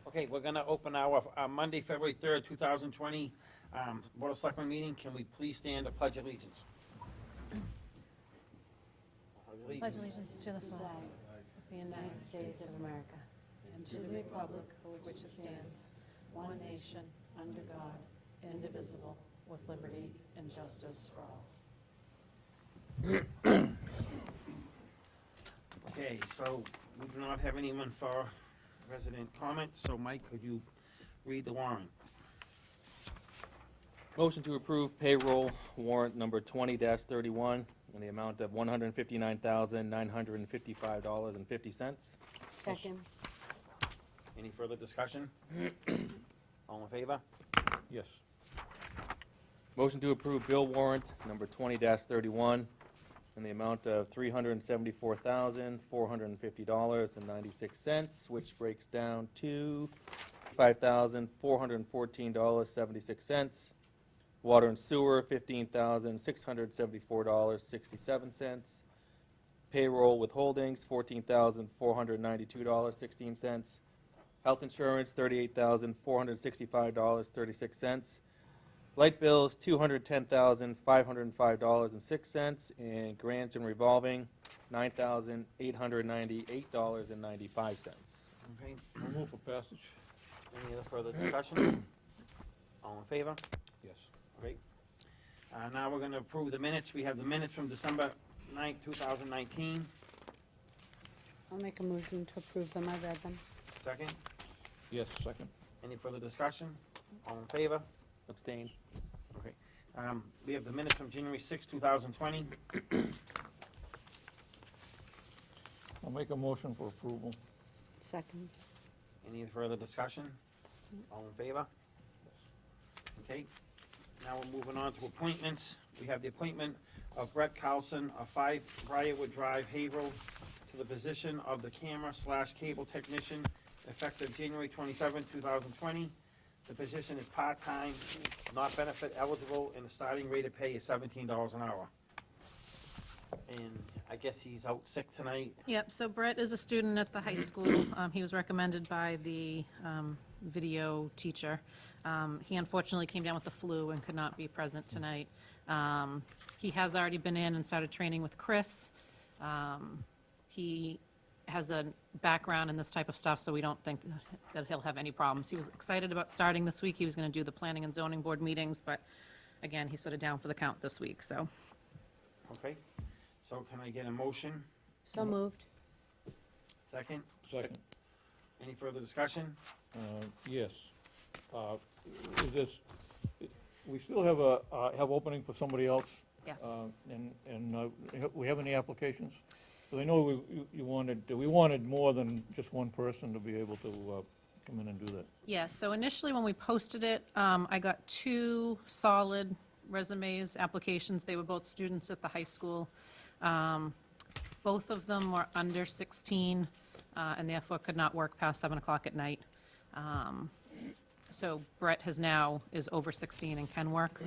Okay, we're gonna open our Monday, February 3rd, 2020 Board of Selectmen meeting. Can we please stand to pledge allegiance? Pledge allegiance to the flag of the United States of America and to the republic for which it stands, one nation, under God, indivisible, with liberty and justice for all. Okay, so we do not have anyone for resident comments, so Mike, could you read the warrant? Motion to approve payroll warrant number 20-31 in the amount of $159,955.50. Second. Any further discussion? All in favor? Yes. Motion to approve bill warrant number 20-31 in the amount of $374,450.96, which breaks down to $5,414.76. Water and sewer, $15,674.67. Payroll withholdings, $14,492.16. Health insurance, $38,465.36. Light bills, $210,505.06, and grants and revolving, $9,898.95. Okay, I'll move for passage. any other further discussion? All in favor? Yes. Great. Now we're gonna approve the minutes. We have the minutes from December 9th, 2019. I'll make a motion to approve them. I read them. Second, Yes, second. any further discussion? All in favor? Abstain. Okay. We have the minutes from January 6th, 2020. I'll make a motion for approval. Second. Any further discussion? All in favor? Okay. Now we're moving on to appointments. We have the appointment of Brett Carlson of 5 Briarwood Drive, Haverhill, to the position of the camera/cable technician, effective January 27th, 2020. The position is part-time, not benefit eligible, and the starting rate of pay is $17 an hour. And I guess he's out sick tonight. Yep, so Brett is a student at the high school. He was recommended by the video teacher. He unfortunately came down with the flu and could not be present tonight. He has already been in and started training with Chris. He has a background in this type of stuff, so we don't think that he'll have any problems. He was excited about starting this week. He was going to do the planning and zoning board meetings, but again, he's sort of down for the count this week, so. Okay. So can I get a motion? So moved. Second? Second. Any further discussion? Yes. Is this, we still have have opening for somebody else? Yes. And we have any applications? So I know we wanted more than just one person to be able to come in and do that. Yeah, so initially when we posted it, I got 2 solid resumes, applications. They were both students at the high school. Both of them were under 16 and therefore could not work past 7 o'clock at night. So Brett is over 16 and can work.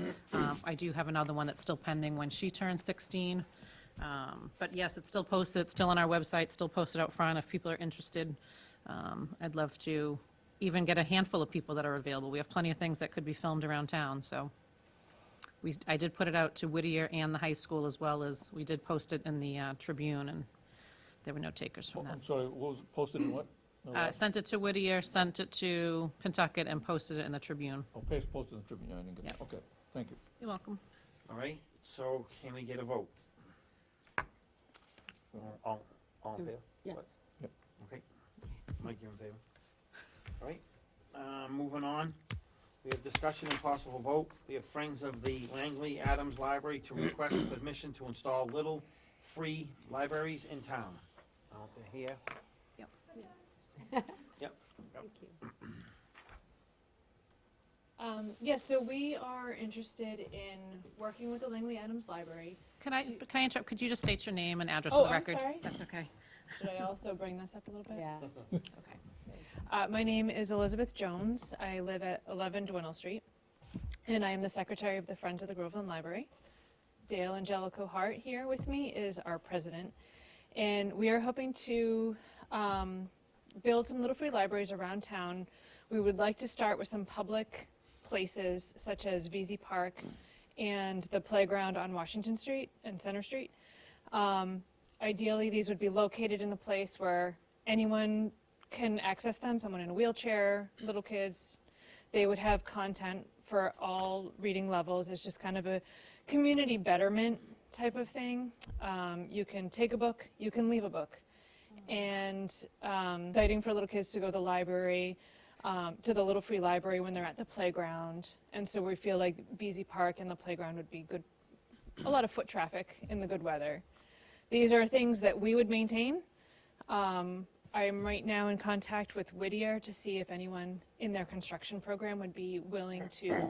I do have another one that's still pending when she turns 16. But yes, it's still posted, it's still on our website, still posted out front if people are interested. I'd love to even get a handful of people that are available. We have plenty of things that could be filmed around town, so. I did put it out to Whittier and the high school, as well as we did post it in the Tribune, and there were no takers from that. I'm sorry, what was it, posted in what? No, what? Sent it to Whittier, sent it to Pentucket, and posted it in the Tribune. Okay, it's posted in the Tribune, I didn't get it. Yep. Okay, thank you. You're welcome. All right, so can we get a vote? All in favor? Yes. Okay. Mike, you're in favor? All right, moving on. We have discussion and possible vote. We have Friends of the Langley Adams Library to request permission to install little free libraries in town. Out here. Yep. Yep. Thank you. Yes, so we are interested in working with the Langley Adams Library. Can I interrupt? Could you just state your name and address Oh, for the I'm record? sorry. That's okay. Should I also bring this up a little bit? Yeah. Okay. My name is Elizabeth Jones. I live at 11 Dwinnell Street, and I am the secretary of the Friends of the Groveland Library. Dale Angelico Hart here with me is our president, and we are hoping to build some little free libraries around town We would like to start with some public places such as VZ Park and the playground on Washington Street and Center Street. Ideally, these would be located in a place where anyone can access them, someone in a wheelchair, little kids. They would have content for all reading levels. It's just kind of a community betterment type of thing. You can take a book, you can leave a book. And exciting for little kids to go to the library, to the little free library when they're at the playground. And so we feel like VZ Park and the playground would be good, a lot of foot traffic in the good weather. These are things that we would maintain. I am right now in contact with Whittier to see if anyone in their construction program would be willing to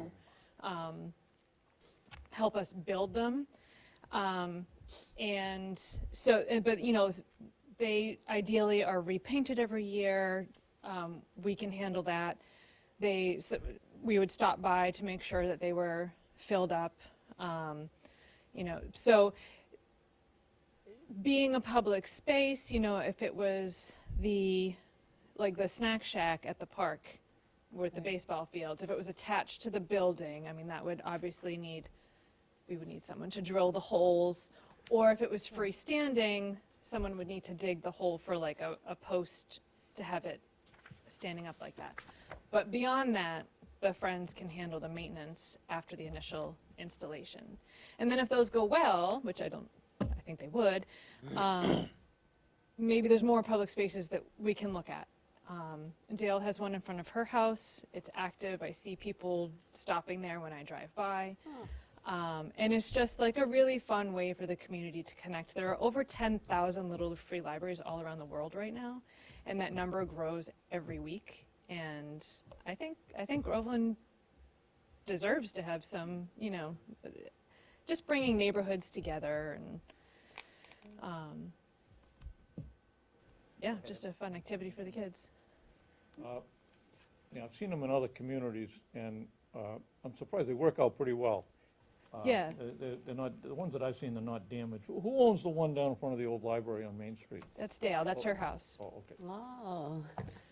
help us build them. And so, but you know, they ideally are repainted every year. We can handle that. So we would stop by to make sure that they were filled up. You know, so being a public space, you know, if it was like the snack shack at the park with the baseball fields, if it was attached to the building, I mean, that would obviously we would need someone to drill the holes. Or if it was freestanding, someone would need to dig the hole for like a post to have it standing up like that. But beyond that, the Friends can handle the maintenance after the initial installation. And then if those go well, which I think they would, maybe there's more public spaces that we can look at. Dale has one in front of her house. It's active. I see people stopping there when I drive by. And it's just like a really fun way for the community to connect. There are over 10,000 little free libraries all around the world right now, and that number grows every week. And I think Groveland deserves to have some, you know, just bringing neighborhoods together and, yeah, just a fun activity for the kids. Yeah, I've seen them in other communities, and I'm surprised they work out pretty well. Yeah. They're not, the ones that I've seen, they're not damaged. Who owns the one down in front of the old library on Main Street? That's Dale. That's her house. Oh, okay. Oh,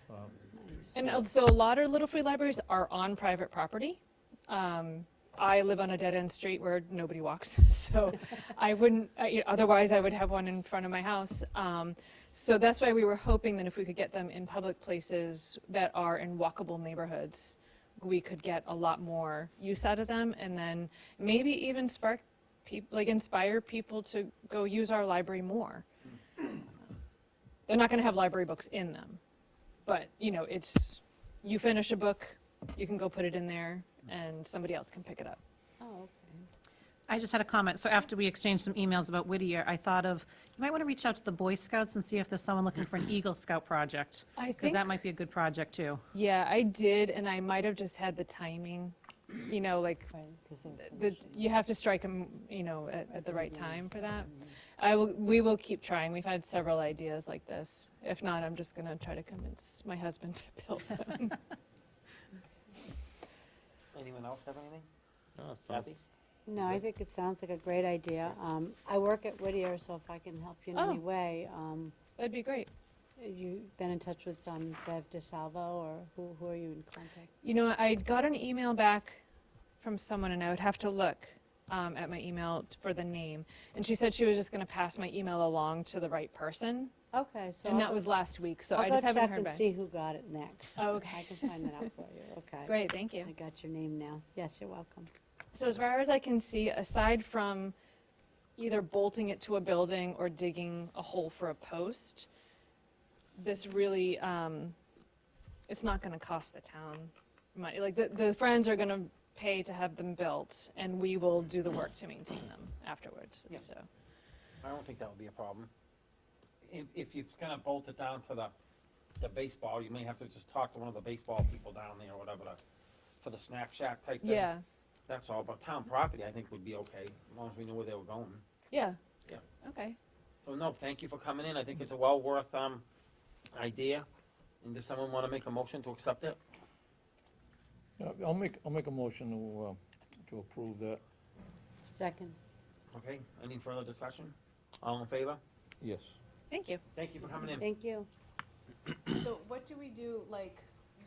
nice. And so a lot of little free libraries are on private property. I live on a dead-end street where nobody walks, so I wouldn't, otherwise I would have one in front of my house. So that's why we were hoping that if we could get them in public places that are in walkable neighborhoods, we could get a lot more use out of them, and then maybe even inspire people to go use our library more. They're not gonna have library books in them, but, you know, you finish a book, you can go put it in there, and somebody else can pick it up. Oh, okay. I just had a comment. So after we exchanged some emails about Whittier, I thought of, you might want to reach out to the Boy Scouts and see if there's someone looking for an Eagle Scout project. I Because think, that might be a good project, too. yeah, I did, and I might have just had the timing, you know, like, Right, 'cause you have to strike them, you know, at the right time for that. We will keep trying. We've had several ideas like this. If not, I'm just gonna try to convince my husband to build them. Anyone else have anything? Oh, Kathy? No, I think it sounds like a great idea. I work at Whittier, so if I can help you in any Oh. way, That'd be great. you've been in touch with Bev DeSalvo, or who are you in contact? You know, I got an email back from someone, and I would have to look at my email for the name. And she said she was just gonna pass my email along to the right person, Okay, so and I'll that go- was last week, so I'll I go just haven't check heard and back. see who got it next. Oh, okay. I can find that out for you, okay. Great, thank you. I got your name now. Yes, you're welcome. So as far as I can see, aside from either bolting it to a building or digging a hole for a post, this really, it's not gonna cost the town money. Like, the Friends are gonna pay to have them built, and we will do the work to maintain them afterwards, Yeah. so. I don't think that would be a problem. If you're gonna bolt it down to the baseball, you may have to just talk to one of the baseball people down there or whatever, for the snack shack type thing. Yeah, That's all, but town property, I think, would be okay, as long as we knew where they were going. yeah. Yeah. Okay, So, no, thank you for coming in, I think it's a well worth, idea, and does someone wanna make a motion to accept it? Yeah, I'll make a motion to approve that. Second. Okay, any further discussion? All in favor? Yes. thank you. Thank you for coming in. Thank you. So what do we do, like,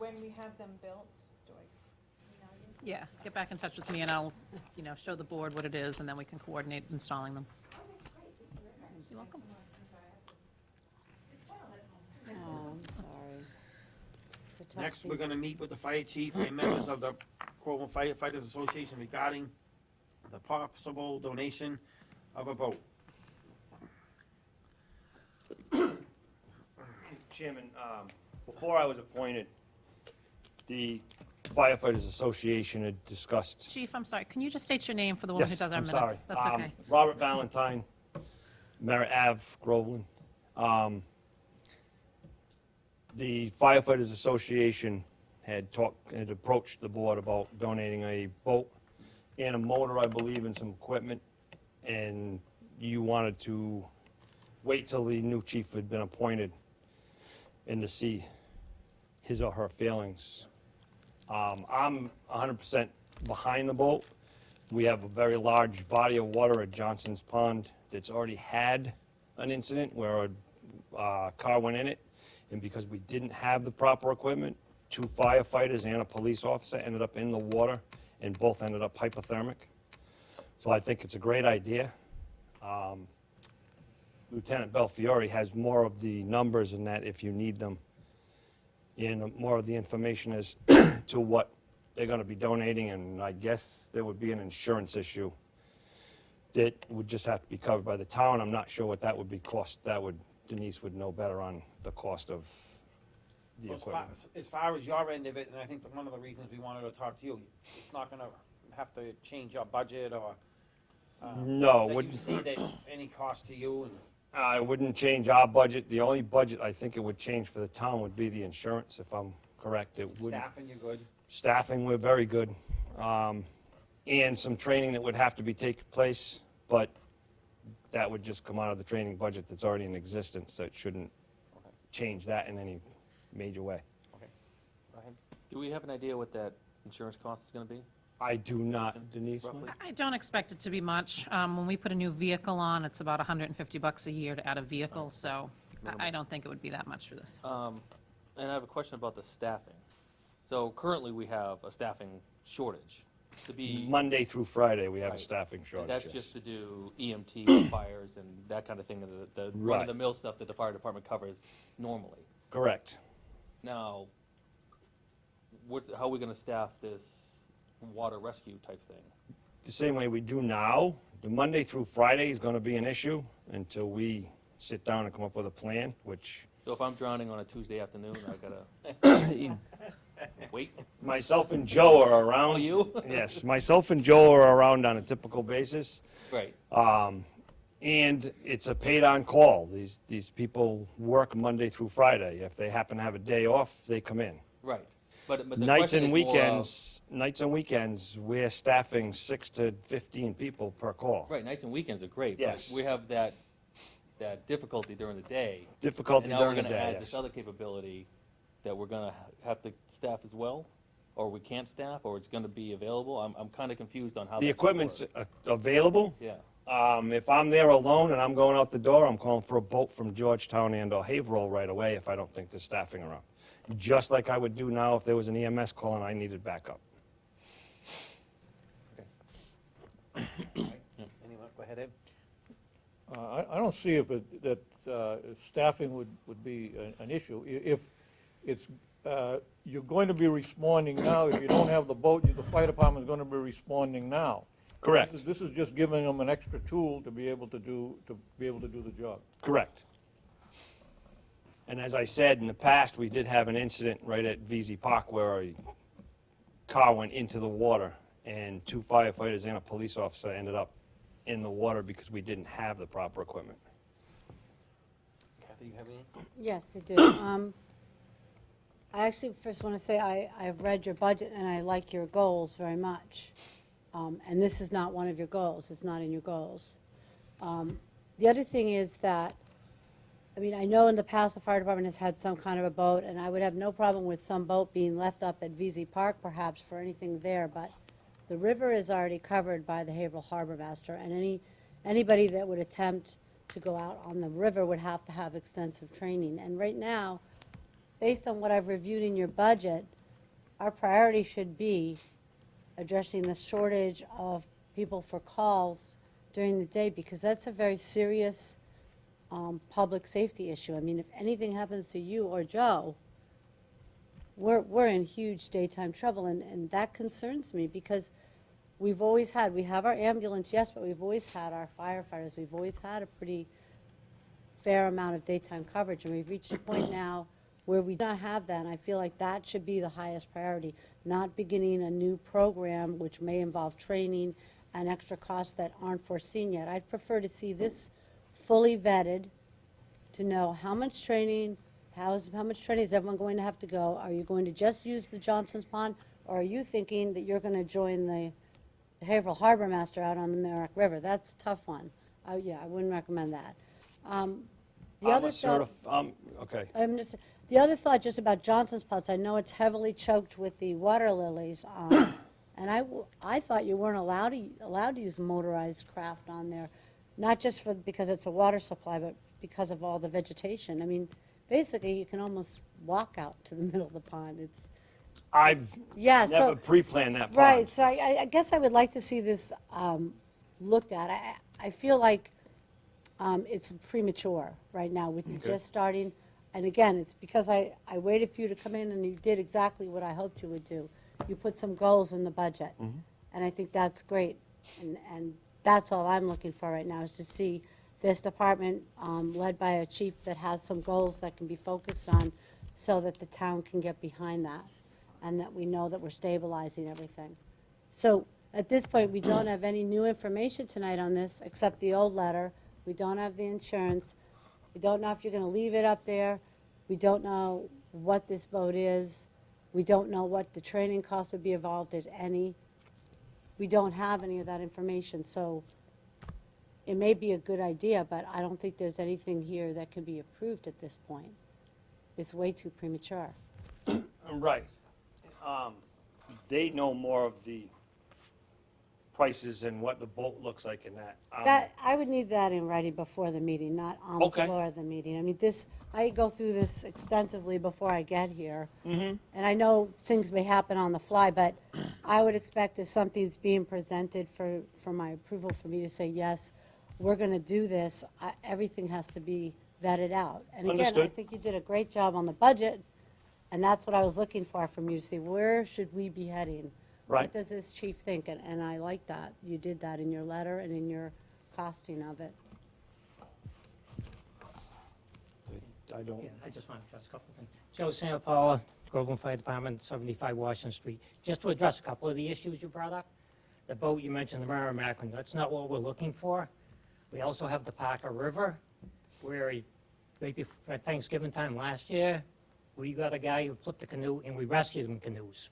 when we have them built, do I email you? Yeah, get back in touch with me and I'll, show the board what it is and then we can coordinate installing them. You're welcome. Oh, I'm sorry. It's a tough Next, we're season. gonna meet with the fire chief and members of the Groveland Firefighters Association regarding the possible donation of a boat. Chairman, before I was appointed, the Firefighters Association had discussed. Chief, I'm sorry, can you just state your name for the woman who Yes, does our I'm minutes? sorry. That's okay. Robert Valentine, Merritt Ave, Groveland. The Firefighters Association had approached the board about donating a boat and a motor, I believe, and some equipment. And you wanted to wait till the new chief had been appointed and to see his or her feelings. I'm 100% behind the boat. We have a very large body of water at Johnson's Pond that's already had an incident where a car went in it, and because we didn't have the proper equipment, 2 firefighters and a police officer ended up in the water, and both ended up hypothermic. So I think it's a great idea. Lieutenant Belfiore has more of the numbers in that if you need them, and more of the information as to what they're gonna be donating, and I guess there would be an insurance issue that would just have to be covered by the town. I'm not sure what that would be cost. Denise would know better on the cost of the So equipment. as far as your end of it, and I think that one of the reasons we wanted to talk to you, it's not gonna have to change your budget or, No, that you wouldn't, see that any cost to you, and it wouldn't change our budget. The only budget I think it would change for the town would be the insurance, if I'm correct. It would. staffing, you're good? Staffing, we're very good. And some training that would have to be taking place, but that would just come out of the training budget that's already in existence, so it shouldn't change that in any major way. Okay. Go ahead. Do we have an idea what that insurance cost is gonna be? I do not, Denise. Roughly? I don't expect it to be much. When we put a new vehicle on, it's about $150 a year to add a vehicle, so I don't think it would be that much for this. And I have a question about the staffing. So currently, we have a staffing shortage to be. Monday through Friday, we have a Right. staffing And shortage. that's yes. just to do EMT fires and that kind of thing, the Right. run-of-the-mill stuff that the fire department covers normally. Correct. Now, how are we gonna staff this water rescue type thing? The same way we do now. The Monday through Friday is gonna be an issue until we sit down and come up with a plan, which So if I'm drowning on a Tuesday afternoon, I gotta wait. myself and Joe are around. Oh, you? Yes, myself and Joe are around on a typical basis. Right. And it's a paid-on call. These people work Monday through Friday. If they happen to have a day off, they come in. Right. But the Nights question and is more weekends, we're staffing 6 to 15 people per call. right, nights and weekends are great. Yes. But we have that difficulty during the day. Difficulty And now during we're the gonna day, add this yes. other capability that we're gonna have to staff as well? Or we can't staff, or it's gonna be available? I'm kinda confused on how The that's gonna equipment's work. available. Yeah, If I'm there alone and I'm going out the door, I'm calling for a boat from Georgetown and/or Haverhill right away if I don't think there's staffing around. Just like I would do now if there was an EMS call and I needed backup. Anyone, go ahead, Ed. I don't see that staffing would be an issue. If it's, you're going to be responding now, if you don't have the boat, the fire department's going to be responding now. Correct, This is just giving them an extra tool to be able to do the job. correct. And as I said, in the past, we did have an incident right at VZ Park where a car went into the water and 2 firefighters and a police officer ended up in the water because we didn't have the proper equipment. Kathy, you have any? Yes, I do. I actually first want to say I've read your budget and I like your goals very much. And this is not one of your goals. It's not in your goals. The other thing is that, I mean, I know in the past the fire department has had some kind of a boat, and I would have no problem with some boat being left up at VZ Park perhaps for anything there, but the river is already covered by the Haverhill Harbor Master, and anybody that would attempt to go out on the river would have to have extensive training. And right now, based on what I've reviewed in your budget, our priority should be addressing the shortage of people for calls during the day, because that's a very serious public safety issue. I mean, if anything happens to you or Joe, we're in huge daytime trouble, and that concerns me, because we have our ambulance, yes, but we've always had our firefighters, we've always had a pretty fair amount of daytime coverage, and we've reached a point now where we don't have that, and I feel like that should be the highest priority, not beginning a new program which may involve training and extra costs that aren't foreseen yet. I'd prefer to see this fully vetted, to know how much training, how much training is everyone going to have to go? Are you going to just use the Johnson's Pond, or are you thinking that you're going to join the Haverhill Harbor Master out on the Merrick River? That's a tough one. Yeah, I wouldn't recommend that. The other Okay. the other thought just about Johnson's Pond, I know it's heavily choked with the water lilies, and I thought you weren't allowed to use motorized craft on there, not just because it's a water supply, but because of all the vegetation. I mean, basically, you can almost walk out to the middle of the pond. I've Yeah, never so. pre-planned that pond. Right, so I guess I would like to see this looked at. I feel like it's premature right now with you Okay. just starting. And again, it's because I waited for you to come in, and you did exactly what I hoped you would do. You put some goals in the budget, and I think that's great. And that's all I'm looking for right now, is to see this department led by a chief that has some goals that can be focused on, so that the town can get behind that, and that we know that we're stabilizing everything. So at this point, we don't have any new information tonight on this, except the old letter. We don't have the insurance. We don't know if you're going to leave it up there. We don't know what this boat is. We don't know what the training cost would be involved, if any. We don't have any of that information, so it may be a good idea, but I don't think there's anything here that can be approved at this point. It's way too premature. Right. They know more of the prices and what the boat looks like in that. That, I would need that in writing before the meeting, not on the Okay. floor of the meeting. I mean, I go through this extensively before I get here. And I know things may happen on the fly, but I would expect if something's being presented for my approval, for me to say, yes, we're going to do this, everything has to be vetted out. And again, I Understood. think you did a great job on the budget, and that's what I was looking for from you, to see where should we be heading? Right. What does this chief think? And I like that. You did that in your letter and in your costing of it. I don't, Yeah, I just want to address a couple of things. Joe Santa Paula, Groveland Fire Department, 75 Washington Street. Just to address a couple of the issues you brought up. The boat you mentioned, the Merrimack, and that's not what we're looking for. We also have the Parker River, where right before Thanksgiving time last year, we got a guy who flipped a canoe, and we rescued him in canoes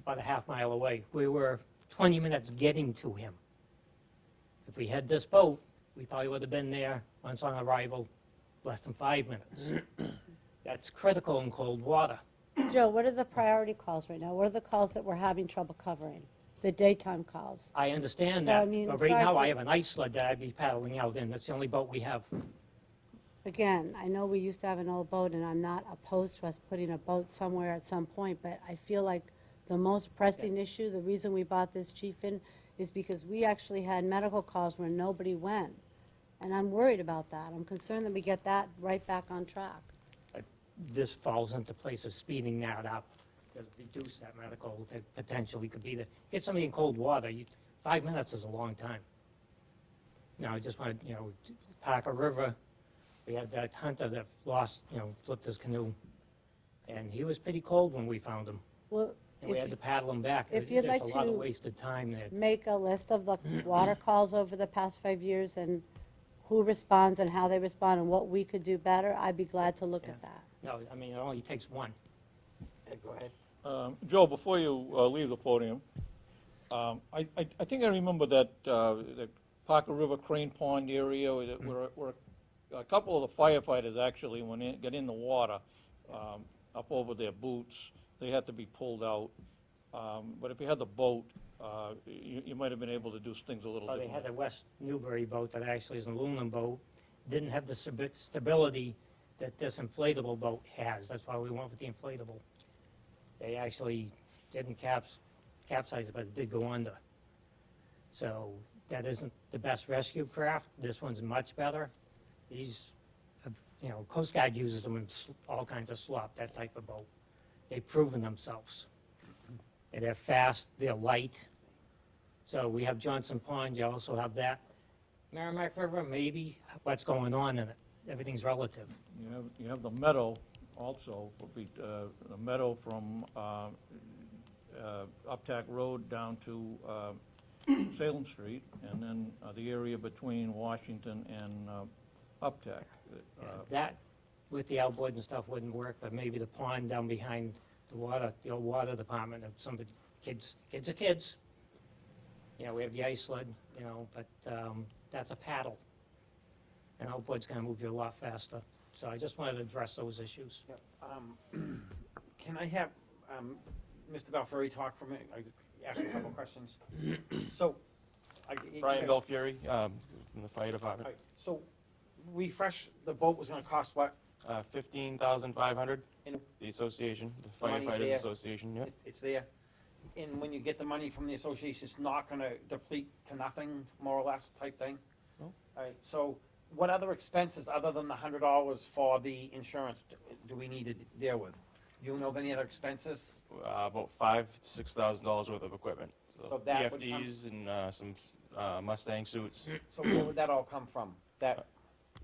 about a half-mile away. We were 20 minutes getting to him. If we had this boat, we probably would have been there once on arrival, less than 5 minutes. That's critical in cold water. Joe, what are the priority calls right now? What are the calls that we're having trouble covering? The daytime calls? I understand So, I that, mean, but right sorry now for- I have an ice sled that I'd be paddling out in. That's the only boat we have. Again, I know we used to have an old boat, and I'm not opposed to us putting a boat somewhere at some point, but I feel like the most pressing issue, the reason we bought this chief in, is because we actually had medical calls where nobody went. And I'm worried about that. I'm concerned that we get that right back on track. This falls into place of speeding that up to reduce that medical that potentially could be there. Get somebody in cold water, 5 minutes is a long time. Now, I just want, Parker River, we had that hunter that lost, flipped his canoe. And he was pretty cold when we found him. Well, And we had to paddle him back. if you'd like There's a lot of to wasted time there. make a list of the water calls over the past 5 years and who responds and how they respond and what we could do better, I'd be glad to look at that. No, I mean, it only takes one. Go ahead. Joe, before you leave the podium, I think I remember that the Parker River Crane Pond area where a couple of the firefighters actually got in the water up over their boots. They had to be pulled out. But if you had the boat, you might have been able to do things a little Well, they differently. had a West Newbury boat that actually is an aluminum boat, didn't have the stability that this inflatable boat has. That's why we went with the inflatable. They actually didn't capsize, but it did go under. So that isn't the best rescue craft. This one's much better. These, Coast Guard uses them in all kinds of slop, that type of boat. They've proven themselves. And they're fast, they're light. So we have Johnson Pond, you also have that. Merrimack River, maybe, what's going on in it? Everything's relative. You have the meadow also, would be, the meadow from Uptack Road down to Salem Street, and then the area between Washington and Uptack. That, with the outboard and stuff, wouldn't work, but maybe the pond down behind the old water department, if some of the kids are kids. We have the ice sled, but that's a paddle. And outboard's gonna move you a lot faster. So I just wanted to address those issues. Yep. Can I have Mr. Belfiore talk for a minute? I ask you a couple questions. So. Brian Belfiore, from the fire department. So, refresh, the boat was gonna cost what? $15,500, And the association, the The money's firefighters there. association, yeah. It's there? And when you get the money from the association, it's not gonna deplete to nothing, more or less, type thing? No. All right, so what other expenses, other than the $100 for the insurance, do we need to deal with? You know of any other expenses? About $5,000 to $6,000 worth of equipment. So that would PFDs and some Mustang suits. So where would that all come from? That,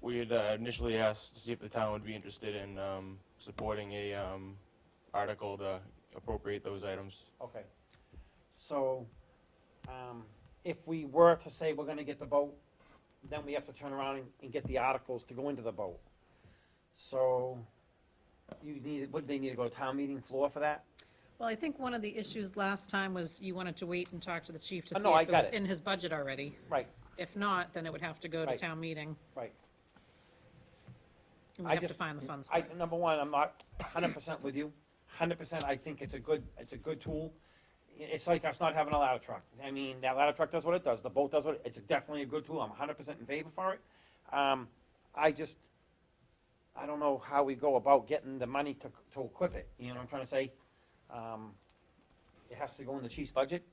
We had initially asked to see if the town would be interested in supporting a article to appropriate those items. okay. So, if we were to say we're gonna get the boat, then we have to turn around and get the articles to go into the boat. So, would they need to go to town meeting floor for that? Well, I think one of the issues last time was you wanted to wait and talk to the chief to Oh, see no, I if it got was it. in his budget already. Right, If not, then it would have to go to Right. town meeting. right. And I we'd have to just- find the funds for it. Number one, I'm not 100% with you. 100%, I think it's a good tool. It's like us not having a ladder truck. I mean, that ladder truck does what it does, the boat does what, it's definitely a good tool, I'm 100% in favor for it. I don't know how we go about getting the money to equip it, you know what I'm trying to say? It has to go in the chief's budget?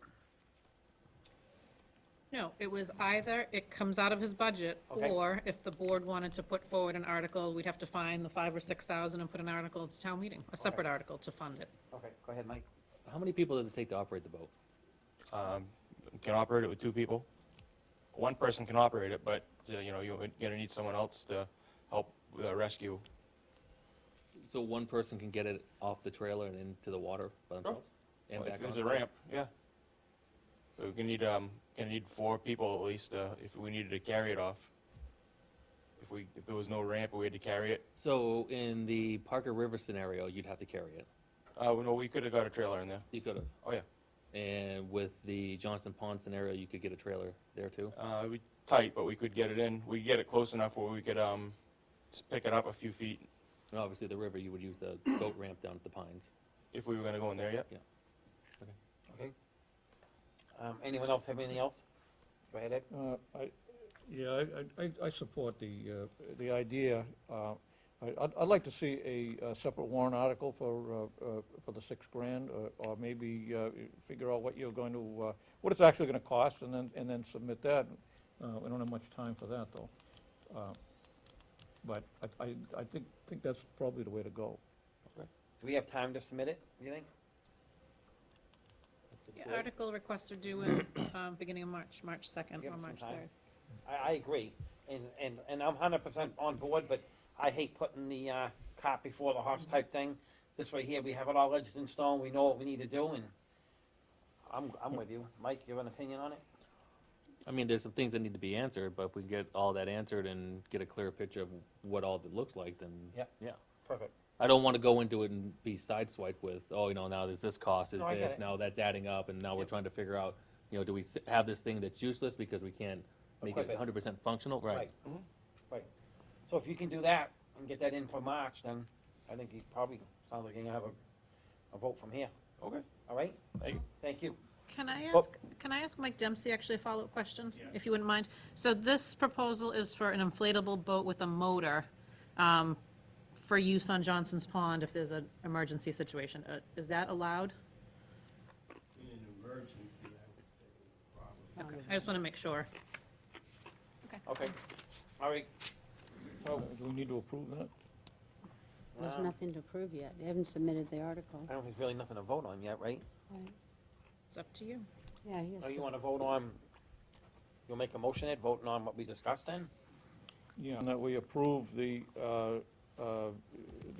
No, it was either it comes out of his budget, Okay. or if the board wanted to put forward an article, we'd have to find the 5,000 or 6,000 and put an article to town meeting, a separate article to fund it. Okay, go ahead, Mike. How many people does it take to operate the boat? Can operate it with 2 people. One person can operate it, but you're gonna need someone else to help with the rescue. So one person can get it off the trailer and into the water by themselves? And Well, back if there's on? a ramp, yeah. So we're gonna need 4 people at least if we needed to carry it off. If there was no ramp and we had to carry it, So in the Parker River scenario, you'd have to carry it. no, we could have got a trailer in there. You could have. Oh yeah. And with the Johnston Pond scenario, you could get a trailer there too? It'd be tight, but we could get it in. We could get it close enough where we could just pick it up a few feet And obviously, the river, you would use the boat ramp down at the Pines. if we were gonna go in there. Yep. Okay. Anyone else have anything else? Go ahead, Ed. I support the idea. I'd like to see a separate warrant article for the $6,000, or maybe figure out what you're going to, what it's actually gonna cost, and then submit that. We don't have much time for that, though. But I think that's probably the way to go. Do we have time to submit it, do you think? Yeah, article requests are due in, beginning of March 2nd Give or us some March time. 3rd. I agree, and I'm 100% on board, but I hate putting the cart before the horse type thing. This way here, we have it all edged in stone, we know what we need to do, and I'm with you. Mike, you have an opinion on it? I mean, there's some things that need to be answered, but if we can get all that answered and get a clear picture of what all of it looks like, then, Yep. yeah. Perfect. I don't want to go into it and be sideswiped with, oh, now there's this cost, is No, I get this, it. now that's adding up, and now we're Yep. trying to figure out, do we have this thing that's useless because we can't make it Equip it. 100% functional? Right. Right. So if you can do that and get that in for March, then I think you probably, sounds like you're gonna have a vote from here, Okay. all right? Thank you. Thank you. Can I Well- ask Mike Dempsey actually a follow-up question, if you wouldn't mind? So this proposal is for an inflatable boat with a motor, for use on Johnson's Pond if there's an emergency situation. Is that allowed? Okay, I just want to make sure. Okay, all right. So, do we need to approve that? There's nothing to prove yet. They haven't submitted the article. I don't think there's really nothing to vote on yet, right? Right. It's up to you. Yeah, he has Oh, you to- wanna vote on, you'll make a motion, Ed, voting on what we discussed then? Yeah, and that we approve the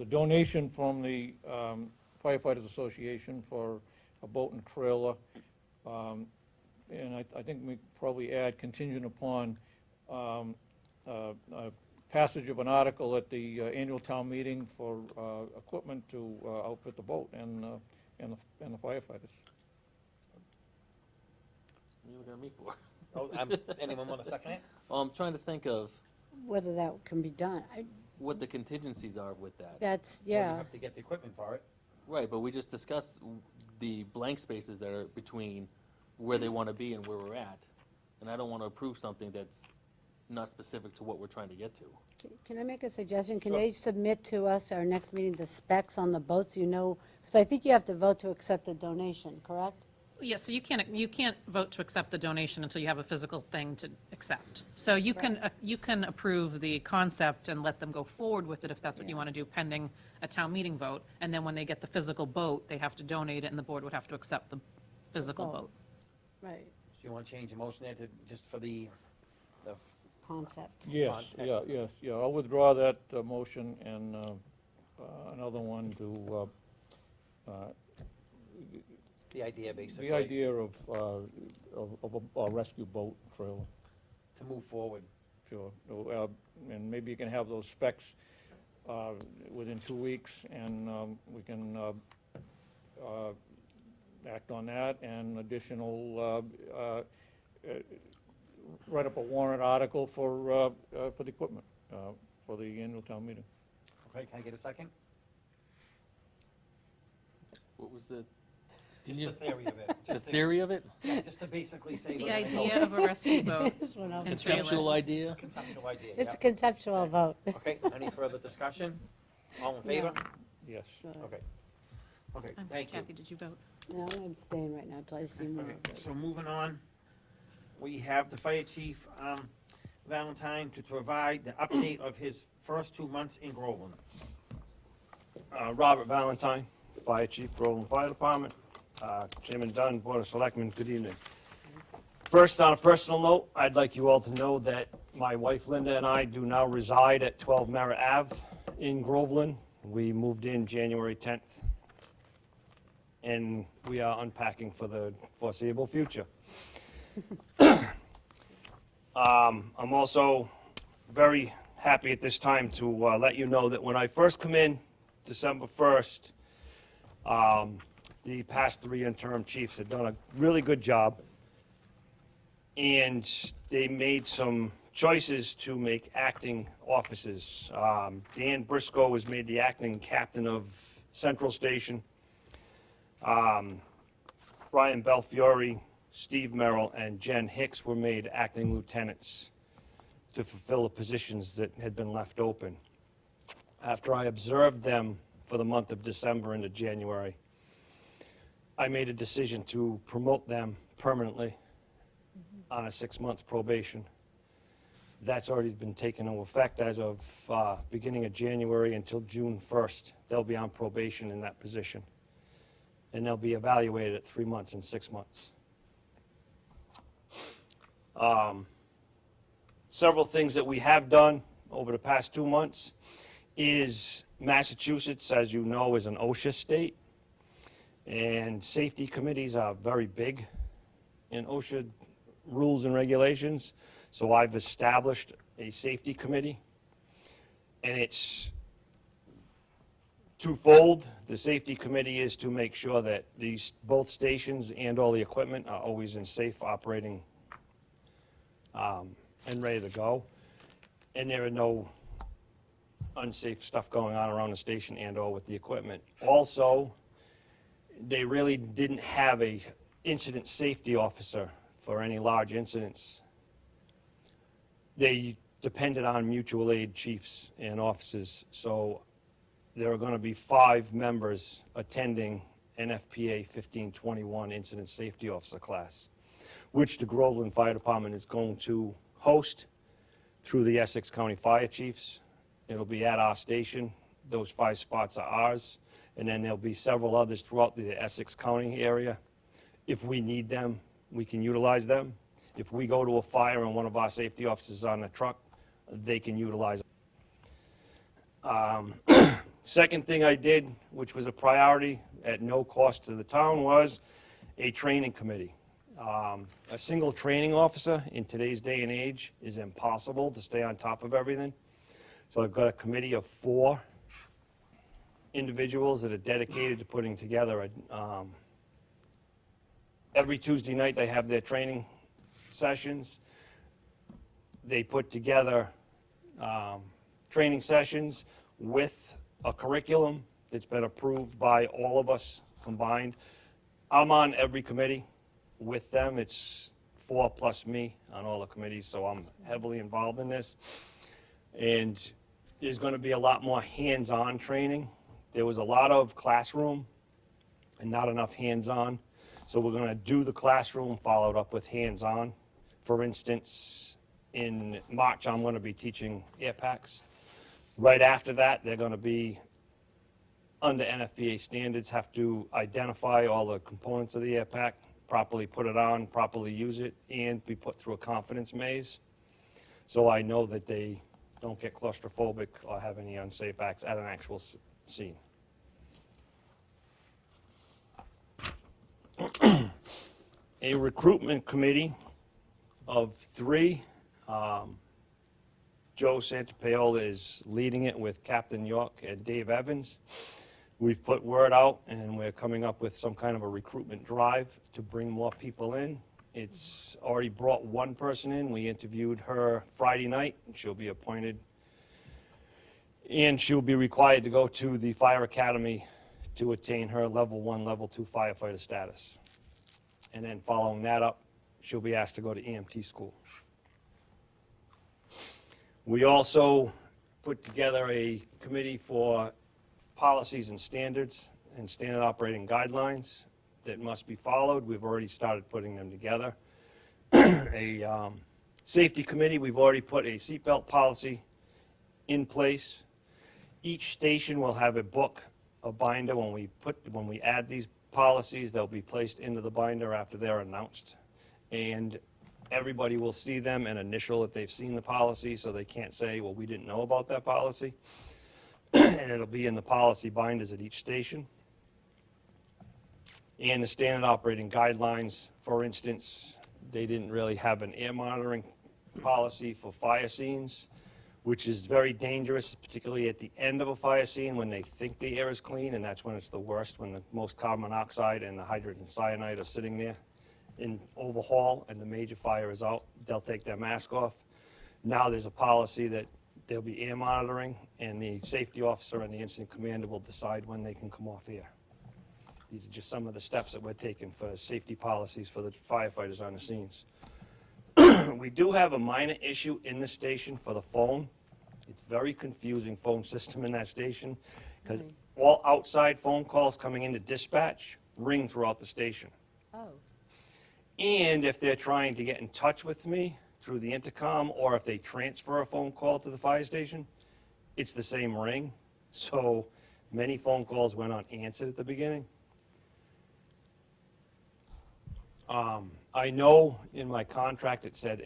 donation from the firefighters association for a boat and trailer. And I think we probably add contingent upon passage of an article at the annual town meeting for equipment to outfit the boat and the firefighters. You were gonna meet for. Oh, anyone wanna second it? Well, I'm trying to think of Whether that can be done. what the contingencies are with that. That's, Well, you yeah. have to get the equipment for it. Right, but we just discussed the blank spaces that are between where they want to be and where we're at. And I don't want to approve something that's not specific to what we're trying to get to. Can I make a suggestion? Can Sure. they submit to us, our next meeting, the specs on the boats, you know? Because I think you have to vote to accept the donation, correct? Yeah, so you can't vote to accept the donation until you have a physical thing to accept. So you can approve the concept and let them go forward with it if that's what you want to do pending a town meeting vote. And then when they get the physical boat, they have to donate it and the board would have to accept the physical Vote. boat. Right. So you wanna change the motion there to, just for the Concept. Yes, yeah, I'll withdraw that motion and another one to, the idea, basically. the idea of a rescue boat trailer, To move forward. sure. And maybe you can have those specs within 2 weeks, and we can act on that, and additional, write up a warrant article for the equipment, for the annual town meeting. Okay, can I get a second? What was the, Just the theory of it. the Just to- theory of it? Yeah, just to basically say. The we're gonna go- idea of a rescue boat This one over. and Conceptual trailer. idea? Conceptual idea, It's a yeah. conceptual vote. Okay, any further discussion? All in favor? Yes. Okay. Okay, thank you. Kathy, did you vote? No, I'm abstaining right now until I see more Okay, of this. so moving on, we have the fire chief, Valentine, to provide the update of his first 2 months in Groveland. Robert Valentine, Fire Chief, Groveland Fire Department. Chairman Dunn, Board of Selectmen, good evening. First, on a personal note, I'd like you all to know that my wife Linda and I do now reside at 12 Merritt Ave in Groveland. We moved in January 10th. And we are unpacking for the foreseeable future. I'm also very happy at this time to let you know that when I first come in, December 1st, the past 3 interim chiefs had done a really good job. And they made some choices to make acting officers. Dan Briscoe was made the acting captain of Central Station. Brian Belfiore, Steve Merrill, and Jen Hicks were made acting lieutenants to fulfill the positions that had been left open. After I observed them for the month of December into January, I made a decision to promote them permanently on a 6-month probation. That's already been taken into effect as of beginning of January until June 1st. They'll be on probation in that position. And they'll be evaluated at 3 months and 6 months. Several things that we have done over the past 2 months is Massachusetts, as you know, is an OSHA state. And safety committees are very big in OSHA rules and regulations. So I've established a safety committee. And it's twofold. The safety committee is to make sure that both stations and all the equipment are always in safe operating and ready to go. And there are no unsafe stuff going on around the station and or with the equipment. Also, they really didn't have a incident safety officer for any large incidents. They depended on mutual aid chiefs and officers. So there are going to be 5 members attending NFPA 1521 Incident Safety Officer class, which the Groveland Fire Department is going to host through the Essex County Fire Chiefs. It'll be at our station. Those 5 spots are ours. And then there'll be several others throughout the Essex County area. If we need them, we can utilize them. If we go to a fire and one of our safety officers is on the truck, they can utilize it. Second thing I did, which was a priority at no cost to the town, was a training committee. A single training officer in today's day and age is impossible to stay on top of everything. So I've got a committee of 4 individuals that are dedicated to putting together every Tuesday night they have their training sessions. They put together training sessions with a curriculum that's been approved by all of us combined. I'm on every committee with them. It's 4 plus me on all the committees, so I'm heavily involved in this. And there's going to be a lot more hands-on training. There was a lot of classroom and not enough hands-on. So we're going to do the classroom followed up with hands-on. For instance, in March, I'm going to be teaching air packs. Right after that, they're going to be, under NFPA standards, have to identify all the components of the air pack, properly put it on, properly use it, and be put through a confidence maze. So I know that they don't get claustrophobic or have any unsafe acts at an actual scene. A recruitment committee of 3. Joe Santapaola is leading it with Captain York and Dave Evans. We've put word out, and we're coming up with some kind of a recruitment drive to bring more people in. It's already brought 1 person in. We interviewed her Friday night, and she'll be appointed. And she'll be required to go to the fire academy to attain her level 1, level 2 firefighter status. And then following that up, she'll be asked to go to EMT school. We also put together a committee for policies and standards and standard operating guidelines that must be followed. We've already started putting them together. A safety committee, we've already put a seatbelt policy in place. Each station will have a book, a binder. When we add these policies, they'll be placed into the binder after they're announced. And everybody will see them and initial if they've seen the policy, so they can't say, well, we didn't know about that policy. And it'll be in the policy binders at each station. And the standard operating guidelines, for instance, they didn't really have an air monitoring policy for fire scenes, which is very dangerous, particularly at the end of a fire scene when they think the air is clean, and that's when it's the worst, when the most carbon monoxide and the hydrogen cyanide are sitting there in overhaul and the major fire is out. They'll take their mask off. Now there's a policy that there'll be air monitoring, and the safety officer and the incident commander will decide when they can come off air. These are just some of the steps that we're taking for safety policies for the firefighters on the scenes. We do have a minor issue in the station for the phone. It's very confusing phone system in that station, because all outside phone calls coming into dispatch ring throughout the station. Oh, And if they're trying to get in touch with me through the intercom, or if they transfer a phone call to the fire station, it's the same ring. So many phone calls went unanswered at the beginning. I know in my contract it said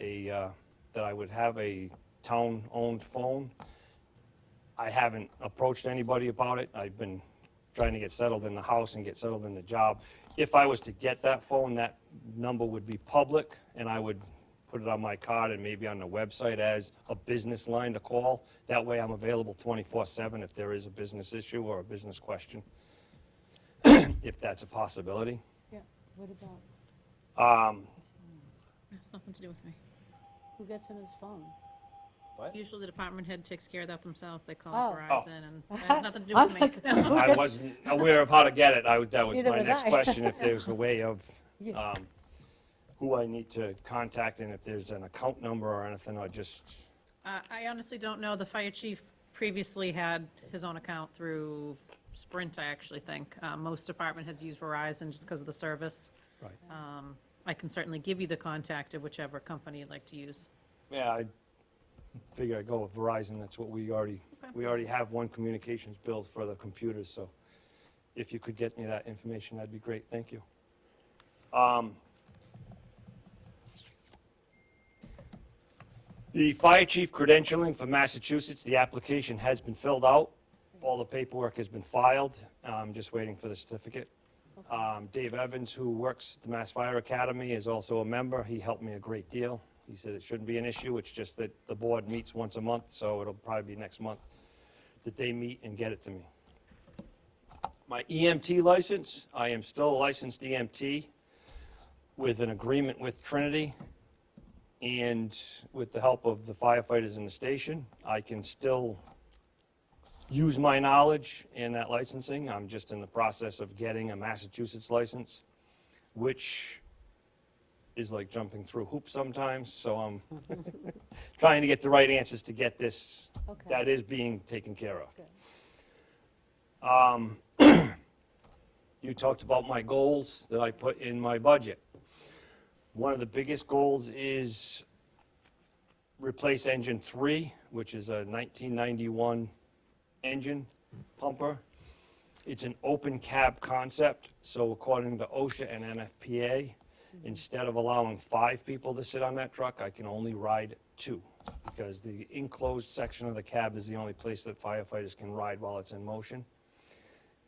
that I would have a town-owned phone. I haven't approached anybody about it. I've been trying to get settled in the house and get settled in the job. If I was to get that phone, that number would be public, and I would put it on my card and maybe on the website as a business line to call. That way I'm available 24/7 if there is a business issue or a business question, if that's a possibility. yeah, what about, It has nothing to do with me. who gets in his phone? Usually the department head takes care of that themselves. They call Oh. Verizon, and that has nothing to do with me. I wasn't aware of how to get it. That was Neither my was next I. question, if there's a way of Yeah. who I need to contact, and if there's an account number or anything, or just, I honestly don't know. The fire chief previously had his own account through Sprint, I actually think. Most department heads use Verizon just because of the service. Right. I can certainly give you the contact of whichever company you'd like to use. Yeah, I figure I'd go with Verizon, that's what we already have one communications bill for the computers, so if you could get me that information, that'd be great, thank you. The fire chief credentialing for Massachusetts, the application has been filled out, all the paperwork has been filed, I'm just waiting for the certificate. Dave Evans, who works at the Mass Fire Academy, is also a member, he helped me a great deal. He said it shouldn't be an issue, it's just that the board meets once a month, so it'll probably be next month that they meet and get it to me. My EMT license, I am still a licensed EMT with an agreement with Trinity, and with the help of the firefighters in the station, I can still use my knowledge in that licensing. I'm just in the process of getting a Massachusetts license, which is like jumping through hoops sometimes, so I'm trying to get the right answers to get this, Okay. that is being taken care Good. of. You talked about my goals that I put in my budget. One of the biggest goals is replace engine 3, which is a 1991 engine pumper. It's an open cab concept, so according to OSHA and NFPA, instead of allowing 5 people to sit on that truck, I can only ride 2, because the enclosed section of the cab is the only place that firefighters can ride while it's in motion,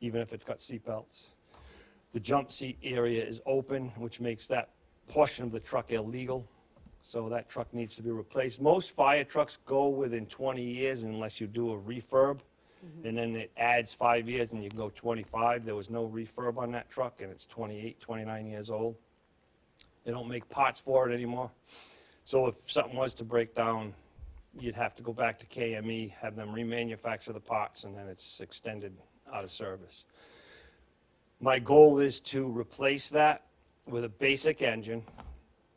even if it's got seat belts. The jump seat area is open, which makes that portion of the truck illegal, so that truck needs to be replaced. Most fire trucks go within 20 years unless you do a refurb, and then it adds 5 years and you can go 25. There was no refurb on that truck, and it's 28, 29 years old. They don't make parts for it anymore. So if something was to break down, you'd have to go back to KME, have them remanufacture the parts, and then it's extended out of service. My goal is to replace that with a basic engine,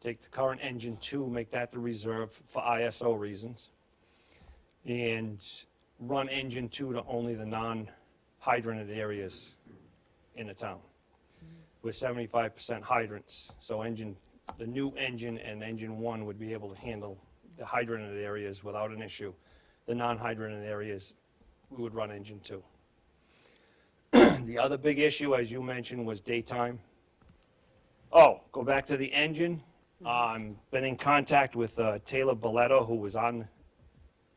take the current engine 2, make that the reserve for ISO reasons, and run engine 2 to only the non-hydranted areas in the town with 75% hydrants. So the new engine and engine 1 would be able to handle the hydranted areas without an issue. The non-hydranted areas, we would run engine 2. The other big issue, as you mentioned, was daytime. Oh, go back to the engine. Been in contact with Taylor Balletto, who was on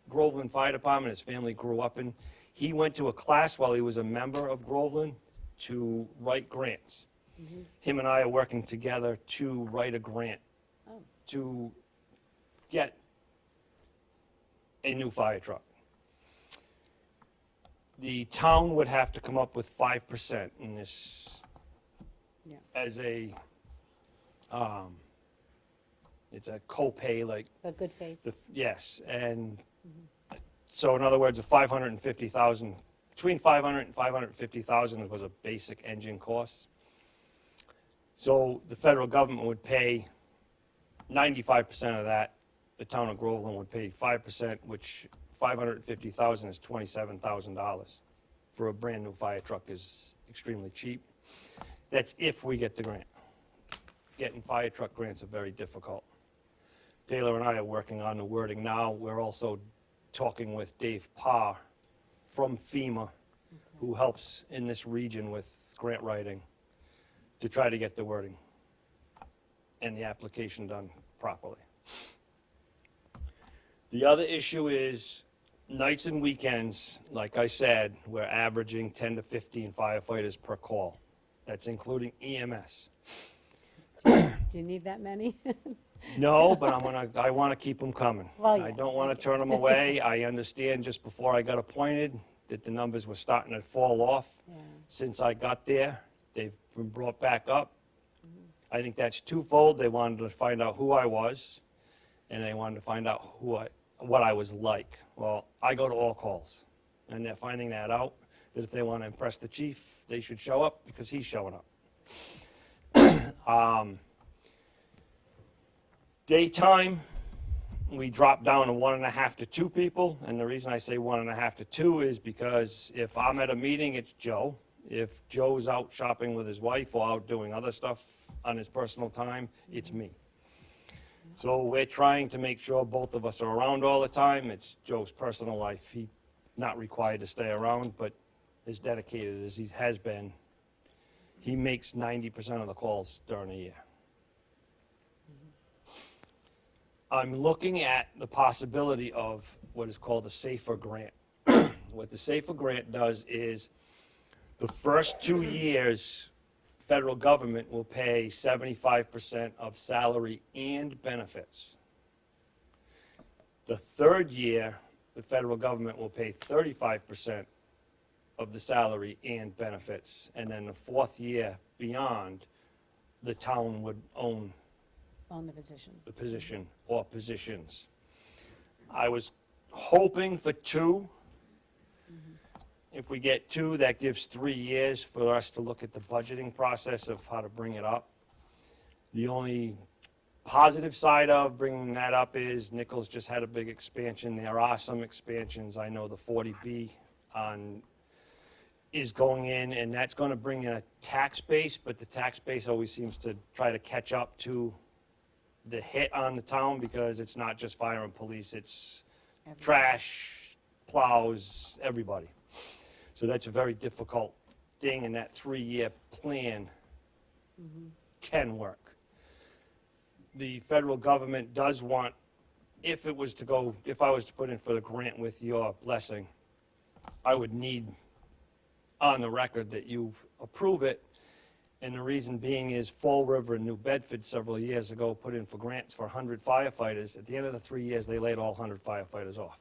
Groveland Fire Department, his family grew up in. He went to a class while he was a member of Groveland to write grants. Him and I are working together to write a grant to get a new fire truck. The town would have to come up with 5% in this Yeah. as a, it's a co-pay, like But good faith. yes, and so in other words, a 550,000, between 500 and 550,000 was a basic engine cost. So the federal government would pay 95% of that. The town of Groveland would pay 5%, which 550,000 is $27,000 for a brand new fire truck is extremely cheap. That's if we get the grant. Getting fire truck grants are very difficult. Taylor and I are working on the wording now. We're also talking with Dave Parr from FEMA, who helps in this region with grant writing, to try to get the wording and the application done properly. The other issue is nights and weekends, like I said, we're averaging 10 to 15 firefighters per call. That's including EMS. Do you need that many? No, but I want to keep them coming. Well, yeah. I don't want to turn them away. I understand just before I got appointed that the numbers were starting to fall off. Yeah. Since I got there, they've been brought back up. I think that's twofold. They wanted to find out who I was, and they wanted to find out what I was like. Well, I go to all calls, and they're finding that out, that if they want to impress the chief, they should show up because he's showing up. Daytime, we dropped down to 1.5 to 2 people, and the reason I say 1.5 to 2 is because if I'm at a meeting, it's Joe. If Joe's out shopping with his wife or out doing other stuff on his personal time, it's me. So we're trying to make sure both of us are around all the time. It's Joe's personal life. He's not required to stay around, but as dedicated as he has been, he makes 90% of the calls during the year. I'm looking at the possibility of what is called a SAFER grant. What the SAFER grant does is the first 2 years, federal government will pay 75% of salary and benefits. The third year, the federal government will pay 35% of the salary and benefits. And then the fourth year beyond, the town would own On the position. the position or positions. I was hoping for 2. If we get 2, that gives 3 years for us to look at the budgeting process of how to bring it up. The only positive side of bringing that up is Nichols just had a big expansion. There are some expansions. I know the 40B is going in, and that's going to bring in a tax base, but the tax base always seems to try to catch up to the hit on the town because it's not just fire and police, it's trash, plows, everybody. So that's a very difficult thing, and that 3-year plan can work. The federal government does want, if I was to put in for the grant with your blessing, I would need on the record that you approve it. And the reason being is Fall River in New Bedford several years ago put in for grants for 100 firefighters. At the end of the 3 years, they laid all 100 firefighters off.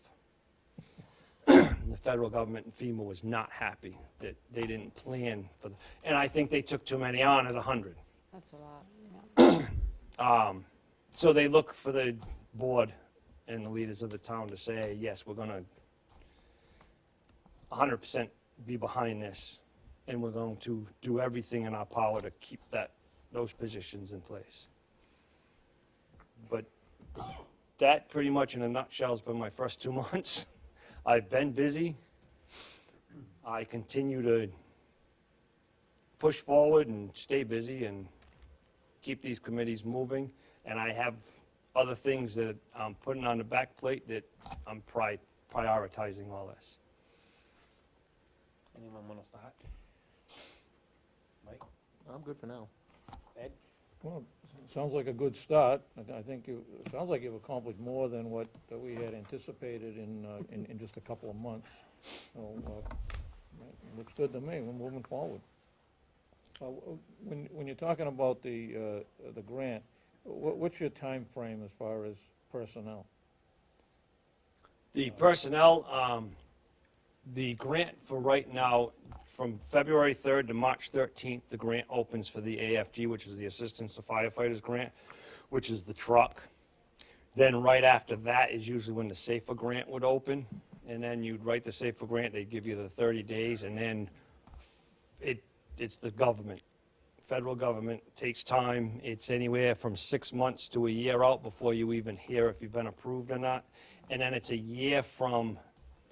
The federal government and FEMA was not happy that they didn't plan for and I think they took too many on at 100. That's a lot, yeah. So they look for the board and the leaders of the town to say, yes, we're gonna 100% be behind this, and we're going to do everything in our power to keep those positions in place. But that pretty much in a nutshell has been my first 2 months. I've been busy. I continue to push forward and stay busy and keep these committees moving. And I have other things that I'm putting on the back plate that I'm prioritizing all this. Anyone want to start? Mike? I'm good for now. Ed? Well, sounds like a good start. I think it sounds like you've accomplished more than what we had anticipated in just a couple of months. So, it looks good to me. We're moving forward. When you're talking about the grant, what's your time frame as far as personnel? The personnel, the grant for right now, from February 3rd to March 13th, the grant opens for the AFG, which is the Assistance to Firefighters Grant, which is the truck. Then right after that is usually when the SAFER grant would open. And then you'd write the SAFER grant, they'd give you the 30 days, and then it's the government. Federal government takes time. It's anywhere from 6 months to a year out before you even hear if you've been approved or not. And then it's a year from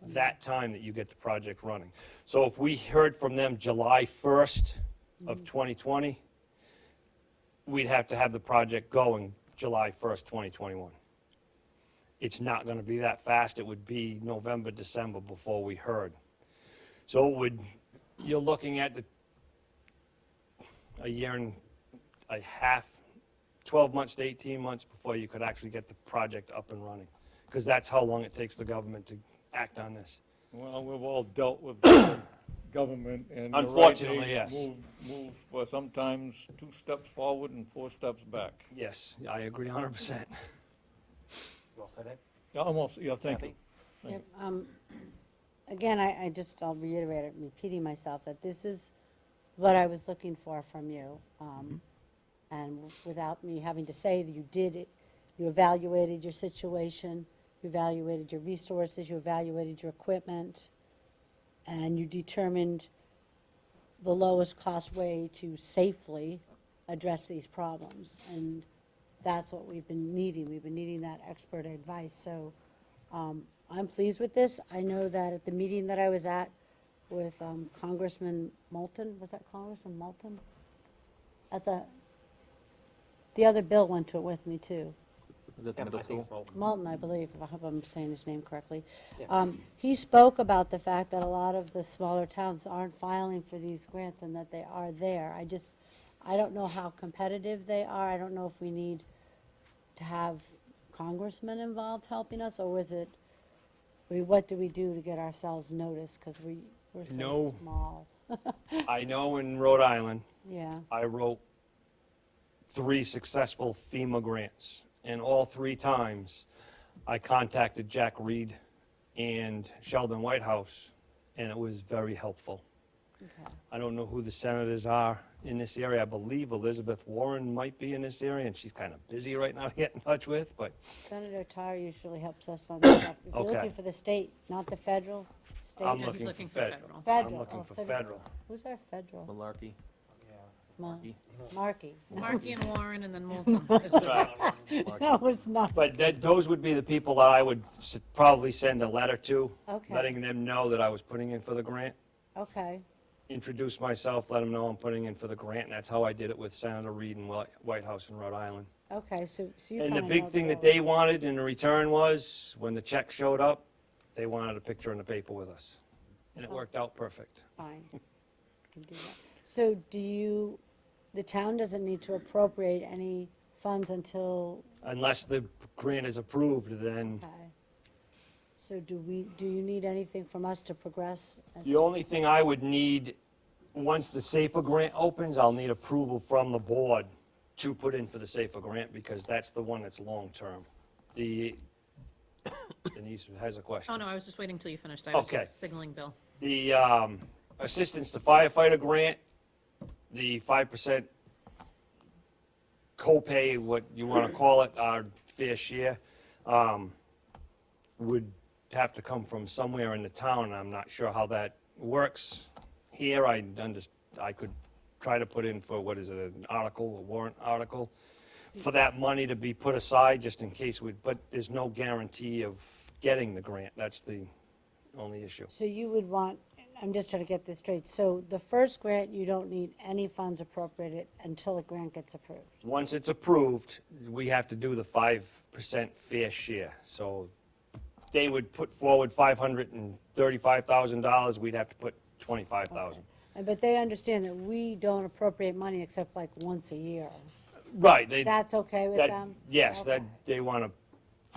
that time that you get the project running. So if we heard from them July 1st of 2020, we'd have to have the project going July 1st, 2021. It's not going to be that fast. It would be November, December before we heard. So you're looking at a year and a half, 12 months to 18 months before you could actually get the project up and running. Because that's how long it takes the government to act on this. Well, we've all dealt with government, and you're right, Unfortunately, they yes. move for sometimes 2 steps forward and 4 steps back. Yes, I agree 100%. You all said it? Yeah, almost, yeah, thank you. Kathy? Yep, again, I'll reiterate it, repeating myself, that this is what I was looking for from you. And without me having to say that you did it, you evaluated your situation, you evaluated your resources, you evaluated your equipment, and you determined the lowest cost way to safely address these problems. And that's what we've been needing. We've been needing that that expert advice. So I'm pleased with this. I know that at the meeting that I was at with Congressman Moulton, was that Congressman Moulton? At the other Bill went to it with me, too. Is that the middle school? Moulton, I believe, if I hope I'm saying his name correctly. Yeah. He spoke about the fact that a lot of the smaller towns aren't filing for these grants and that they are there. I don't know how competitive they are. I don't know if we need to have congressmen involved helping us, or was it, what do we do to get ourselves noticed, because we're so No. small? I know in Rhode Island, Yeah, I wrote 3 successful FEMA grants, and all 3 times I contacted Jack Reed and Sheldon Whitehouse, and it was very helpful. okay. I don't know who the senators are in this area. I believe Elizabeth Warren might be in this area, and she's kind of busy right now to get in touch with, but Senator Tar usually helps us on this stuff. If you're Okay. looking for the state, not the federal, state. I'm Yeah, he's looking looking for for federal. federal. I'm looking Oh, for federal. Who's our federal? Malarkey. Markey. Markey and Warren, and then Moulton is the Right. No, it's not. But those would be the people that I would probably send a letter to, Okay. letting them know that I was putting in for the grant. Okay, Introduce myself, let them know I'm putting in for the grant, and that's how I did it with Senator Reed and Whitehouse in Rhode Island. okay, so you And kinda the know big thing that rules. they wanted in return was, when the check showed up, they wanted a picture in the paper with us. And it worked out perfect. Fine, can do that. So the town doesn't need to appropriate any funds until, Unless the grant is approved, then okay. So do you need anything from us to progress? the only thing I would need, once the SAFER grant opens, I'll need approval from the board to put in for the SAFER grant, because that's the one that's long-term. Denise has a question. Oh, no, I was just waiting till you finished. I was Okay. just signaling Bill. The assistance to firefighter grant, the 5% copay, what you want to call it, our fair share, would have to come from somewhere in the town. I'm not sure how that works here. I could try to put in for, what is it, an article, a warrant article, for that money to be put aside, just in case but there's no guarantee of getting the grant. That's the only issue. So you would want, I'm just trying to get this straight, so the first grant, you don't need any funds appropriated until a grant gets approved? Once it's approved, we have to do the 5% fair share. So they would put forward $535,000, we'd have to put $25,000. But they understand that we don't appropriate money except like once a year. Right, That's okay with them? yes, that, Okay. they want to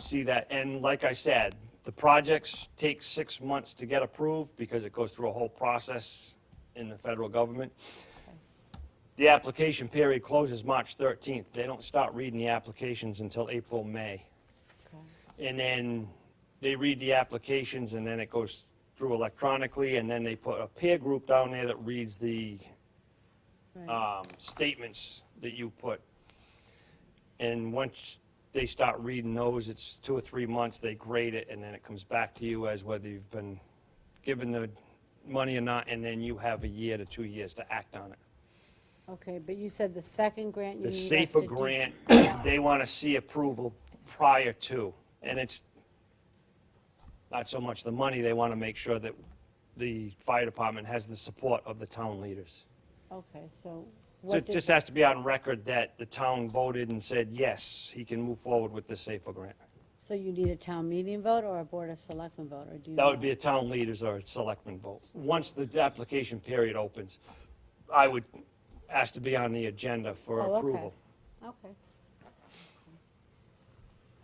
see that. And like I said, the projects take 6 months to get approved because it goes through a whole process in the federal government. The application period closes March 13th. They don't start reading the applications until April, May. Okay. And then they read the applications, and then it goes through electronically, and then they put a peer group down there that reads the Right. statements that you put. And once they start reading those, it's 2 or 3 months, they grade it, and then it comes back to you as whether you've been given the money or not, and then you have a year to 2 years to act on it. Okay, but you said the second grant you The need us SAFER to do. grant, they want to see approval prior to, and it's not so much the money, they want to make sure that the fire department has the support of the town leaders. Okay, so So what it did, just has to be on record that the town voted and said, yes, he can move forward with the SAFER grant. so you need a town meeting vote or a board of selectmen vote, or do you? That would know? be a town leaders or a selectman vote. Once the application period opens, I would ask to be on the agenda for Oh, okay. approval. Okay.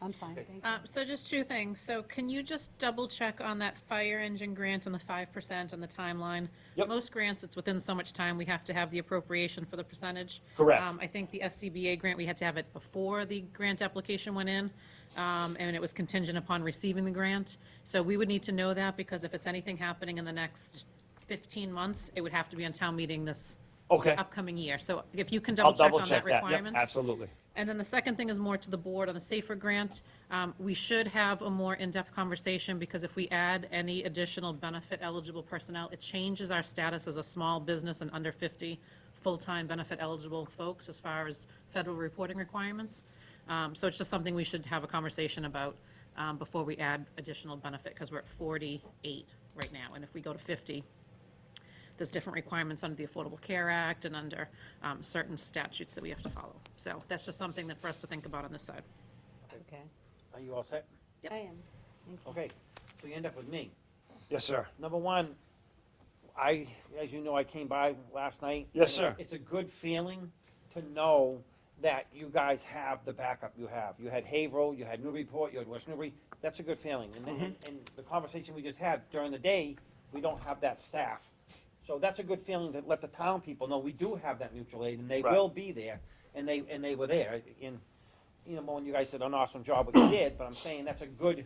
I'm fine, thank you. So just 2 things. So can you just double check on that fire engine grant and the 5% and the timeline? Yep. Most grants, it's within so much time, we have to have the appropriation for the percentage. Correct. I think the SCBA grant, we had to have it before the grant application went in, and it was contingent upon receiving the grant. So we would need to know that, because if it's anything happening in the next 15 months, it would have to be on town meeting this Okay, upcoming year. So if you can I'll double check double on check that that. Yep, requirement. absolutely. And then the second thing is more to the board on the SAFER grant. We should have a more in-depth conversation, because if we add any additional benefit-eligible personnel, it changes our status as a small business and under 50 full-time benefit-eligible folks as far as federal reporting requirements. So it's just something we should have a conversation about before we add additional benefit, because we're at 48 right now. And if we go to 50, there's different requirements under the Affordable Care Act and under certain statutes that we have to follow. So that's just something that for us to think about on this side. Okay. Are you all set? I am. Thank you. Okay, so you end up with me. Yes, sir. Number one, as you know, I came by last night. Yes, sir. It's a good feeling to know that you guys have the backup you have. You had Haverhill, you had Newburyport, you had West Newbury. That's a good feeling. And then, and the conversation we just had, during the day, we don't have that staff. So that's a good feeling to let the town people know we do have that mutual aid, and they Right. will be there, and they were there. And, you know, Mo, and you guys did an awesome job what you did, but I'm saying that's a good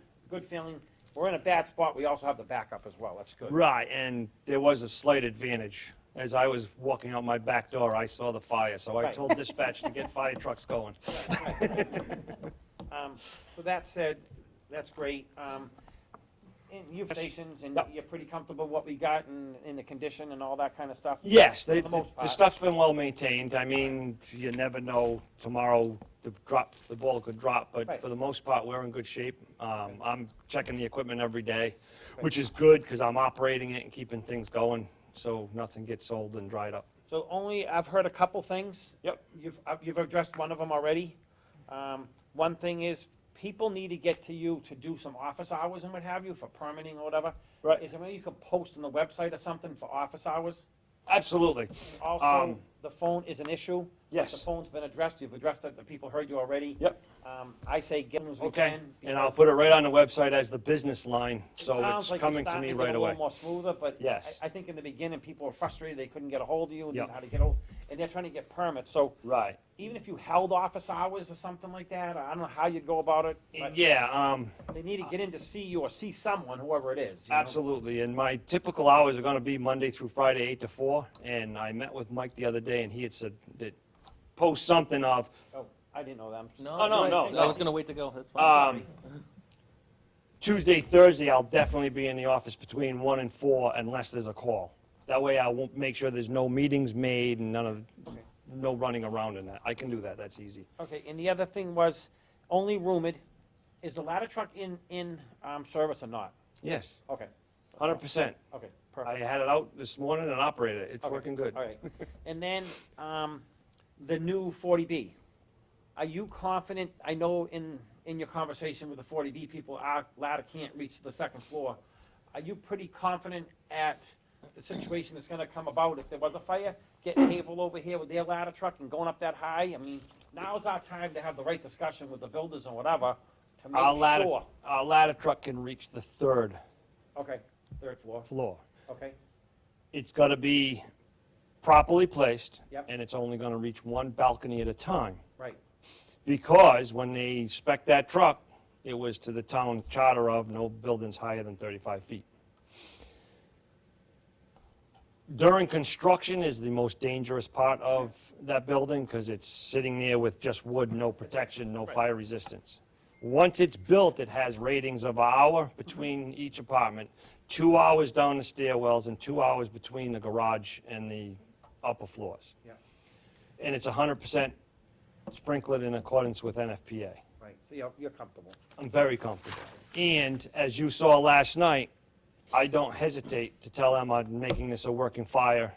feeling. We're in a bad spot, we also have the backup as well, that's good. Right, and there was a slight advantage. As I was walking out my back door, I saw the fire, so I Right. told dispatch to get fire trucks going. So that said, that's great. And you've stations, and Yep. you're pretty comfortable what we got and in the condition and all that kind of stuff? Yes, For the the most the part. stuff's been well maintained. I mean, you never know, tomorrow the ball could drop, but Right. for the most part, we're in good shape. I'm checking the equipment every day, which is good, because I'm operating it and keeping things going, so nothing gets old and dried up. So I've heard a couple things. Yep. You've addressed one of them already. One thing is, people need to get to you to do some office hours and what have you, for permitting or whatever. Right. Is there a way you could post on the website or something for office hours? Absolutely. Also, the phone is an issue. Yes. The phone's been addressed, you've addressed it, the people heard you already. Yep. I say get them as we Okay, can. and I'll because put it right on the website as the business line, it so sounds it's like coming to starting me get right a little away. more smoother, but Yes. I think in the beginning, people were frustrated, they couldn't get a hold of you, and Yep. how to get hold, and they're trying to get permits, so Right. even if you held office hours or something like that, I don't know how you'd go about it, but Yeah, they need to get in to see you or see someone, whoever it is. you know? absolutely, and my typical hours are gonna be Monday through Friday, 8 to 4, and I met with Mike the other day, and he had said that, post something of, Oh, I didn't know them. No, Oh, that's no, right. no, I no. was gonna wait to go, that's fine. Tuesday, Thursday, I'll definitely be in the office between 1 and 4 unless there's a call. That way I won't make sure there's no meetings made and Okay. no running around in that. I can do that, that's easy. Okay, and the other thing was, only rumored, is the ladder truck in service or not? Yes, Okay, 100%. okay, I perfect. had it out this morning and operated it. It's Okay, working good. All right, and then, the new 40B. Are you confident, I know in your conversation with the 40B people, our ladder can't reach the second floor. Are you pretty confident at the situation that's gonna come about if there was a fire? Getting Havel over here with their ladder truck and going up that high? I mean, now's our time to have the right discussion with the builders and whatever to Our make ladder, sure. our ladder truck can reach the 3rd Okay, third floor, floor. okay, It's gotta be properly placed. Yep. And it's only gonna reach one balcony at a time. right, Because when they spec'd that truck, it was to the town charter of no buildings higher than 35 feet. During construction is the most dangerous part of that building, because it's sitting there with just wood, no protection, no fire resistance. Once it's built, it has ratings of an hour between each apartment, 2 hours down the stairwells, and 2 hours between the garage and the upper floors. yeah, And it's 100% sprinkled in accordance with NFPA. right, so you're comfortable. I'm very comfortable. And as you saw last night, I don't hesitate to tell them I'm making this a working fire.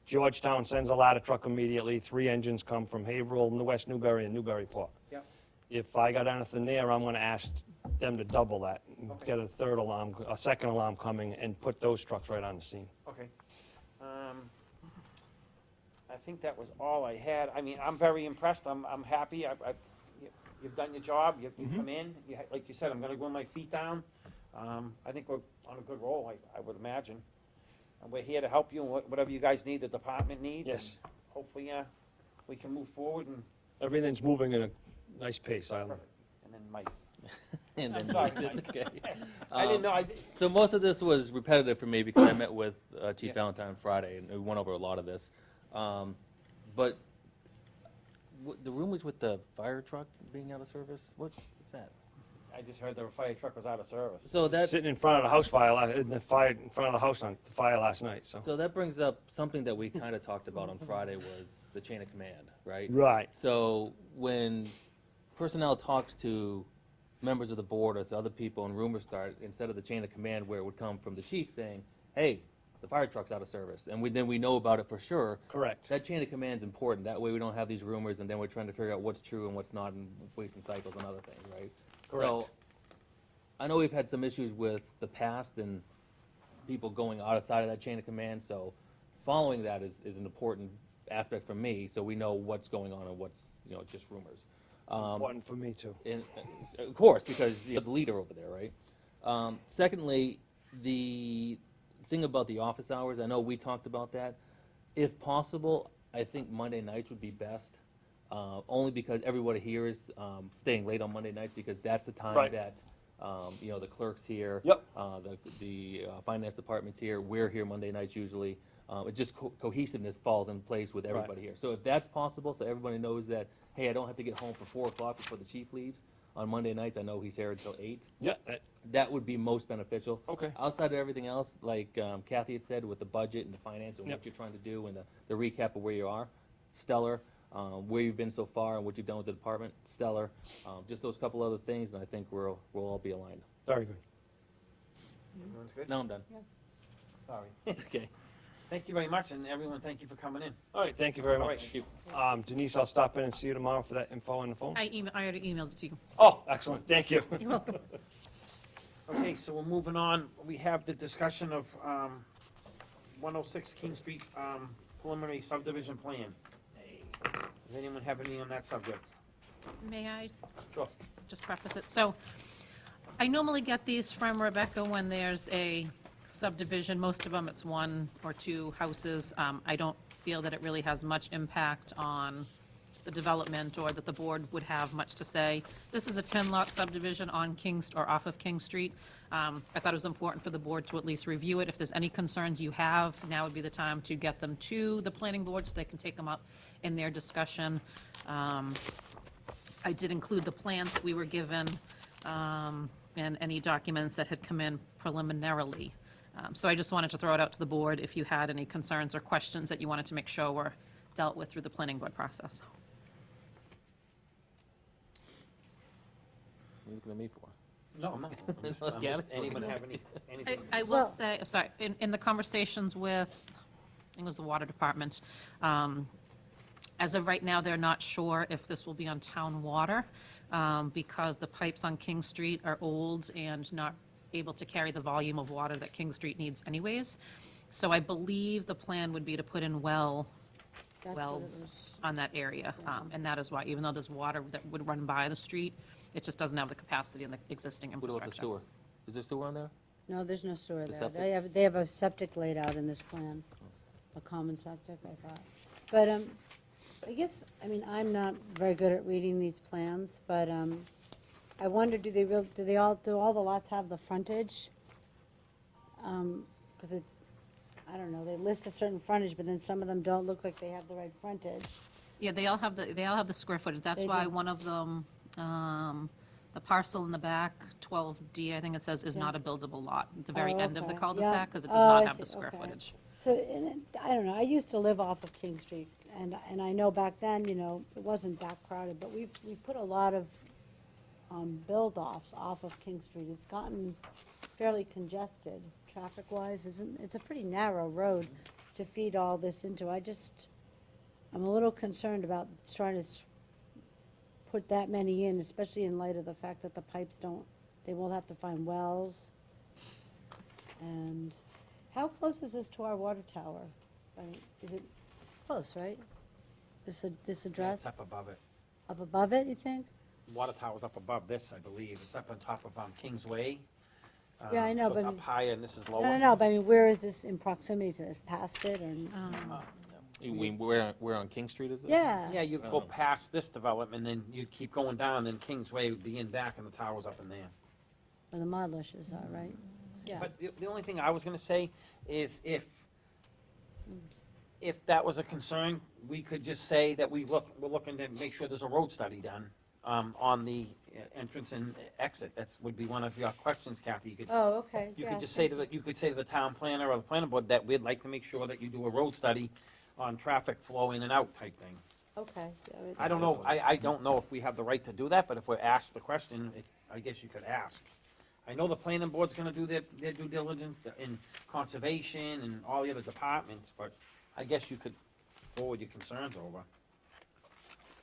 Georgetown sends a ladder truck immediately. 3 engines come from Haverhill, West Newbury, and Newburyport. Yep. If I got anything there, I'm gonna ask them to double that, and Okay. get a second alarm coming, and put those trucks right on the scene. Okay. I think that was all I had. I mean, I'm very impressed. I'm happy. You've done your job. You've come in. Like you said, I'm gonna go my feet down. I think we're on a good roll, I would imagine. And we're here to help you, and whatever you guys need, the department needs. Yes. and Hopefully, we can move forward and, Everything's moving in a nice pace. and then Mike. And then, I'm sorry, it's Mike. okay. I didn't know, So most of this was repetitive for me because I met with Chief Yeah. Valentine on Friday, and we went over a lot of this. But the rumors with the fire truck being out of service, what's that? I just heard the fire truck was out of service. So that, Sitting in front of the house fire, in front of the house on the fire last night, so. so that brings up something that we kind of talked about on Friday was the chain of command, right? Right. So when personnel talks to members of the board or to other people and rumors start, instead of the chain of command where it would come from the chief saying, hey, the fire truck's out of service, and then we know about it for sure. Correct. That chain of command's important. That way we don't have these rumors and then we're trying to figure out what's true and what's not and wasting cycles and other things, right? Correct. So, I know we've had some issues with the past and people going outside of that chain of command, so following that is an important aspect for me, so we know what's going on and what's, just rumors. Important for me too. And, of course, because you're the leader over there, right? Secondly, the thing about the office hours, I know we talked about that. If possible, I think Monday nights would be best, only because everybody here is staying late on Monday nights, because that's the time Right. that, the clerk's here. Yep. The finance department's here, we're here Monday nights usually. It just cohesiveness falls in place with everybody here. So if that's possible, so everybody knows that, hey, I don't have to get home for 4 o'clock before the chief leaves on Monday nights, I know he's here until 8. Yeah. That would be most beneficial. Okay. Outside of everything else, like Kathy had said, with the budget and the finance and Yep. what you're trying to do and the recap of where you are, stellar. Where you've been so far and what you've done with the department, stellar. Just those couple other things, and I think we'll all be aligned. Very good. Everyone's good? Now I'm done. Sorry. It's okay. Thank you very much, and everyone, thank you for coming in. All right, thank you very All right, much. thank you. Denise, I'll stop in and see you tomorrow for that info on the phone. I already emailed it to you. Oh, excellent, thank you. You're welcome. Okay, so we're moving on. We have the discussion of 106 King Street preliminary subdivision plan. Does anyone have any on that subject? May I Sure. just preface it? So I normally get these from Rebecca when there's a subdivision. Most of them, it's 1 or 2 houses. I don't feel that it really has much impact on the development or that the board would have much to say. This is a 10-lot subdivision on or off of King Street. I thought it was important for the board to at least review it. If there's any concerns you have, now would be the time to get them to the planning board so they can take them up in their discussion. I did include the plans that we were given, and any documents that had come in preliminarily. So I just wanted to throw it out to the board if you had any concerns or questions that you wanted to make sure were dealt with through the planning board process. What are you looking at me for? No, no. Look at it. Anyone have anything? I will Well- say, sorry, in the conversations with, I think it was the water department, as of right now, they're not sure if this will be on town water, because the pipes on King Street are old and not able to carry the volume of water that King Street needs anyways. So I believe the plan would be to put in That's what it wells was. on that area. And that is why, even though there's water that would run by the street, it just doesn't have the capacity in the existing What about the infrastructure. sewer? Is there sewer on there? No, there's no sewer The there. septic? They have a septic laid out in this plan, a common septic, I thought. But, I guess, I'm not very good at reading these plans, but, I wonder, do all the lots have the frontage? 'Cause I don't know, they list a certain frontage, but then some of them don't look like they have the right frontage. Yeah, they all have the square footage. That's They why do. one of them, the parcel in the back, 12D, I think it says, is Yeah. not a buildable lot at the very Oh, end of the okay. cul-de-sac, Yeah. because it does Oh, I not have the see. square Okay. footage. So, I don't know, I used to live off of King Street, and I know back then, it wasn't that crowded, but we put a lot of build-offs off of King Street. It's gotten fairly congested, traffic-wise, it's a pretty narrow road to feed all this into. I'm a little concerned about trying to put that many in, especially in light of the fact that the pipes they will have to find wells. And how close is this to our water tower? It's close, right? This address? It's up above it. Up above it, you think? Water tower's up above this, I believe. It's up on top of Kingsway. Yeah, I know, So it's but- up higher and this is I lower. don't know, but where is this in proximity to this, past it, or? You mean where on King Street is this? Yeah. Yeah, you'd go past this development, then you'd keep going down, then Kingsway would be in back and the tower's up in there. Where the Modlishes are, right? Yeah. But the only thing I was gonna say is if that was a concern, we could just say that we're looking to make sure there's a road study done, on the entrance and exit. That's, would be one of your questions, Kathy. You could, Oh, okay, you yeah. could just say you could say to the town planner or the planning board that we'd like to make sure that you do a road study on traffic flow in and out type thing. Okay. I don't know, I don't know if we have the right to do that, but if we're asked the question, I guess you could ask. I know the planning board's gonna do their due diligence in conservation and all the other departments, but I guess you could forward your concerns over.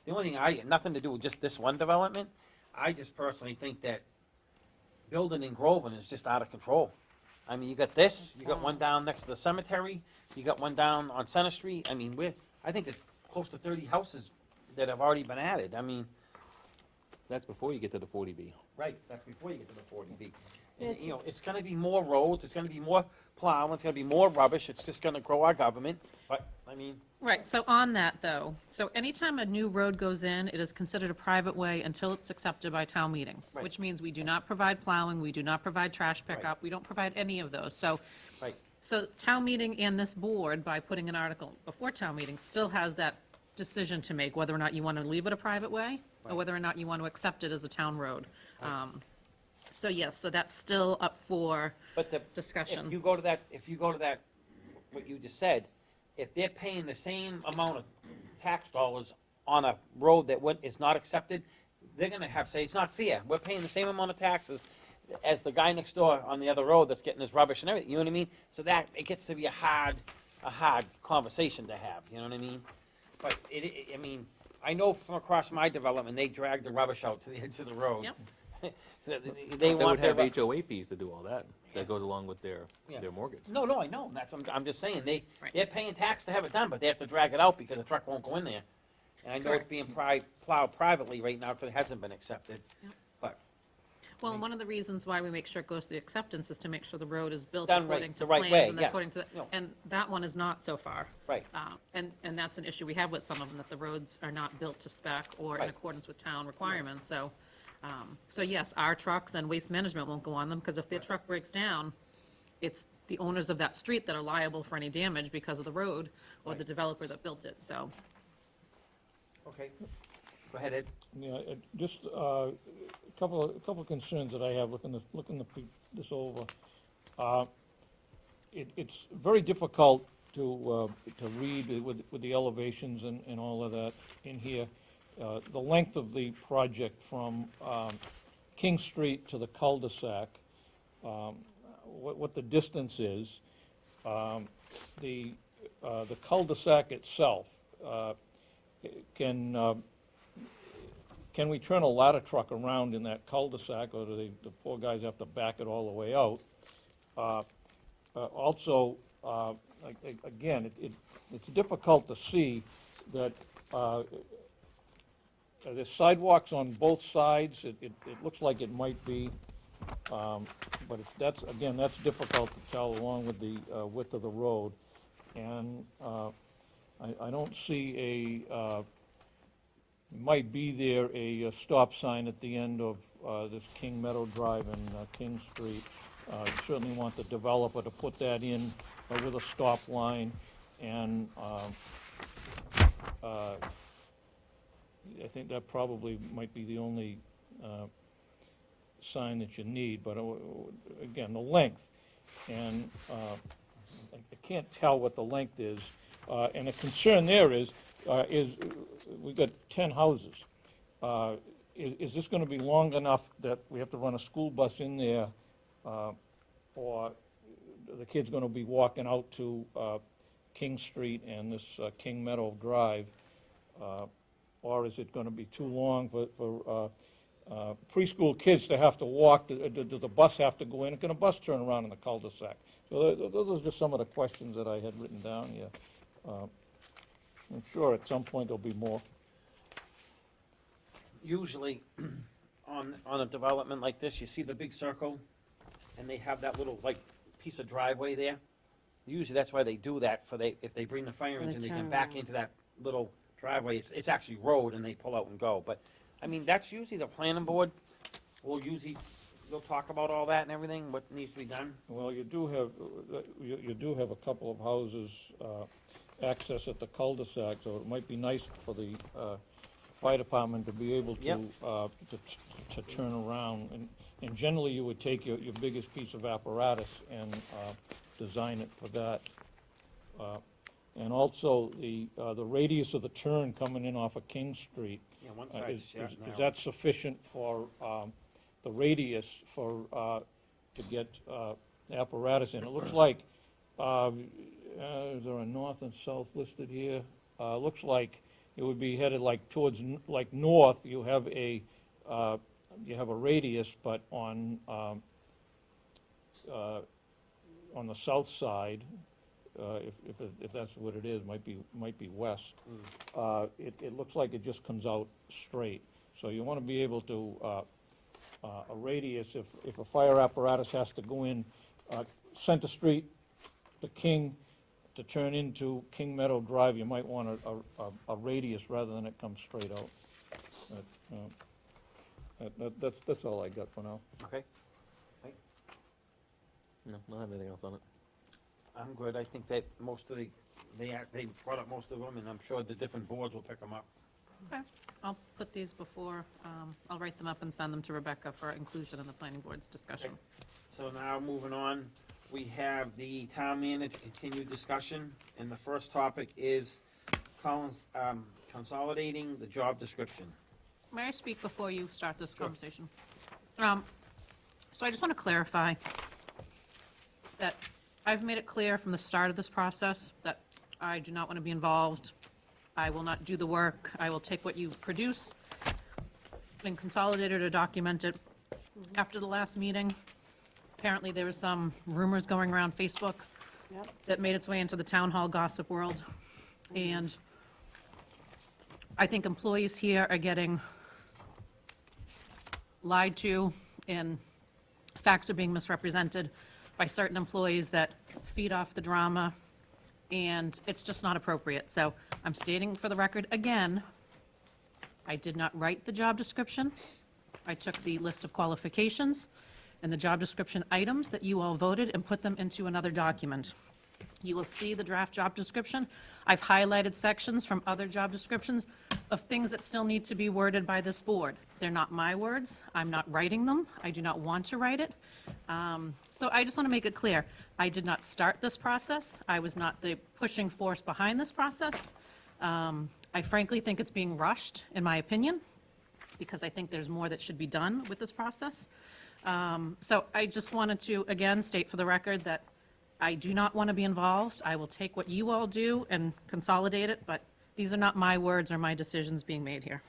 The only thing nothing to do with just this one development, I just personally think that building in Groveland is just out of control. I mean, you got this, you got one down next to the cemetery, you got one down on Center Street, I mean, I think there's close to 30 houses that have already been added, I mean, That's before you get to the 40B. right, that's before you get to the 40B. Yeah, And, it's- you know, it's gonna be more roads, it's gonna be more plowing, it's gonna be more rubbish, it's just gonna grow our government, but, I mean, Right, so on that, though, so anytime a new road goes in, it is considered a private way until it's accepted by town meeting, Right. which means we do not provide plowing, we do not provide trash pickup, we don't provide any of those, so. right, So town meeting and this board, by putting an article before town meeting, still has that decision to make, whether or not you want to leave it a private way, or Right. whether or not you want to accept it as a town road. So yes, so that's still up for but discussion. if you go to that, what you just said, if they're paying the same amount of tax dollars on a road that is not accepted, they're gonna say, it's not fair, we're paying the same amount of taxes as the guy next door on the other road that's getting his rubbish and everything, you know what I mean? So that, it gets to be a hard conversation to have, you know what I mean? But I mean, I know from across my development, they drag the rubbish out to the edge of the road. Yep. So they They want would have their HOA fees to do all that. Yeah. That goes along with their Yeah. mortgage. No, I know, that's, I'm just saying, Right. they're paying tax to have it done, but they have to drag it out because the truck won't go in there. And I know it's Correct. being plowed privately right now because it hasn't been accepted, Yep. but, Well, and one of the reasons why we make sure it goes through the acceptance is to make sure the road is built Done right, according to the right way, plans and yeah. according to, the- No. and that one is not so far. right, And that's an issue we have with some of them, that the roads are not built to spec or in Right. accordance with town requirements, so. So yes, our trucks and waste management won't go on them, because if their truck breaks down, it's the owners of that street that are liable for any damage because of the road or the Right. developer that built it, so. okay. Go ahead, Ed. Yeah, just a couple of concerns that I have looking this over. It's very difficult to read with the elevations and all of that in here. The length of the project from King Street to the cul-de-sac, what the distance is. The cul-de-sac itself, can we turn a ladder truck around in that cul-de-sac, or do the poor guys have to back it all the way out? Also, again, it's difficult to see that there's sidewalks on both sides. It looks like it might be, but that's difficult to tell along with the width of the road. And I don't see might be there a stop sign at the end of this King Meadow Drive and King Street. Certainly want the developer to put that in with a stop line, and I think that probably might be the only sign that you need, but again, the length, and I can't tell what the length is, and the concern there is we've got 10 houses. Is this gonna be long enough that we have to run a school bus in there, or the kid's gonna be walking out to King Street and this King Meadow Drive? Or is it gonna be too long for preschool kids to have to walk? Does the bus have to go in? Can a bus turn around in the cul-de-sac? So those are just some of the questions that I had written down here. I'm sure at some point there'll be more. Usually, on a development like this, you see the big circle, and they have that little, like, piece of driveway there. Usually, that's why they do that, if they bring the fire For the engine, they can back turnaround. into that little driveway. It's actually road, and they pull out and go, but, I mean, that's usually the planning board they'll talk about all that and everything, what needs to be done. Well, you do have a couple of houses access at the cul-de-sac, so it might be nice for the fire department to be able to Yep. to turn around. And generally, you would take your biggest piece of apparatus and design it for that. And also the radius of the turn coming in off of King Street. Yeah, one Is side's short is now. that sufficient for the radius for, to get apparatus in? It looks like, is there a north and south listed here? Looks like it would be headed like towards, like north, you have a radius, but on the south side, if that's what it is, might be west. It looks like it just comes out straight. So you want to be able to, a radius, if a fire apparatus has to go in Center Street to King, to turn into King Meadow Drive, you might want a radius rather than it comes straight out. That's all I got for now. Okay, No, I don't have anything else on it. I'm good. I think that most of they brought up most of them, and I'm sure the different boards will pick them up. Okay, I'll put these before, I'll write them up and send them to Rebecca for inclusion in the planning board's discussion. So now, moving on, we have the town manager continued discussion, and the first topic is consolidating the job description. May I speak before you start this conversation? So I just want to clarify that I've made it clear from the start of this process that I do not want to be involved. I will not do the work. I will take what you produce and consolidate it or document it. After the last meeting, apparently there was some rumors going around Facebook Yep. that made its way into the town hall gossip world. And I think employees here are getting lied to, and facts are being misrepresented by certain employees that feed off the drama, and it's just not appropriate. So I'm stating for the record again, I did not write the job description. I took the list of qualifications and the job description items that you all voted and put them into another document. You will see the draft job description. I've highlighted sections from other job descriptions of things that still need to be worded by this board. They're not my words. I'm not writing them. I do not want to write it. So I just want to make it clear, I did not start this process. I was not the pushing force behind this process. I frankly think it's being rushed, in my opinion, because I think there's more that should be done with this process. So I just wanted to, again, state for the record that I do not want to be involved. I will take what you all do and consolidate it, but these are not my words or my decisions being made here.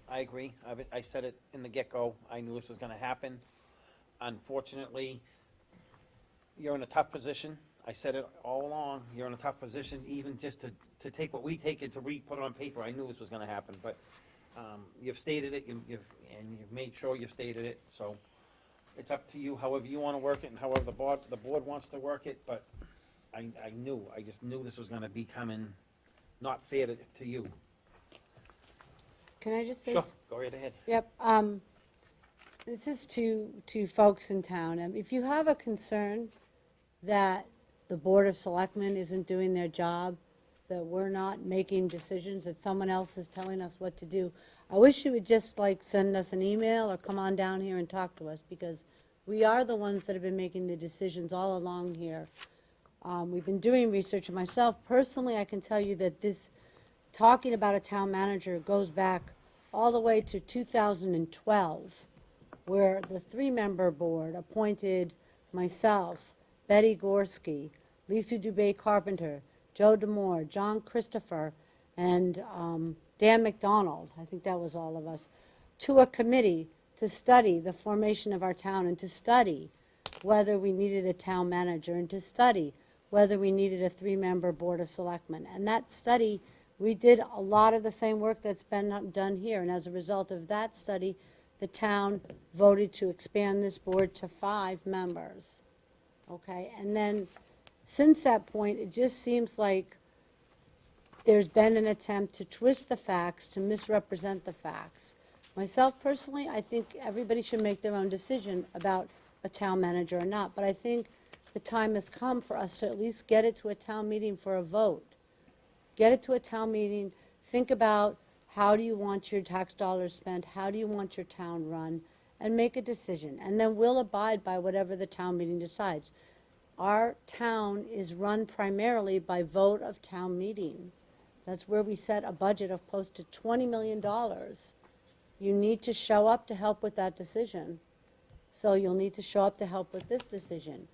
I agree. I said it in the get-go. I knew this was gonna happen. Unfortunately, you're in a tough position. I said it all along. You're in a tough position, even just to take what we take and to put it on paper. I knew this was gonna happen, but you've stated it, and you've made sure you've stated it, so it's up to you, however you wanna work it, and however the board wants to work it, but I just knew this was gonna be coming not fair to you. Can I just say? Sure, go right ahead. Yep, this is to folks in town. If you have a concern that the Board of Selectmen isn't doing their job, that we're not making decisions, that someone else is telling us what to do, I wish you would just like send us an email or come on down here and talk to us, because we are the ones that have been making the decisions all along here. We've been doing research, and myself, personally, I can tell you that this, talking about a town manager goes back all the way to 2012, where the three-member board appointed myself, Betty Gorski, Lisa Dubé Carpenter, Joe Demore, John Christopher, and Dan McDonald, I think that was all of us, to a committee to study the formation of our town and to study whether we needed a town manager and to study whether we needed a three-member board of selectmen. And that study, we did a lot of the same work that's been done here. And as a result of that study, the town voted to expand this board to 5 members. Okay, and then since that point, it just seems like there's been an attempt to twist the facts, to misrepresent the facts. Myself personally, I think everybody should make their own decision about a town manager or not, but I think the time has come for us to at least get it to a town meeting for a vote. Get it to a town meeting, think about how do you want your tax dollars spent, how do you want your town run, and make a decision. And then we'll abide by whatever the town meeting decides. our town is run primarily by vote of town meeting. That's where we set a budget of close to $20 million. You need to show up to help with that decision. So you'll need to show up to help with this decision.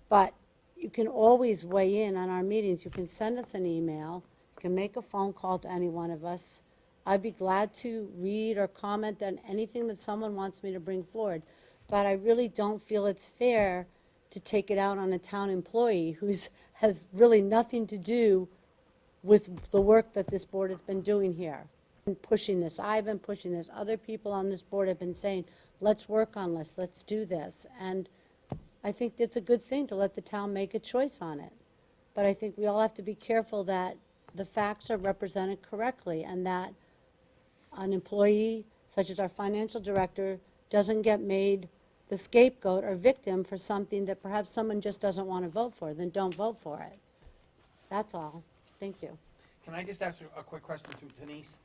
But you can always weigh in on our meetings. You can send us an email, you can make a phone call to any one of us. I'd be glad to read or comment on anything that someone wants me to bring forward. But I really don't feel it's fair to take it out on a town employee has really nothing to do with the work that this board has been doing here. And pushing this, I've been pushing this, other people on this board have been saying, let's work on this, let's do this. And I think it's a good thing to let the town make a choice on it. But I think we all have to be careful that the facts are represented correctly and that an employee, such as our financial director, doesn't get made the scapegoat or victim for something that perhaps someone just doesn't want to vote for, then don't vote for it. That's all. Thank you. Can I just ask a quick question to Denise?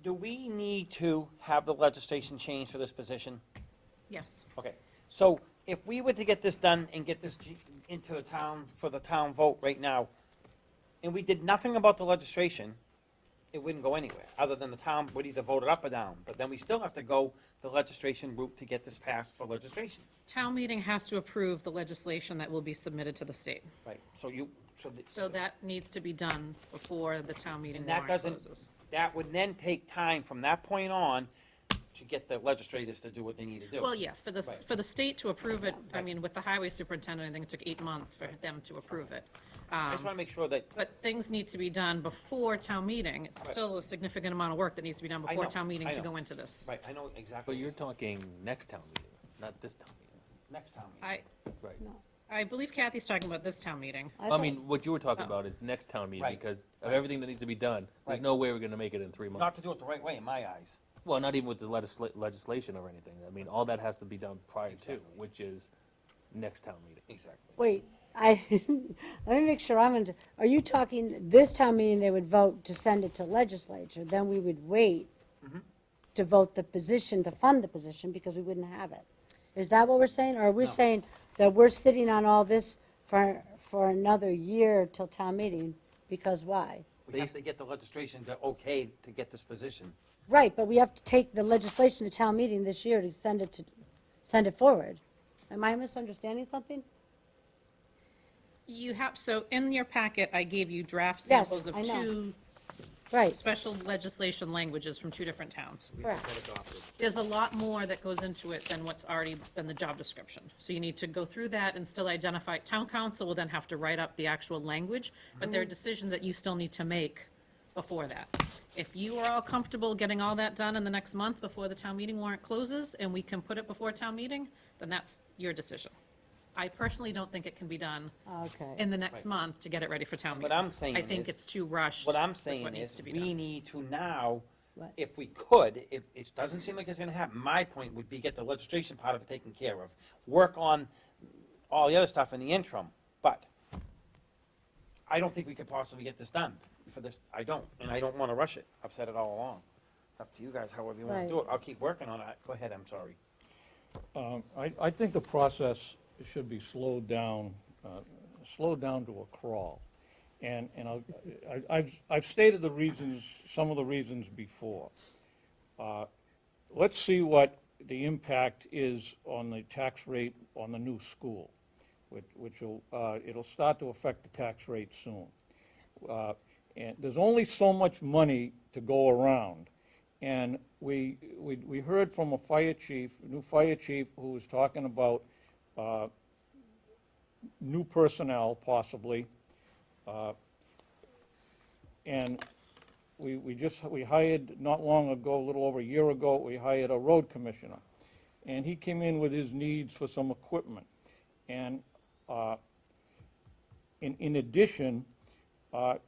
Do we need to have the legislation changed for this position? Yes. Okay, so if we were to get this done and get this into the town, for the town vote right now, and we did nothing about the legislation, it wouldn't go anywhere, other than the town would either vote it up or down. But then we still have to go the legislation route to get this passed for legislation. Town meeting has to approve the legislation that will be submitted to the state. Right, so So that needs to be done before the town meeting And that warrant doesn't- closes. that would then take time from that point on to get the legislators to do what they need to do. Well, yeah, for the, Right. for the state to approve it, I Right. mean, with the highway superintendent, I think it took 8 months for them to approve it. I just wanna make sure that, But things need to be done before town meeting. It's Right. still a significant amount of work that needs to be done before know, town meeting I to know. go into this. right, I know exactly. But what you're saying. talking next town meeting, not this town meeting. Next town meeting. I, Right. I believe Kathy's talking about this town meeting. I thought- mean, what you were talking Oh. about is next town meeting, Right. because of everything that needs to be done. There's Right. no way we're gonna make it in 3 months. Not to do it the right way, in my eyes. Well, not even with the legislation or anything. I mean, all that has to be done prior to, Exactly. which is next town meeting. Exactly. Wait, let me make sure are you talking, this town meeting, they would vote to send it to legislature, then we would wait to vote the position, to fund the position, because we wouldn't have it? Is that what we're saying? Or are we No. saying that we're sitting on all this for another year till town meeting? Because why? We have to get the legislation to okay to get this position. Right, but we have to take the legislation to town meeting this year to send it forward. Am I misunderstanding something? You have, so in your packet, I gave you draft Yes, samples of I know. 2 Right, special legislation languages from 2 different towns. correct. There's a lot more that goes into it than what's already, than the job description. So you need to go through that and still identify, town council will then have to write up the actual language, but there are decisions that you still need to make before that. If you are all comfortable getting all that done in the next month before the town meeting warrant closes, and we can put it before town meeting, then that's your decision. I personally don't think it can be done Okay. in the next Right. month to get it ready for town What meeting. I'm saying I think is- it's too rushed. What I'm with saying what needs is, to be we done. need to now, What? if we could, if, it doesn't seem like it's gonna happen, my point would be get the legislation part of it taken care of. Work on all the other stuff in the interim, but I don't think we could possibly get this done for this, I don't, and I don't wanna rush it, I've said it all along. It's up to you guys, however you wanna do it, I'll keep working on it, go ahead, I'm sorry. I think the process should be slowed down to a crawl. And I've stated the reasons, some of the reasons before. Let's see what the impact is on the tax rate on the new school, which will, it'll start to affect the tax rate soon. And there's only so much money to go around. And we heard from a fire chief, a new fire chief, who was talking about new personnel possibly. And we hired, not long ago, a little over a year ago, we hired a road commissioner. And he came in with his needs for some equipment. And in addition,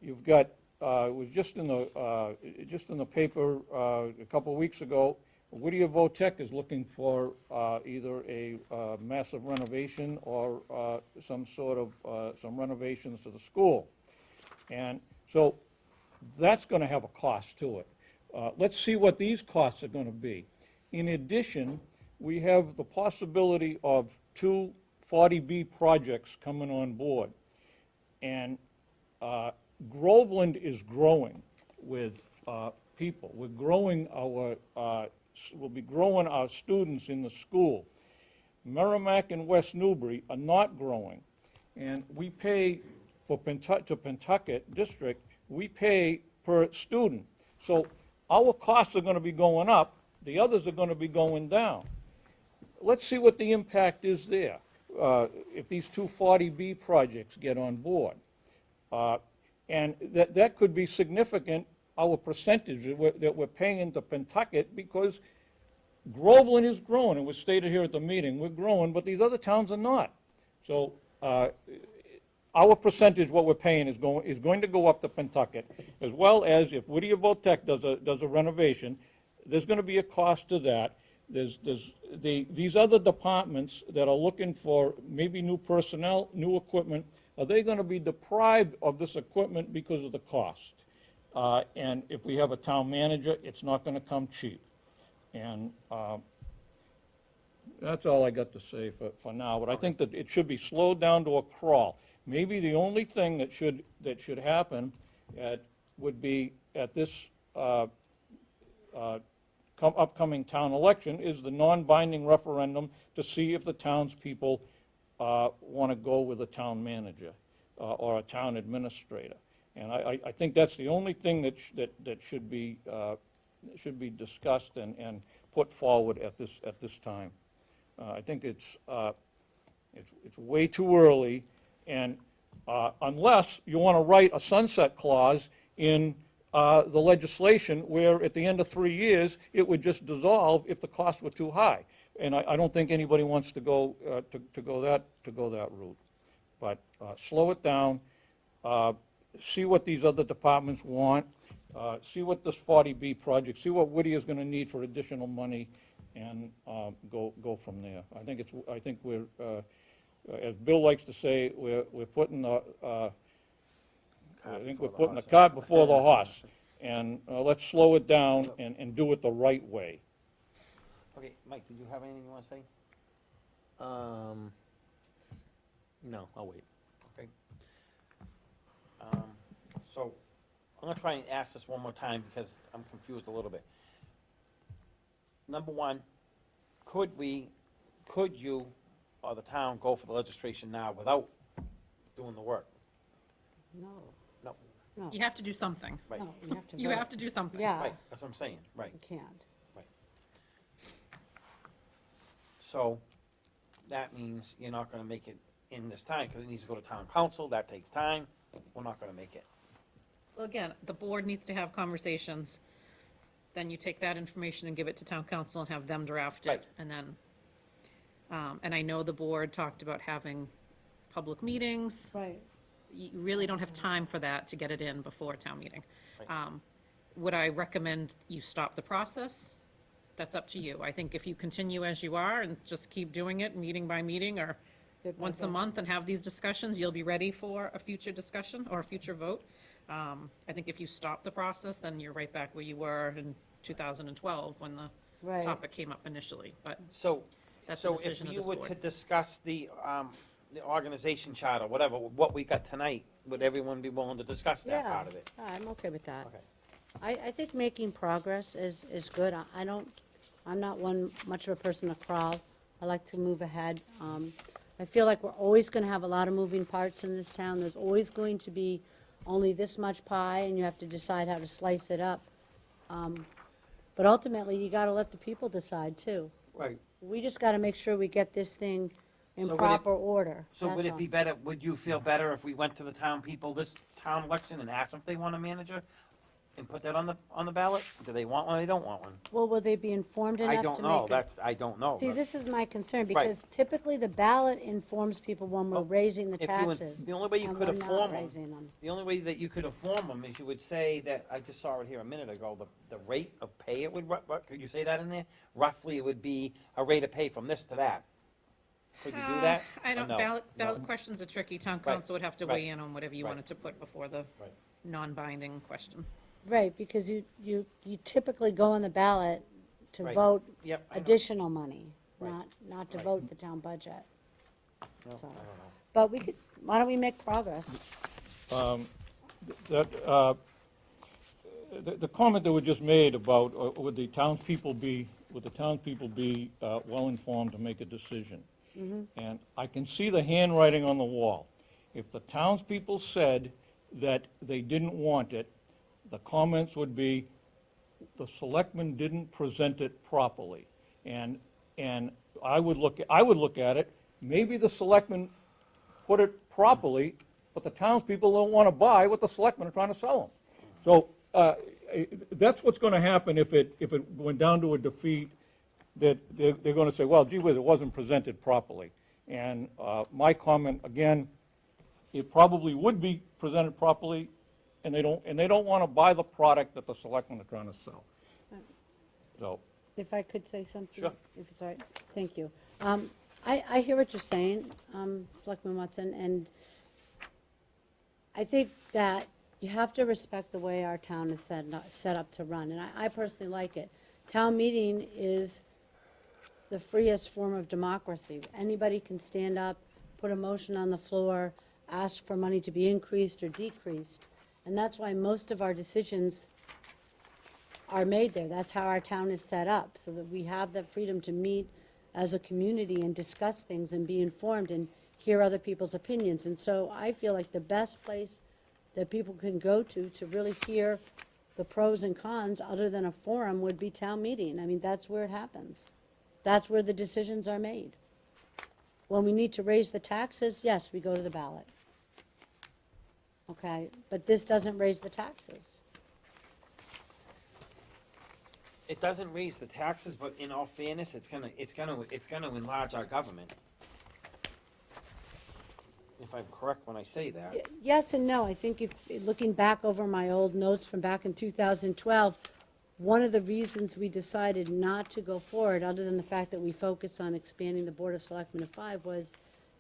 you've got, it was just in the paper a couple of weeks ago, Whittier Votech is looking for either a massive renovation or some sort of, some renovations to the school. And so that's going to have a cost to it. Let's see what these costs are going to be. In addition, we have the possibility of 2 40B projects coming on board. And Groveland is growing with people. We're growing we'll be growing our students in the school. Merrimack and West Newbury are not growing. And we pay to Pentucket District, we pay per student. So our costs are gonna be going up, the others are gonna be going down. Let's see what the impact is there, if these two 40B projects get on board. And that could be significant, our percentage that we're paying to Pentucket, because Groveland is growing, and was stated here at the meeting, we're growing, but these other towns are not. So, our percentage, what we're paying is going to go up to Pentucket, as well as if Whittier Tech does a renovation, there's gonna be a cost to that. These other departments that are looking for maybe new personnel, new equipment, are they gonna be deprived of this equipment because of the cost? And if we have a town manager, it's not gonna come cheap. And that's all I got to say for now, but I think that it should be slowed down to a crawl. Maybe the only thing that should happen would be at this upcoming town election is the non-binding referendum to see if the townspeople want to go with a town manager or a town administrator. And I think that's the only thing that should be discussed and put forward at this time. I think it's way too early, and unless you want to write a sunset clause in the legislation where at the end of 3 years, it would just dissolve if the costs were too high. And I don't think anybody wants to go that route. But slow it down, see what these other departments want, see what this 40B project, see what Whittier's going to need for additional money, and go from there. I think we're, as Bill likes to say, we're putting the cart before the horse. And let's slow it down and do it the right way. Okay, Mike, did you have anything you wanna say? No, I'll wait. Okay. So, I'm gonna try and ask this one more time because I'm confused a little bit. Number one, could you, or the town, go for the registration now without doing the work? No, No, no, You have to do something. right, no, you have to You vote. have to do something. Yeah, right, that's what I'm saying, right. you can't. So, that means you're not gonna make it in this time, because it needs to go to town council, that takes time, we're not gonna make it. Well, again, the board needs to have conversations. Then you take that information and give it to town council and have them draft Right. it. And then, and I know the board talked about having public meetings. Right. You really don't have time for that to get it in before town meeting. Right. Would I recommend you stop the process? That's up to you. I think if you continue as you are and just keep doing it, meeting by meeting, or Bit by once a bit. month and have these discussions, you'll be ready for a future discussion or a future vote. I think if you stop the process, then you're right back where you were in 2012 when the Right. topic came up initially, but So, that's a so if decision of you this were to board. discuss the organization chart or whatever, what we got tonight, would everyone be willing to discuss that Yeah, part of it? I'm okay with that. Okay. I think making progress is good. I'm not much of a person to crawl. I like to move ahead. I feel like we're always gonna have a lot of moving parts in this town. There's always going to be only this much pie, and you have to decide how to slice it up. But ultimately, you gotta let the people decide too. Right. We just gotta make sure we get this thing in So would it- proper order. So would That's it be all. better, would you feel better if we went to the town people this town election and asked them if they want a manager? And put that on the ballot? Do they want one or they don't want one? Well, will they be informed enough I to don't make know, a I don't know. See, but this is my concern, Right. because typically the ballot informs people when we're Well, raising the if you taxes. The only way you and could we're not inform them, raising them. the only way that you could inform them is you would say that, I just saw it here a minute ago, the rate of pay it would, what, could you say that in there? Roughly, it would be a rate of pay from this to that. Could you do that? I Or don't, no? ballot questions are tricky. Town Right. council would have to Right. weigh in on whatever you Right. wanted to put before the Right. non-binding question. Right, because you typically go on the ballot to Right. vote Yep, I know. additional money, Right. not to Right. vote the town budget. No, So- I don't know. But we could, why don't we make progress? That, the comment that was just made about, would the townspeople be well-informed to make a decision? And I can see the handwriting on the wall. If the townspeople said that they didn't want it, the comments would be, the selectmen didn't present it properly. And I would look at it, maybe the selectmen put it properly, but the townspeople don't want to buy what the selectmen are trying to sell them. So that's what's going to happen if it went down to a defeat, that they're going to say, well, gee whiz, it wasn't presented properly. And my comment, again, it probably would be presented properly, and they don't want to buy the product that the selectmen are trying to sell. So, If I could say something? Sure. If it's all right, thank you. I hear what you're saying, Selectman Watson, and I think that you have to respect the way our town is set up to run, and I personally like it. Town meeting is the freest form of democracy. Anybody can stand up, put a motion on the floor, ask for money to be increased or decreased, and that's why most of our decisions are made there. That's how our town is set up, so that we have the freedom to meet as a community and discuss things and be informed and hear other people's opinions. And so I feel like the best place that people can go to really hear the pros and cons, other than a forum, would be town meeting. I mean, that's where it happens. That's where the decisions are made. When we need to raise the taxes, yes, we go to the ballot. Okay, but this doesn't raise the taxes. It doesn't raise the taxes, but in all fairness, it's gonna enlarge our government. If I'm correct when I say that. Yes and no. I think if, looking back over my old notes from back in 2012, one of the reasons we decided not to go forward, other than the fact that we focused on expanding the Board of Selectmen to 5, was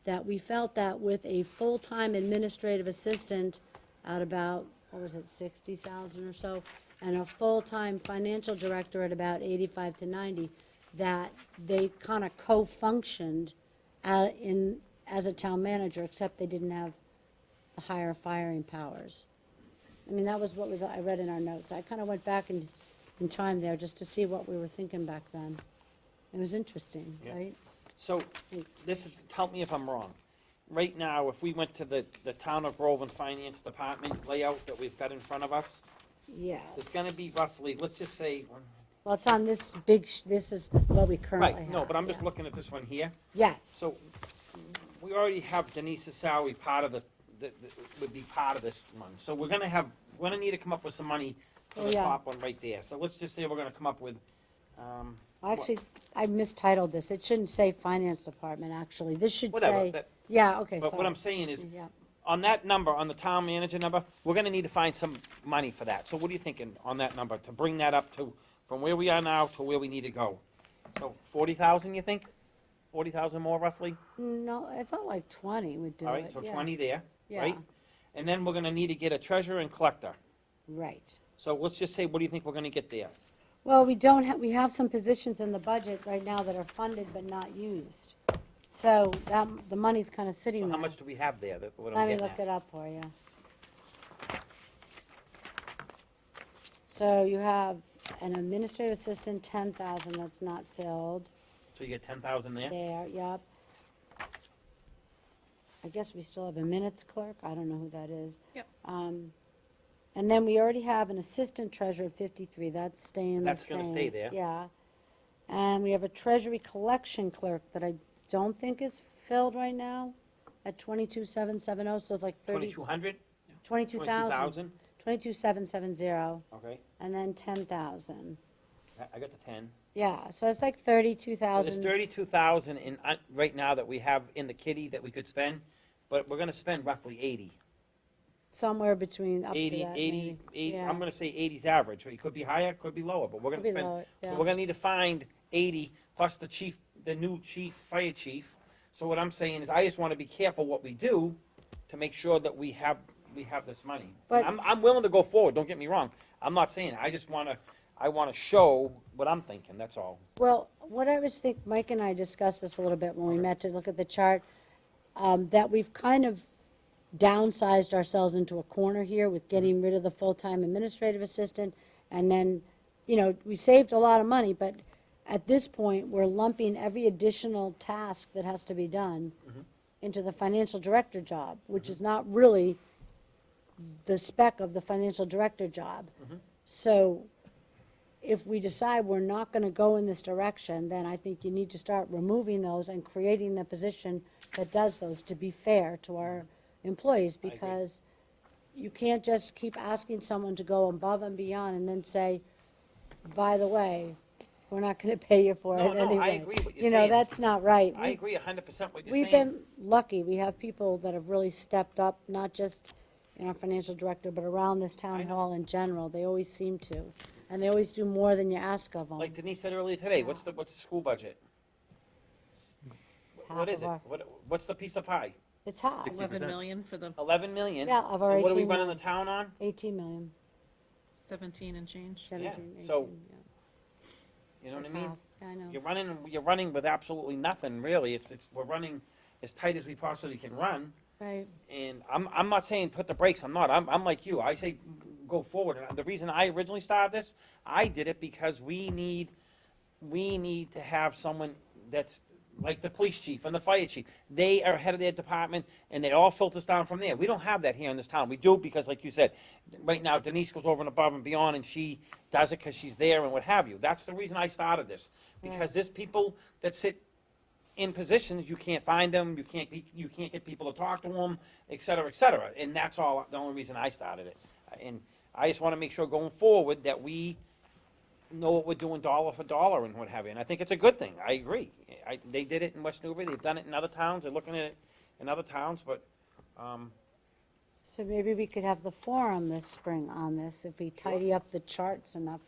that we felt that with a full-time administrative assistant at about, what was it, 60,000 or so, and a full-time financial director at about 85 to 90, that they kind of co-functioned as a town manager, except they didn't have the higher firing powers. I mean, that was what I read in our notes. I kind of went back in time there just to see what we were thinking back then. It was interesting, Yeah. right? So, Thanks. tell me if I'm wrong. Right now, if we went to the Town of Groveland Finance Department layout that we've got in front of us, Yes. it's gonna be roughly, let's just say, Well, it's on this big, this is what we currently have. right, no, but I'm just yeah. looking at this one here. Yes. So, we already have Denise's salary part of would be part of this one. So we're gonna need to come up with some money for Oh, the yeah. top one right there. So let's just say we're gonna come up with, Actually, I mistitled this. It shouldn't say Finance Department, actually. This should whatever. say, yeah, okay, But what sorry. I'm saying is, Yeah. on that number, on the town manager number, we're gonna need to find some money for that. So what are you thinking on that number, to bring that up to, from where we are now to where we need to go? So 40,000, you think? 40,000 more roughly? No, I thought like 20 would do it. All right, so yeah. 20 there, right? Yeah, And then we're gonna need to get a treasurer and collector. right. So let's just say, what do you think we're gonna get there? Well, we have some positions in the budget right now that are funded but not used. So the money's kind of sitting So there. how much do we have there, what I'm Let me getting look at? it up for you. So you have an administrative assistant, 10,000, that's not filled. So you get 10,000 there? There, yep. I guess we still have a minutes clerk, I don't know who that is. Yep. And then we already have an assistant treasurer at 53, that's staying the same. That's gonna stay there. Yeah. And we have a treasury collection clerk that I don't think is filled right now, at 22,770, so it's like 2,200? 22,000. 22,770, Okay, and then 10,000. I got the 10. Yeah, so it's like There's 32,000. 32,000 in, right now that we have in the kitty that we could spend, but we're gonna spend roughly 80. Somewhere between up to 80, that, 80, maybe. 80, Yeah. I'm gonna say 80's average, it could be higher, could be lower, but we're Could gonna be spend, lower, but yeah. we're gonna need to find 80 plus the chief, the new chief, fire chief. So what I'm saying is, I just wanna be careful what we do to make sure that we have this money. But- I'm willing to go forward, don't get me wrong, I'm not saying, I wanna show what I'm thinking, that's all. Well, what I was Mike and I discussed this a little bit when we met to look at the chart. that we've kind of downsized ourselves into a corner here with getting rid of the full-time administrative assistant. And then, you know, we saved a lot of money, but at this point, we're lumping every additional task that has to be done into the financial director job, which is not really the spec of the financial director job. So if we decide we're not gonna go in this direction, then I think you need to start removing those and creating the position that does those, to be fair to our employees, I agree. because you can't just keep asking someone to go above and beyond and then say, by the way, we're not gonna pay you for No, it no, anyway. I agree what you're You know, saying. that's not right. I agree 100% what you're We've saying. been lucky, we have people that have really stepped up, not just in our financial director, but around this I town know. hall in general, they always seem to. And they always do more than you ask of them. Like Denise said earlier today, what's the school budget? It's half What is of it? our- What's the piece of pie? It's half, 11 million for the 11 million? yeah, of our And what are we 18 running the million, town on? 18 million, 17 and change. 17, 18, so- yeah. You know what I It's mean? half. Yeah, I know. You're running with absolutely nothing, really. We're running as tight as we possibly can run. Right, And I'm not saying put the brakes, I'm not, I'm like you, I say go forward. And the reason I originally started this, I did it because we need to have someone that's like the police chief and the fire chief. They are head of their department, and it all filters down from there. We don't have that here in this town. We do because, like you said, right now Denise goes over and above and beyond, and she does it because she's there and what have you. That's the reason I started this, because there's people that sit in positions, you can't find them, you can't get people to talk to them, et cetera, and that's all, the only reason I started it. And I just wanna make sure going forward that we know what we're doing dollar for dollar and what have you, and I think it's a good thing, I agree. They did it in West Newbury, they've done it in other towns, they're looking at it in other towns, but, so maybe we could have the forum this spring on this, if we tidy up the charts enough,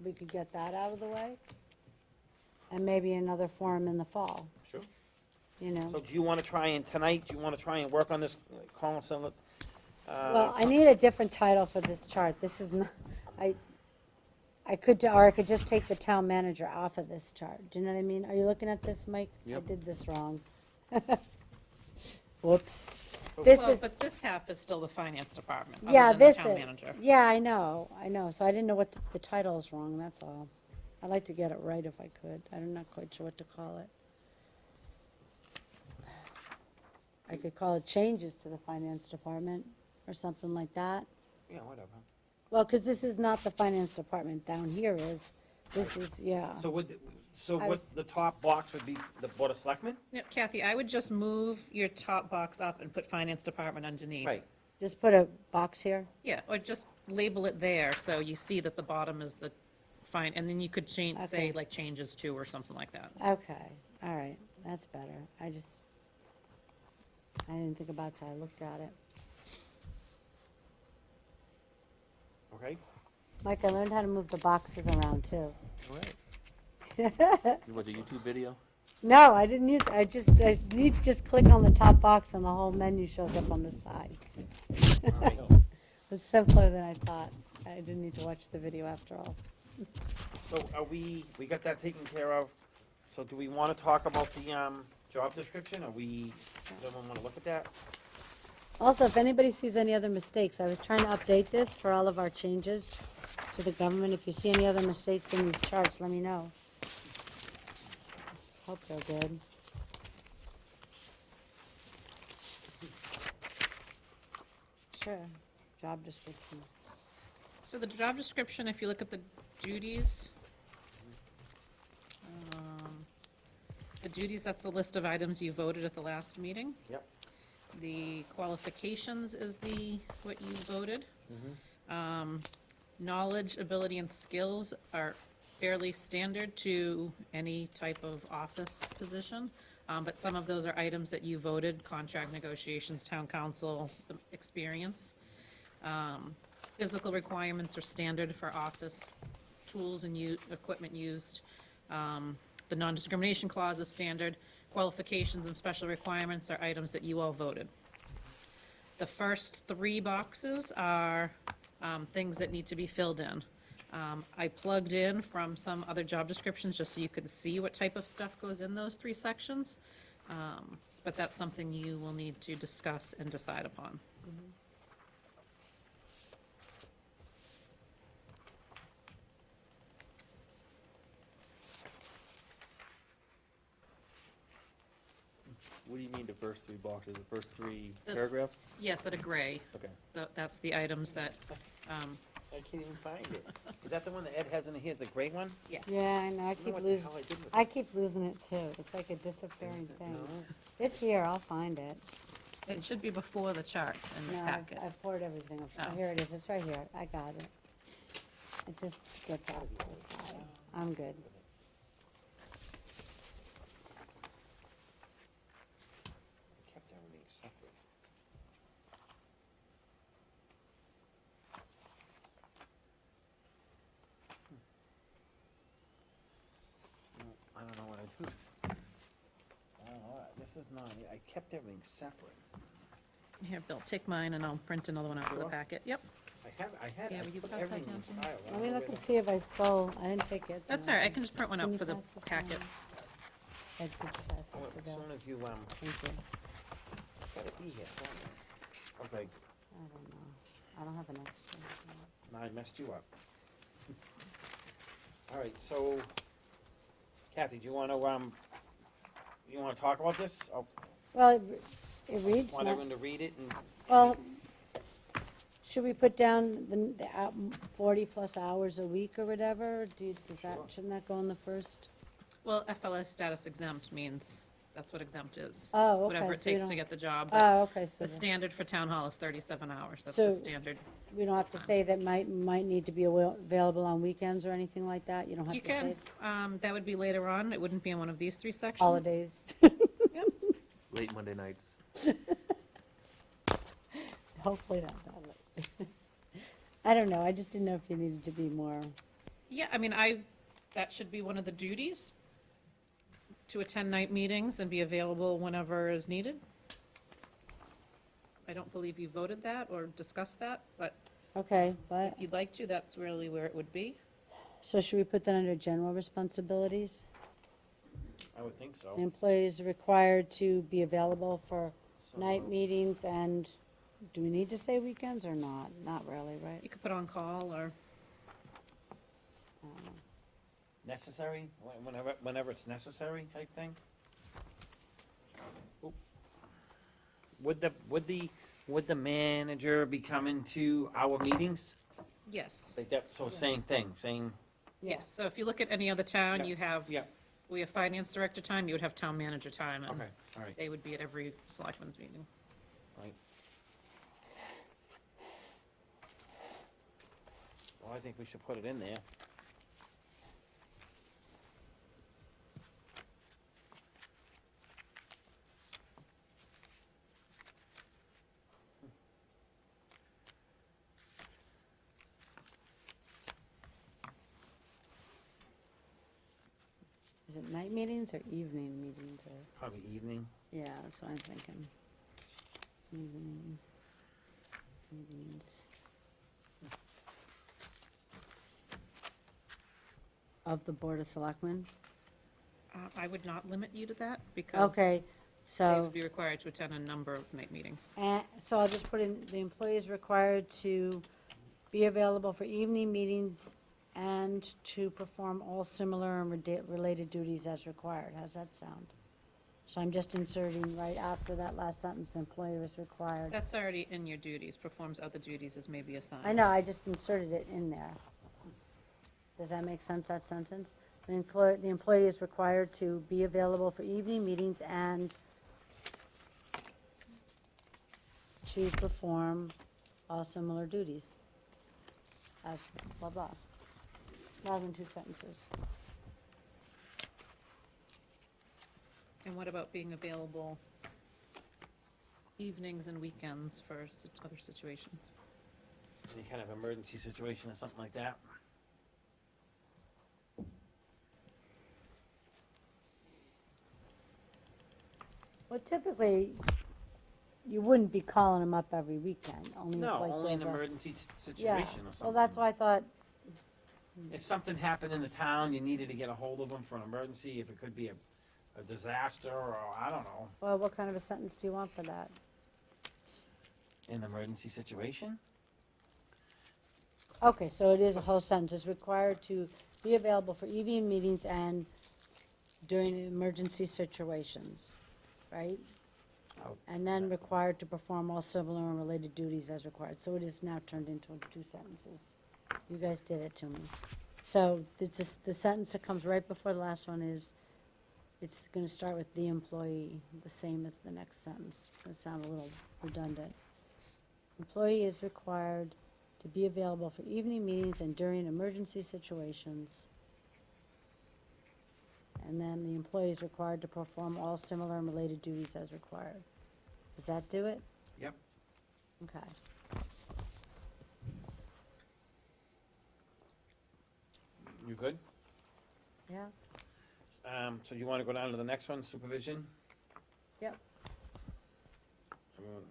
we could get that out of the way. And maybe another forum in the fall, sure. you know. So do you wanna try and, tonight, do you wanna try and work on this, call some, Well, I need a different title for this chart. This is not, I could, or I could just take the town manager off of this chart. Do you know what I mean? Are you looking at this, Mike? Yep. I did this wrong. Whoops. This Well, is, but this half is still the finance department, yeah, other than the this town is, manager. yeah, I know. So I didn't know what, the title is wrong, that's all. I'd like to get it right if I could. I'm not quite sure what to call it. I could call it changes to the finance department, or something like that. yeah, whatever. Well, because this is not the finance department, down here is, this is, yeah. So I what, was- the top box would be the Board of Selectmen? Yeah, Kathy, I would just move your top box up and put finance department underneath. Right. Just put a box here? Yeah, or just label it there, so you see that the bottom is the fine, and then you could change, say, Okay. like, changes to, or something like that. Okay, all right, that's better. I didn't think about it till I looked at it. Okay. Mike, I learned how to move the boxes around, too. All right. Was it a YouTube video? No, I didn't use, I need to just click on the top box and the whole menu shows up on the side. All right. It's simpler than I thought. I didn't need to watch the video after all. So are we got that taken care of. So do we want to talk about the, job description? Does everyone want to look at that? Also, if anybody sees any other mistakes, I was trying to update this for all of our changes to the government. If you see any other mistakes in these charts, let me know. Hope they're good. Sure, job description. So the job description, if you look at the duties, that's the list of items you voted at the last meeting. Yep. The qualifications is what you voted. Knowledge, ability, and skills are fairly standard to any type of office position. But some of those are items that you voted, contract negotiations, town council, the experience. Physical requirements are standard for office tools and equipment used. The non-discrimination clause is standard. Qualifications and special requirements are items that you all voted. The first three boxes are things that need to be filled in. I plugged in from some other job descriptions just so you could see what type of stuff goes in those three sections. but that's something you will need to discuss and decide upon. What do you mean the first three boxes, the first three The- paragraphs? Yes, that are gray. Okay. That's the items that, I can't even find it. Is that the one that Ed has in here, the gray one? yes. Yeah, I know, I I don't know keep what the losing, hell I did with I it. keep losing it too. It's like a disappearing thing. No. It's here, I'll find it. It should be before the charts in the No, packet. I've poured everything. Oh. Here it is, it's right here. I got it. It just gets out to the side. I'm good. I kept everything separate. No, I don't know what I do. This is not, I kept everything separate. Here, Bill, take mine and I'll print another one out for the Sure. packet. Yep, I had, Yeah, I will you put pass that everything down in to me? file. I Let don't me know look where and the- see if I stole, I didn't take it. so that's all right. I can just print one Can out you for the pass this packet. down? Ed, could you pass Oh, this to as Bill? soon as you, Thank you. gotta be here somewhere. Okay, I don't know. I don't have an extra. now I messed you up. All right, so Kathy, do you wanna, you wanna talk about this? Oh, Well, it reads, want not- everyone to read it and? well, should we put down the 40-plus hours a week or whatever? Does that, Sure. shouldn't that go in the first? Well, FLS status exempt means, that's what exempt is. Oh, okay. Whatever it so you takes to don't- get the job. but Oh, okay, so The the- standard for town hall is 37 hours. That's the So- standard. we don't have to say that might need to be available on weekends or anything like that? You don't have You to say can, that would be later on. It wouldn't be in one of these three sections. holidays? Late Monday nights. Hopefully not that late. I don't know, I just didn't know if you needed to be more, Yeah, I mean, that should be one of the duties, to attend night meetings and be available whenever is needed. I don't believe you voted that or discussed that, but okay, but, if you'd like to, that's really where it would be. so should we put that under general responsibilities? I would think so. The employee is required to be available for So, night meetings and, do we need to say weekends or not? Not really, right? You could put on call or, I don't know. Necessary, whenever it's necessary type thing? Oop. Would the manager be coming to our meetings? yes, Like that, so same thing, same, yes. So if you look at any other town, Yeah. you have, yeah, we have finance director time, you would have town manager time, and okay, all right, they would be at every selectmen's meeting. right. Well, I think we should put it in there. Is it night meetings or evening meetings or, Probably evening. yeah, that's what I'm thinking. Evening meetings. Of the Board of Selectmen? I would not limit you to that, because Okay, they so, would be required to attend a number of night meetings. so I'll just put in, the employee is required to be available for evening meetings and to perform all similar and related duties as required. How's that sound? So I'm just inserting right after that last sentence, the employee is required. That's already in your duties, performs other duties as may be assigned. I know, I just inserted it in there. Does that make sense, that sentence? The employee is required to be available for evening meetings and to perform all similar duties. As blah, blah. Rather than two sentences. And what about being available evenings and weekends for other situations? Any kind of emergency situation or something like that? Well, typically, you wouldn't be calling them up every weekend, only if No, like only an there's a. emergency Yeah, situation or something. well, that's why I thought, If something happened in the town, you needed to get a hold of them for an emergency, if it could be a a disaster, or I don't know, Well, what kind of a sentence do you want for that? an emergency situation? Okay, so it is a whole sentence, is required to be available for evening meetings and during emergency situations, right? Oh. And then required to perform all similar and related duties as required. So it is now turned into 2 sentences. You guys did it to me. So it's just, the sentence that comes right before the last one is, it's gonna start with the employee, the same as the next sentence. It's gonna sound a little redundant. Employee is required to be available for evening meetings and during emergency situations. And then the employee is required to perform all similar and related duties as required. Does that do it? Yep. Okay. You good? Yeah? So you wanna go down to the next one, supervision? Yep. Um,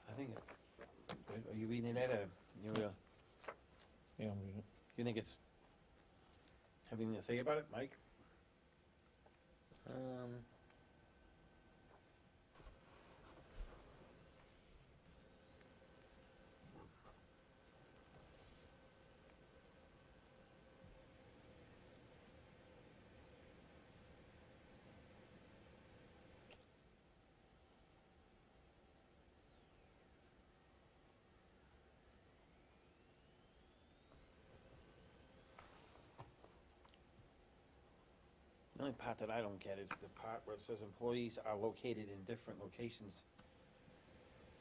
I think it's good. Are you reading it, or you, Yeah, I'm reading it. you think it's, have anything to say about it, Mike? The only part that I don't get is the part where it says employees are located in different locations.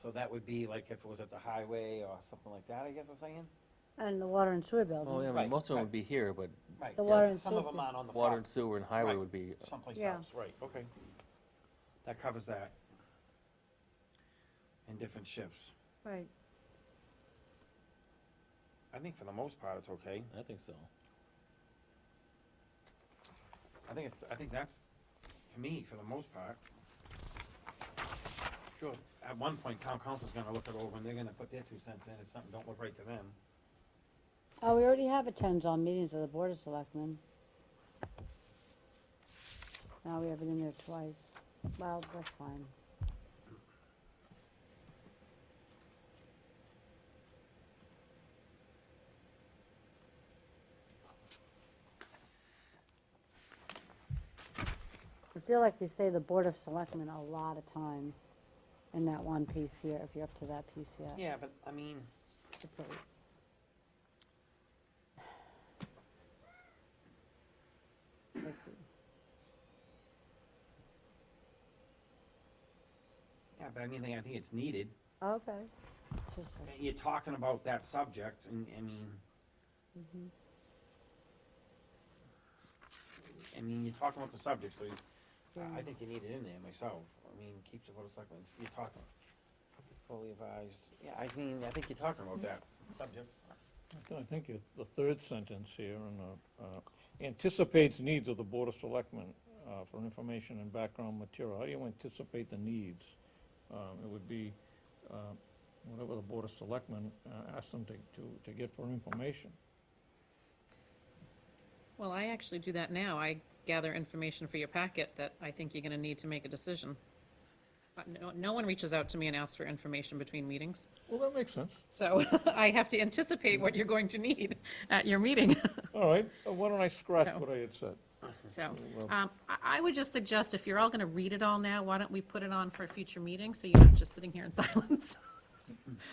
So that would be like if it was at the highway or something like that, I guess I'm saying? And the water and sewer Oh, yeah, building. I mean, Right, most of them right. would be here, but Right. The yeah, water and some of sewer them aren't on the water plot, and sewer and highway Right. would be, someplace Yeah. else, right, okay. That covers that. In different shifts. Right. I think for the most part, it's okay. I think so. I think that's, to me, for the most part. Sure, at one point, town council's gonna look it over and they're gonna put their 2 cents in if something don't look right to them. Oh, we already have attends all meetings of the Board of Selectmen. Now we have it in there twice. Well, that's fine. I feel like we say the Board of Selectmen a lot of times in that one piece here, if you're up to that piece yet. Yeah, but, I mean, It's a, yeah, but I think it's needed. okay. Just a- You're talking about that subject, and, mhm. you're talking about the subject, so Yeah. I think you need it in there myself. I mean, keeps the Board of Selectmen, you're talking, fully advised, yeah, I think you're talking about that subject. I think the third sentence here, anticipates needs of the Board of Selectmen for information and background material. How do you anticipate the needs? It would be whatever the Board of Selectmen asks them to get for information. Well, I actually do that now. I gather information for your packet that I think you're gonna need to make a decision. No one reaches out to me and asks for information between meetings, Well, that makes sense. so I have to anticipate what you're going to need at your meeting. All right, why don't I scratch So- what I had said? So, Well- I would just suggest, if you're all gonna read it all now, why don't we put it on for a future meeting, so you're not just sitting here in silence?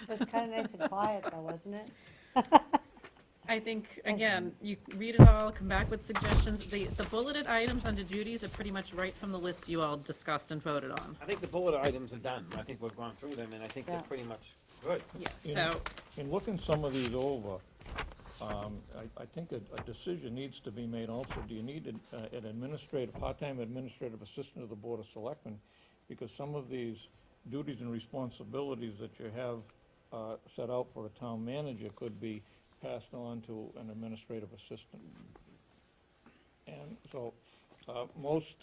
It was kind of nice and quiet though, wasn't it? I think, again, you read it all, come back with suggestions. The bulleted items under duties are pretty much right from the list you all discussed and voted on. I think the bullet items are done, I think we've gone through them, and I think they're Yeah. pretty much good. Yes, Yeah. so, In looking some of these over, I think a decision needs to be made also. Do you need an administrative, part-time administrative assistant of the Board of Selectmen? Because some of these duties and responsibilities that you have set out for a town manager could be passed on to an administrative assistant. And so, most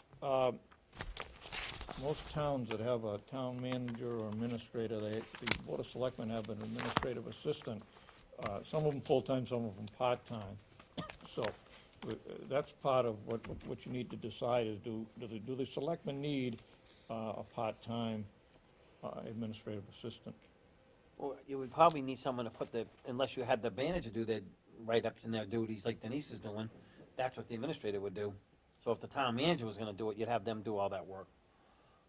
towns that have a town manager or administrator, the Board of Selectmen have an administrative assistant, some of them full-time, some of them part-time. So, that's part of what you need to decide is, do the selectmen need a part-time administrative assistant? Well, you would probably need someone to put unless you had the manager do their write-ups and their duties like Denise is doing, that's what the administrator would do. So if the town manager was gonna do it, you'd have them do all that work.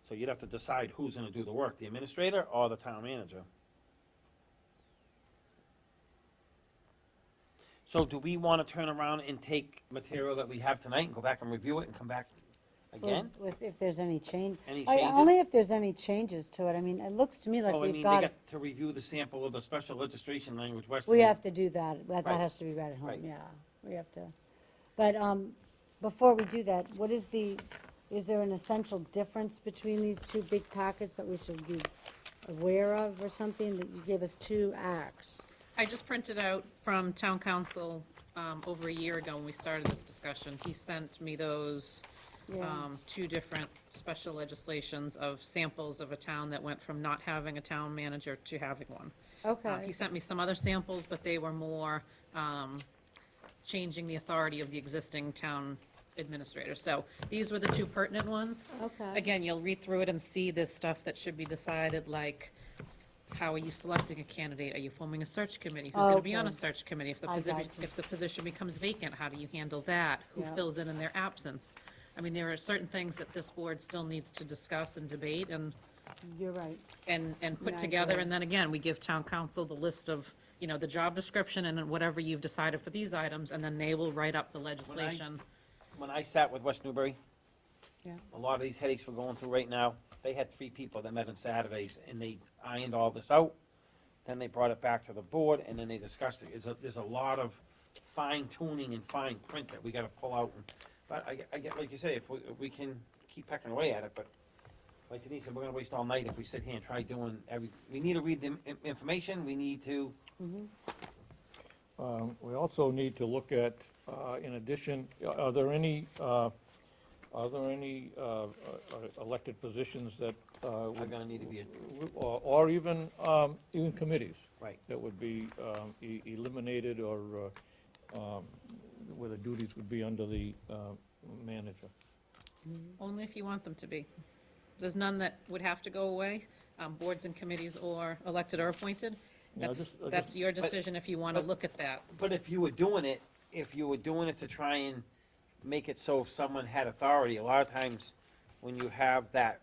So you'd have to decide who's gonna do the work, the administrator or the town manager. So do we wanna turn around and take material that we have tonight and go back and review it and come back again? If there's any change. Any I- changes? Only if there's any changes to it. I mean, it looks to me like Oh, I we've mean, they got, got to review the sample of the special registration language, Weston. we have to do that. That Right. has to be read at Right. home, yeah. We have to. But before we do that, is there an essential difference between these two big packets that we should be aware of or something? That you gave us two acts. I just printed out from town council over a year ago when we started this discussion. He sent me those Yeah. two different special legislations of samples of a town that went from not having a town manager to having one. Okay. He sent me some other samples, but they were more changing the authority of the existing town administrator. So these were the two pertinent ones. Okay. Again, you'll read through it and see this stuff that should be decided, like, how are you selecting a candidate? Are you forming a search committee? Who's gonna be on a Okay. search committee? If the I position, got you. if the position becomes vacant, how do you handle that? Who Yeah. fills in their absence? I mean, there are certain things that this board still needs to discuss and debate and You're right. put Yeah, I together, agree. and then again, we give town council the list of, the job description and then whatever you've decided for these items, and then they will write up the legislation. When I sat with West Newbury, Yeah. a lot of these headaches we're going through right now, they had 3 people that met on Saturdays, and they ironed all this out. Then they brought it back to the board, and then they discussed it. There's a lot of fine tuning and fine print that we gotta pull out. But I get, like you say, if we can keep pecking away at it, but like Denise said, we're gonna waste all night if we sit here and try doing we need to read the information, we need to, We also need to look at, in addition, are there any elected positions that are would, gonna need to be, or even committees? right. That would be eliminated or where the duties would be under the manager. Only if you want them to be. There's none that would have to go away, boards and committees or elected or appointed. Yeah, That's your decision if you want to look at that. But if you were doing it to try and make it so someone had authority, a lot of times when you have that,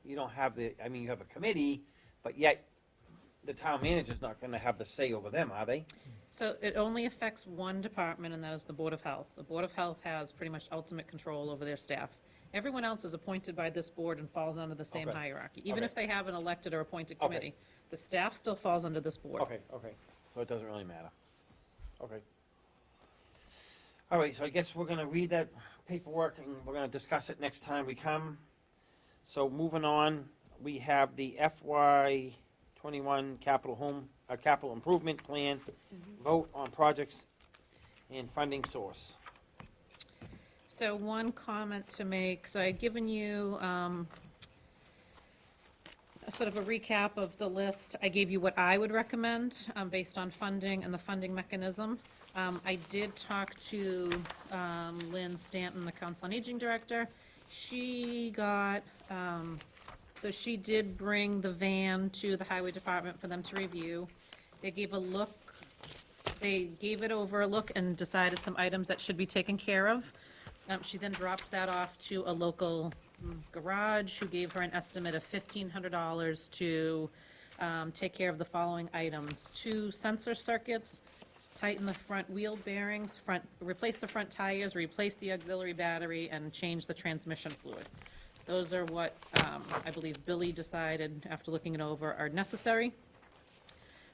you don't have you have a committee, but yet the town manager's not gonna have the say over them, are they? So it only affects one department, and that is the Board of Health. The Board of Health has pretty much ultimate control over their staff. Everyone else is appointed by this board and falls under the same Okay. hierarchy. Even Okay. if they have an elected or appointed Okay. committee, the staff still falls under this board. Okay, so it doesn't really matter. Okay. All right, so I guess we're gonna read that paperwork and we're gonna discuss it next time we come. So moving on, we have the FY 21 capital improvement plan, vote on projects and funding source. So one comment to make, so I'd given you a sort of a recap of the list. I gave you what I would recommend based on funding and the funding mechanism. I did talk to Lynn Stanton, the Council on Aging Director. She got, so she did bring the van to the Highway Department for them to review. They gave it over a look and decided some items that should be taken care of. She then dropped that off to a local garage who gave her an estimate of $1,500 to take care of the following items: 2 sensor circuits, tighten the front wheel bearings, replace the front tires, replace the auxiliary battery, and change the transmission fluid. Those are what I believe Billy decided, after looking it over, are necessary.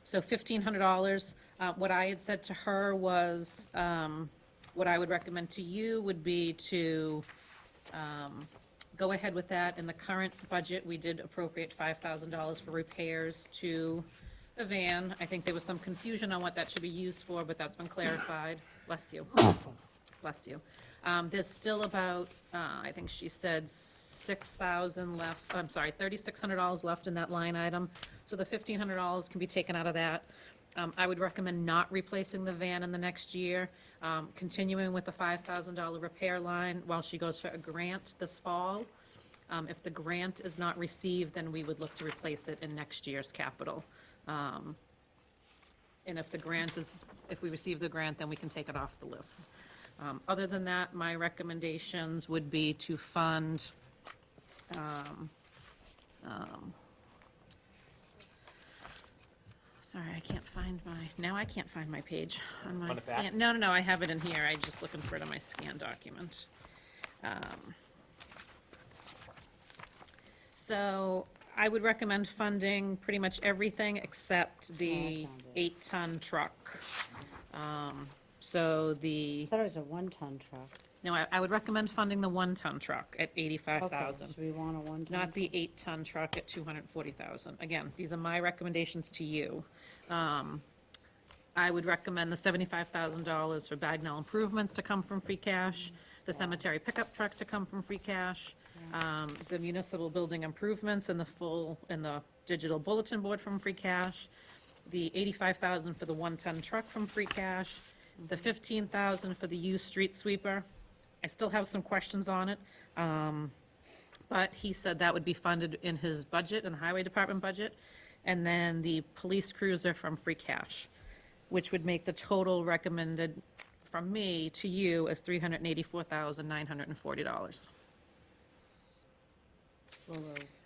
So $1,500. What I had said to her was, what I would recommend to you would be to go ahead with that. In the current budget, we did appropriate $5,000 for repairs to the van. I think there was some confusion on what that should be used for, but that's been clarified. Bless you. Bless you. There's still about, I think she said 6,000 left, I'm sorry, $3,600 left in that line item. So the $1,500 can be taken out of that. I would recommend not replacing the van in the next year, continuing with the $5,000 repair line while she goes for a grant this fall. If the grant is not received, then we would look to replace it in next year's capital. And if if we receive the grant, then we can take it off the list. Other than that, my recommendations would be to fund, sorry, I can't find I can't find my page on my On the back? scan. No, I have it in here. I'm just looking for it on my scan document. So I would recommend funding pretty much everything except the found it. 8-ton truck. So I thought it was a 1-ton truck. no, I would recommend funding the 1-ton truck at Okay, $85,000. so we want a 1-ton? Not the 8-ton truck at $240,000. Again, these are my recommendations to you. I would recommend the $75,000 for Bagnell improvements to come from free cash, the cemetery pickup truck to come from free cash, the municipal building improvements and the digital bulletin board from free cash, the $85,000 for the 1-ton truck from free cash, the $15,000 for the used street sweeper. I still have some questions on it. But he said that would be funded in his budget, in the highway department budget, and then the police cruiser from free cash, which would make the total recommended from me to you as $384,940.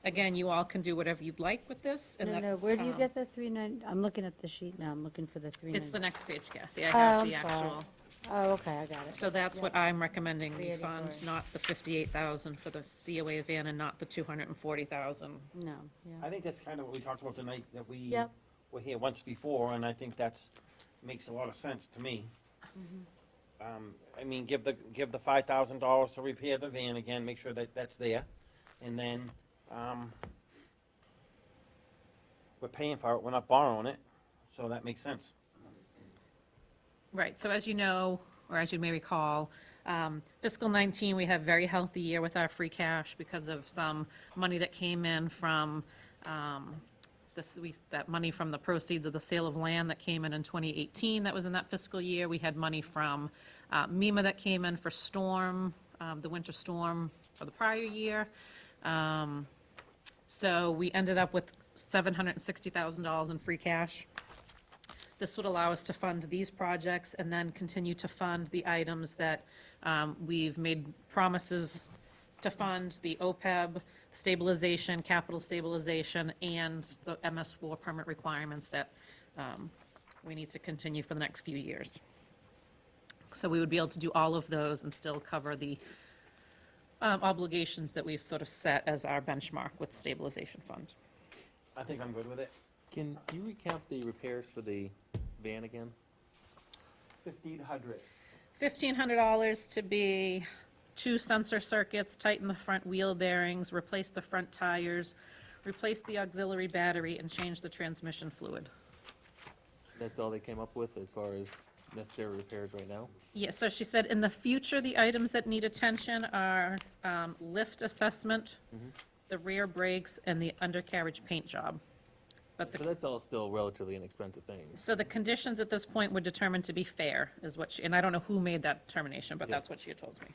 Again, you all can do whatever you'd like with this. And that, No, where do you get the 390? I'm looking at the sheet now, I'm looking for the 390. It's the next page, Kathy. I Oh, have I'm the sorry. actual. Oh, okay, I got it. So that's what I'm recommending we fund, 384. not the $58,000 for the COA van and not the $240,000. No, I yeah. think that's kind of what we talked about tonight, that we Yep. were here once before, and I think makes a lot of sense to me. I mean, give the $5,000 to repair the van again, make sure that that's there, and then, we're paying for it, we're not borrowing it, so that makes sense. Right, so as you know, or as you may recall, fiscal 19, we had a very healthy year with our free cash because of some money that came in from, that money from the proceeds of the sale of land that came in 2018, that was in that fiscal year. We had money from MEMA that came in for the winter storm for the prior year. So we ended up with $760,000 in free cash. This would allow us to fund these projects and then continue to fund the items that we've made promises to fund, the OPEB, stabilization, capital stabilization, and the MS4 permit requirements that we need to continue for the next few years. So we would be able to do all of those and still cover the obligations that we've sort of set as our benchmark with stabilization fund. I think I'm good with it. Can you recap the repairs for the van again? 1,500. $1,500 to be 2 sensor circuits, tighten the front wheel bearings, replace the front tires, replace the auxiliary battery, and change the transmission fluid. That's all they came up with as far as necessary repairs right now? Yeah, so she said, in the future, the items that need attention are lift assessment, the rear brakes, and the undercarriage paint job. But So that's all still relatively inexpensive things. so the conditions at this point were determined to be fair, is what she, and I don't know who made that determination, but Yeah. that's what she had told me.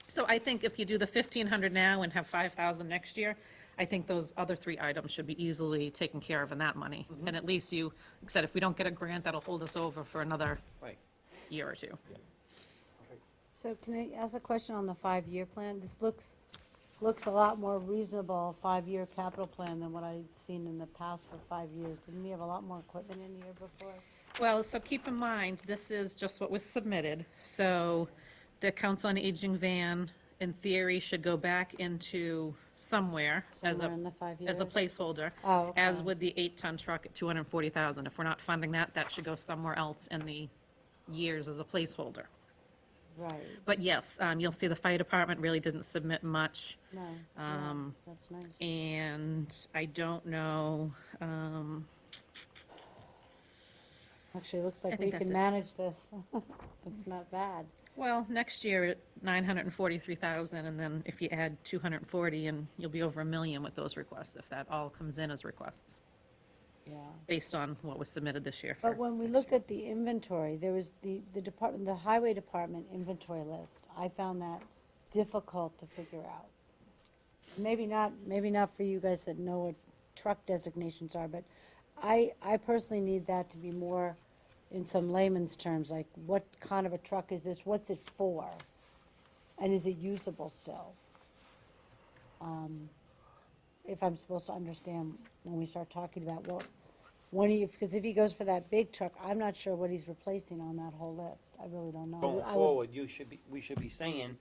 So I think if you do the 1,500 now and have 5,000 next year, I think those other 3 items should be easily taken care of in that money. And at least you, like I said, if we don't get a grant, that'll hold us over for another Right. year or two. So can I ask a question on the 5-year plan? This looks a lot more reasonable, 5-year capital plan than what I've seen in the past for 5 years. Didn't we have a lot more equipment in here before? Well, so keep in mind, this is just what was submitted. So the Council on Aging van, in theory, should go back into somewhere Somewhere in the 5 years? as a placeholder. Oh, okay. As with the 8-ton truck at $240,000. If we're not funding that, that should go somewhere else in the years as a placeholder. Right, But yes, you'll see the fire department really didn't submit much. no, yeah, that's nice. And I don't know, Actually, it looks I like think we that's can it. manage this. It's not bad. well, next year, 943,000, and then if you add 240, and you'll be over 1 million with those requests, if that all comes in as requests, Yeah. based on what was submitted this year. for But when we next looked year. at the inventory, there was the department, the highway department inventory list. I found that difficult to figure out. Maybe not for you guys that know what truck designations are, but I personally need that to be more in some layman's terms, like what kind of a truck is this? What's it for? And is it usable still? If I'm supposed to understand when we start talking about because if he goes for that big truck, I'm not sure what he's replacing on that whole list. I really don't know. Going I would- forward, we should be saying,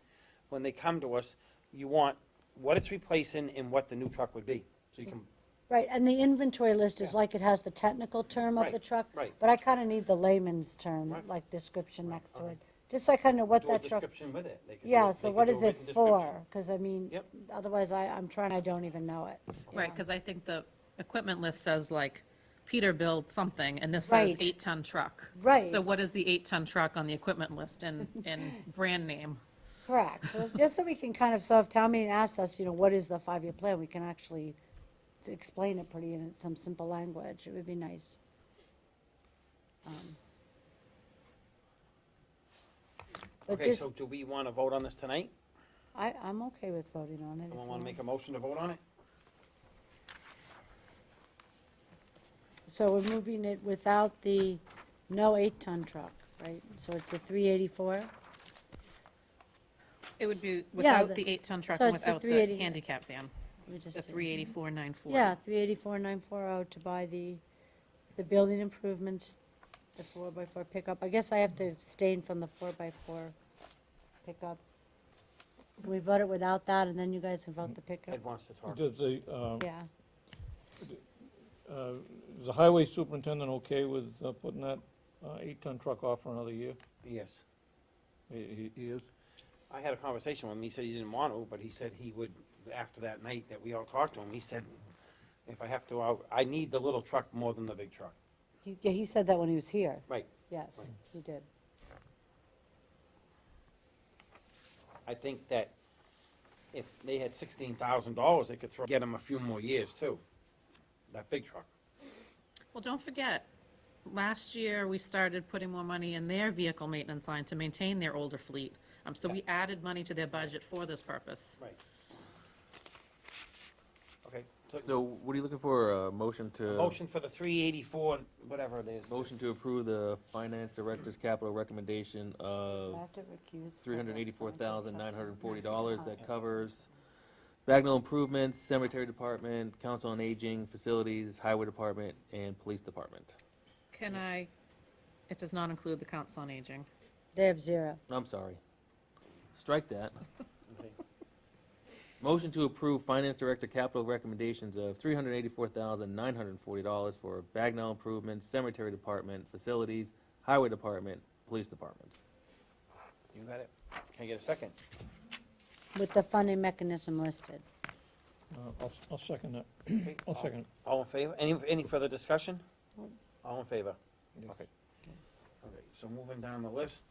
when they come to us, you want what it's replacing and what the new truck would be. So you can, Right, and the inventory list is Yeah. like it has the technical term of Right, the truck. right. But I kind of need the layman's term, Right. like description next to okay. it, just so I kind of know what do a that truck. description with it. They could do Yeah, it- so they what could is do a it written for? description. Because I mean, Yep. otherwise I'm trying, I don't even know it. Right, because I think the equipment list says like Peterbilt something, and this says Right. 8-ton truck. Right. So what is the 8-ton truck on the equipment list and brand name? Correct, so just so we can kind of, so if town meeting asks us, what is the 5-year plan, we can actually explain it pretty in some simple language, it would be nice. But Okay, this, so do we want to vote on this tonight? I'm okay with voting on it. if Someone you want to make a motion to vote on it? So we're moving it without the, no 8-ton truck, right? So it's a 384? It would be Yeah, without the 8-ton truck so and it's the without the 380 handicap van, Let me just the see. 384,940. Yeah, 384,940 to buy the building improvements, the 4x4 pickup. I guess I have to abstain from the 4x4 pickup. Can we vote it without that, and then you guys can vote the pickup? Ed wants to talk. Does Yeah. is the highway superintendent okay with putting that 8-ton truck off for another year? Yes. He is? I had a conversation with him. He said he didn't want to, but he said he would, after that night that we all talked to him, he said, if I have to, I need the little truck more than the big truck. Yeah, he said that when he was here. Right. Yes, Right. he did. I think that if they had $16,000, they could get him a few more years too. That big truck. Well, don't forget, last year, we started putting more money in their vehicle maintenance line to maintain their older fleet. So we added money to their budget for this purpose. Right. Okay. So what are you looking for, a motion A to? motion for the 384, whatever it is. Motion to approve the finance director's capital recommendation I of have to recuse. $384,940 that covers Bagnell improvements, cemetery department, council on aging, facilities, highway department, and police department. It does not include the council on aging. They have 0. I'm sorry. Strike that. Okay. Motion to approve finance director capital recommendations of $384,940 for Bagnell improvements, cemetery department, facilities, highway department, police department. You got it. Can I get a second? With the funding mechanism listed. I'll second that. Okay. I'll second. All in favor? Any further discussion? All in favor? Okay. Okay, so moving down the list,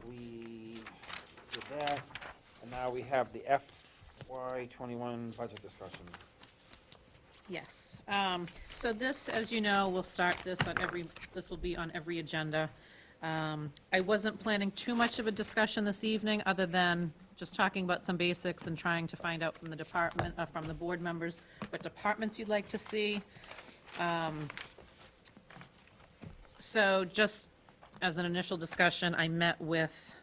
we did that, and now we have the FY '21 budget discussion. Yes. So this, as you know, we'll start this this will be on every agenda. I wasn't planning too much of a discussion this evening, other than just talking about some basics and trying to find out from the department, from the board members, what departments you'd like to see. So just as an initial discussion, I met with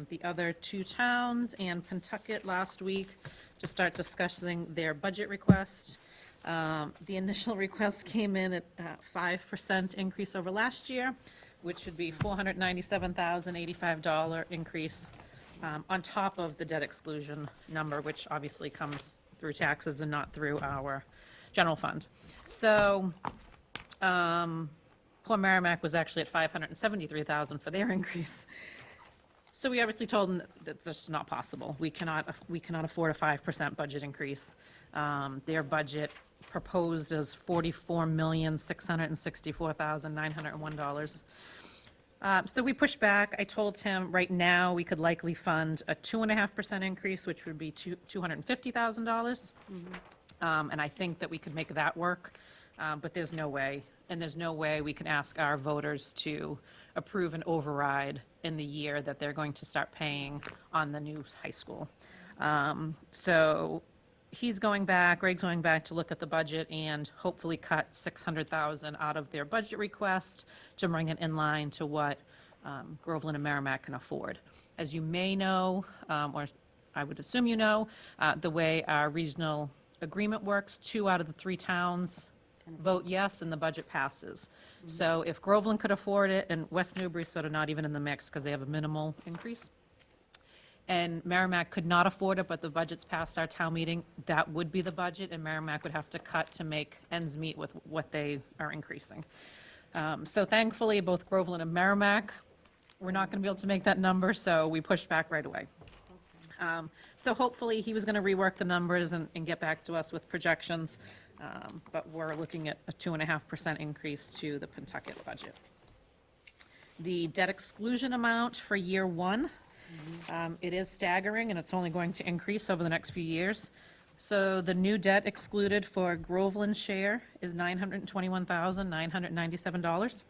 the other 2 towns and Pentucket last week to start discussing their budget request. The initial request came in at 5% increase over last year, which would be $497,085 increase on top of the debt exclusion number, which obviously comes through taxes and not through our general fund. So poor Merrimack was actually at 573,000 for their increase. So we obviously told them that that's not possible. We cannot afford a 5% budget increase. Their budget proposed is $44,664,901. So we pushed back. I told him right now we could likely fund a 2.5% increase, which would be $250,000. And I think that we could make that work, but there's no way. And there's no way we can ask our voters to approve an override in the year that they're going to start paying on the new high school. So he's going back, Greg's going back to look at the budget and hopefully cut 600,000 out of their budget request to bring it in line to what Groveland and Merrimack can afford. As you may know, or I would assume you know, the way our regional agreement works, 2 out of the 3 towns vote yes and the budget passes. So if Groveland could afford it, and West Newbury's sort of not even in the mix because they have a minimal increase, and Merrimack could not afford it, but the budget's passed our town meeting, that would be the budget, and Merrimack would have to cut to make ends meet with what they are increasing. So thankfully, both Groveland and Merrimack, we're not going to be able to make that number, so we pushed back right away. So hopefully, he was going to rework the numbers and get back to us with projections, but we're looking at a 2.5% increase to the Pentucket budget. The debt exclusion amount for year 1, it is staggering, and it's only going to increase over the next few years. So the new debt excluded for Groveland's share is $921,997.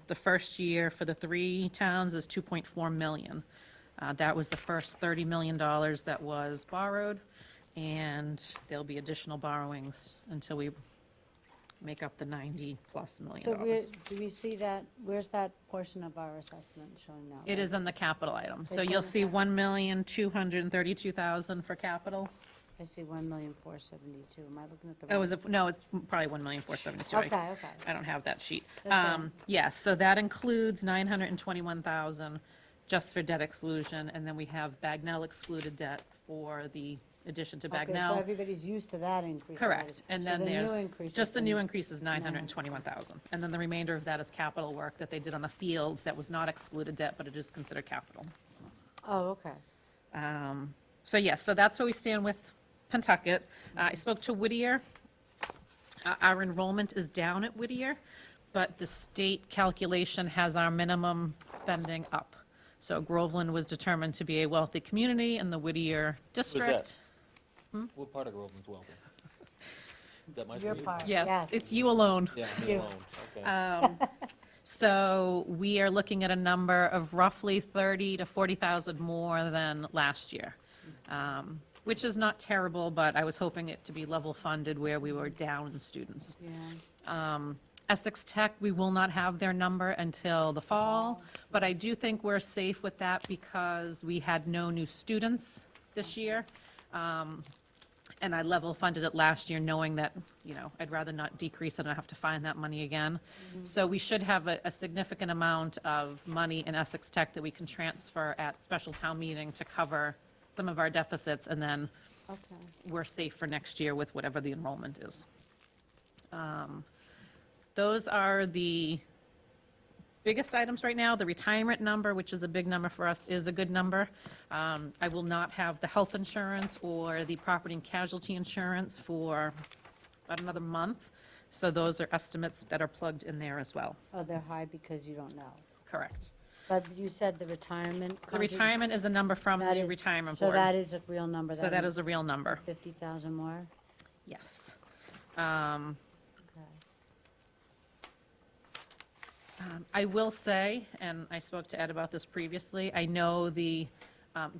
The first year for the 3 towns is $2.4 million. That was the first $30 million that was borrowed, and there'll be additional borrowings until we make up the 90-plus million So dollars. do we see that, where's that portion of our assessment showing now? It is in the capital item. So It's you'll in- see 1,232,000 for capital. I see 1,472,000. Am I looking at the Oh, wrong? is it, no, it's probably 1,472,000. Okay, okay. I don't have that sheet. That's all right. Yes, so that includes 921,000 just for debt exclusion, and then we have Bagnell excluded debt for the addition to Okay, so Bagnell. everybody's used to that increase. Correct, already. and So then the new there's, increase just is the in- new increase is 921,000. And then the remainder of that is capital work that they did on the fields that was not excluded debt, but it is considered capital. Oh, okay. So yes, so that's where we stand with Pentucket. I spoke to Whittier. Our enrollment is down at Whittier, but the state calculation has our minimum spending up. So Groveland was determined to be a wealthy community in the Whittier district. What part of Groveland's wealthy? That my Your street? part. Yes, it's you alone. Yeah, me You. alone, okay. So we are looking at a number of roughly 30 to 40,000 more than last year, which is not terrible, but I was hoping it to be level funded where we were down in students. Yeah. Essex Tech, we will not have their number until the fall, but I do think we're safe with that because we had no new students this year. And I level funded it last year knowing that, you know, I'd rather not decrease it and have to find that money again. So we should have a significant amount of money in Essex Tech that we can transfer at special town meeting to cover some of our deficits, and then Okay. we're safe for next year with whatever the enrollment is. Those are the biggest items right now. The retirement number, which is a big number for us, is a good number. I will not have the health insurance or the property and casualty insurance for about another month. So those are estimates that are plugged in there as well. Oh, they're high because you don't know. Correct. But you said the retirement. The retirement is a number from That the is- retirement So board. that is a real number. So that is a real number, 50,000 more? yes. Okay. I will say, and I spoke to Ed about this previously, I know the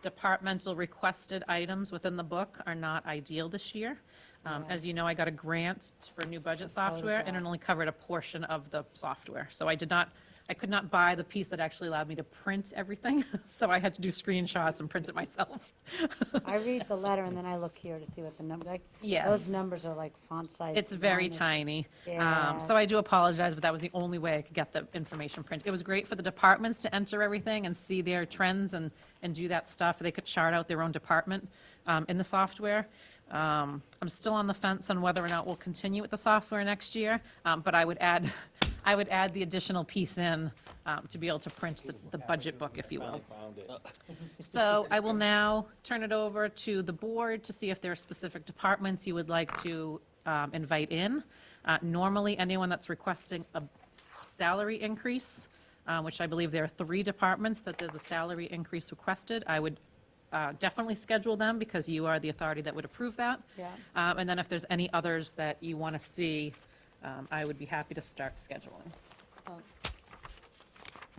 departmental requested items within the book are not ideal this year. As you know, I got a grant for new budget software, and it only covered a portion of the software. So I could not buy the piece that actually allowed me to print everything, so I had to do screenshots and print it myself. I read the letter and then I look here to see what the number, like, Yes. those numbers are like font size. It's very minus- tiny. Yeah. So I do apologize, but that was the only way I could get the information printed. It was great for the departments to enter everything and see their trends and do that stuff. They could chart out their own department in the software. I'm still on the fence on whether or not we'll continue with the software next year, but I would add, I would add the additional piece in to be able to print the budget book, if you will. Finally found it. So I will now turn it over to the board to see if there are specific departments you would like to invite in. Normally, anyone that's requesting a salary increase, which I believe there are 3 departments that there's a salary increase requested, I would definitely schedule them because you are the authority that would approve that. Yeah. And then if there's any others that you want to see, I would be happy to start scheduling.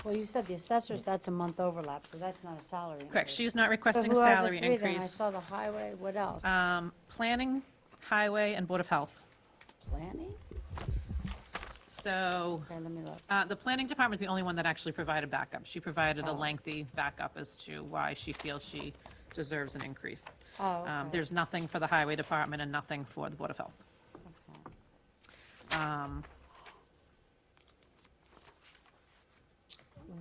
Well, you said the assessors, that's a month overlap, so that's not a salary increase. Correct, she's not So requesting a who are the salary 3 then? I increase. saw the highway, what else? Planning, highway, and Board of Health. Planning? So, Okay, let me look. the planning department is the only one that actually provided backup. She provided a lengthy backup as to why she feels she deserves an increase. Oh, okay. There's nothing for the highway department and nothing for the Board of Health.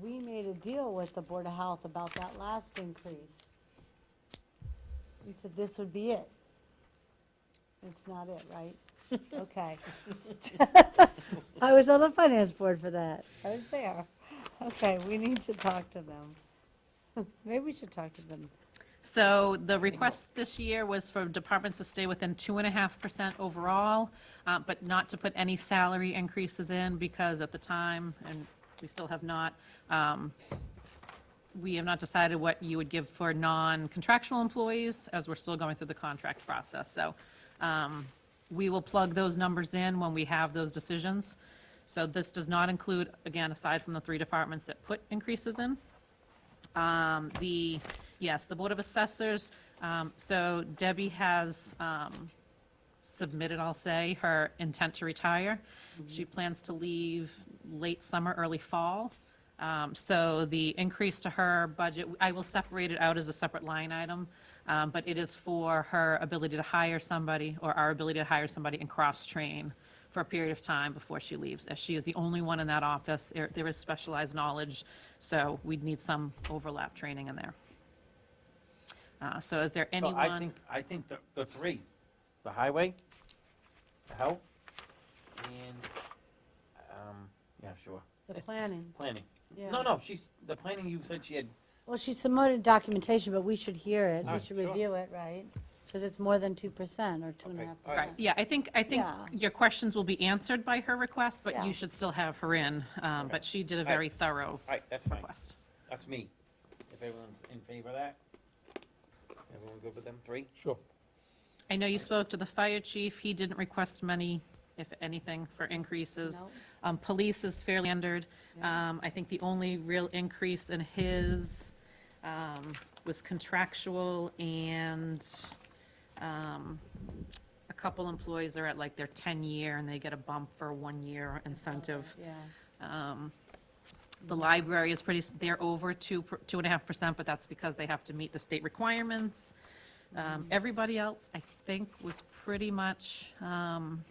We made a deal with the Board of Health about that last increase. We said this would be it. It's not it, right? Okay. I was on the finance board for that. I was there. Okay, we need to talk to them. Maybe we should talk to them. So the request this year was for departments to stay within 2.5% overall, but not to put any salary increases in because at the time, and we still have not, we have not decided what you would give for non-contractual employees as we're still going through the contract process. So we will plug those numbers in when we have those decisions. So this does not include, again, aside from the 3 departments that put increases in. Yes, the Board of Assessors, so Debbie has submitted, I'll say, her intent to retire. She plans to leave late summer, early fall. So the increase to her budget, I will separate it out as a separate line item, but it is for her ability to hire somebody, or our ability to hire somebody and cross-train for a period of time before she leaves, as she is the only one in that office. There is specialized knowledge, so we'd need some overlap training in there. So is there So anyone? I think the 3, the highway, the health, and, yeah, sure, The planning, planning. yeah. No, the planning, you said she had, Well, she submitted documentation, but we should hear it. We Alright, should sure. review it, right? Because it's more than 2% or 2.5%. Right, yeah, I think Yeah. your questions will be answered by her request, but Yeah. you should still have her in. But she did a very thorough all right, that's fine, request. that's me. If everyone's in favor of that, everyone good with them 3? Sure. I know you spoke to the fire chief. He didn't request many, if anything, for increases. No. Police is fairly standard. I think the only real increase in his was contractual, and a couple employees are at like their 10-year, and they get a bump for a 1-year incentive. Yeah. The library is they're over 2.5%, but that's because they have to meet the state requirements. Everybody else, I think, was pretty much on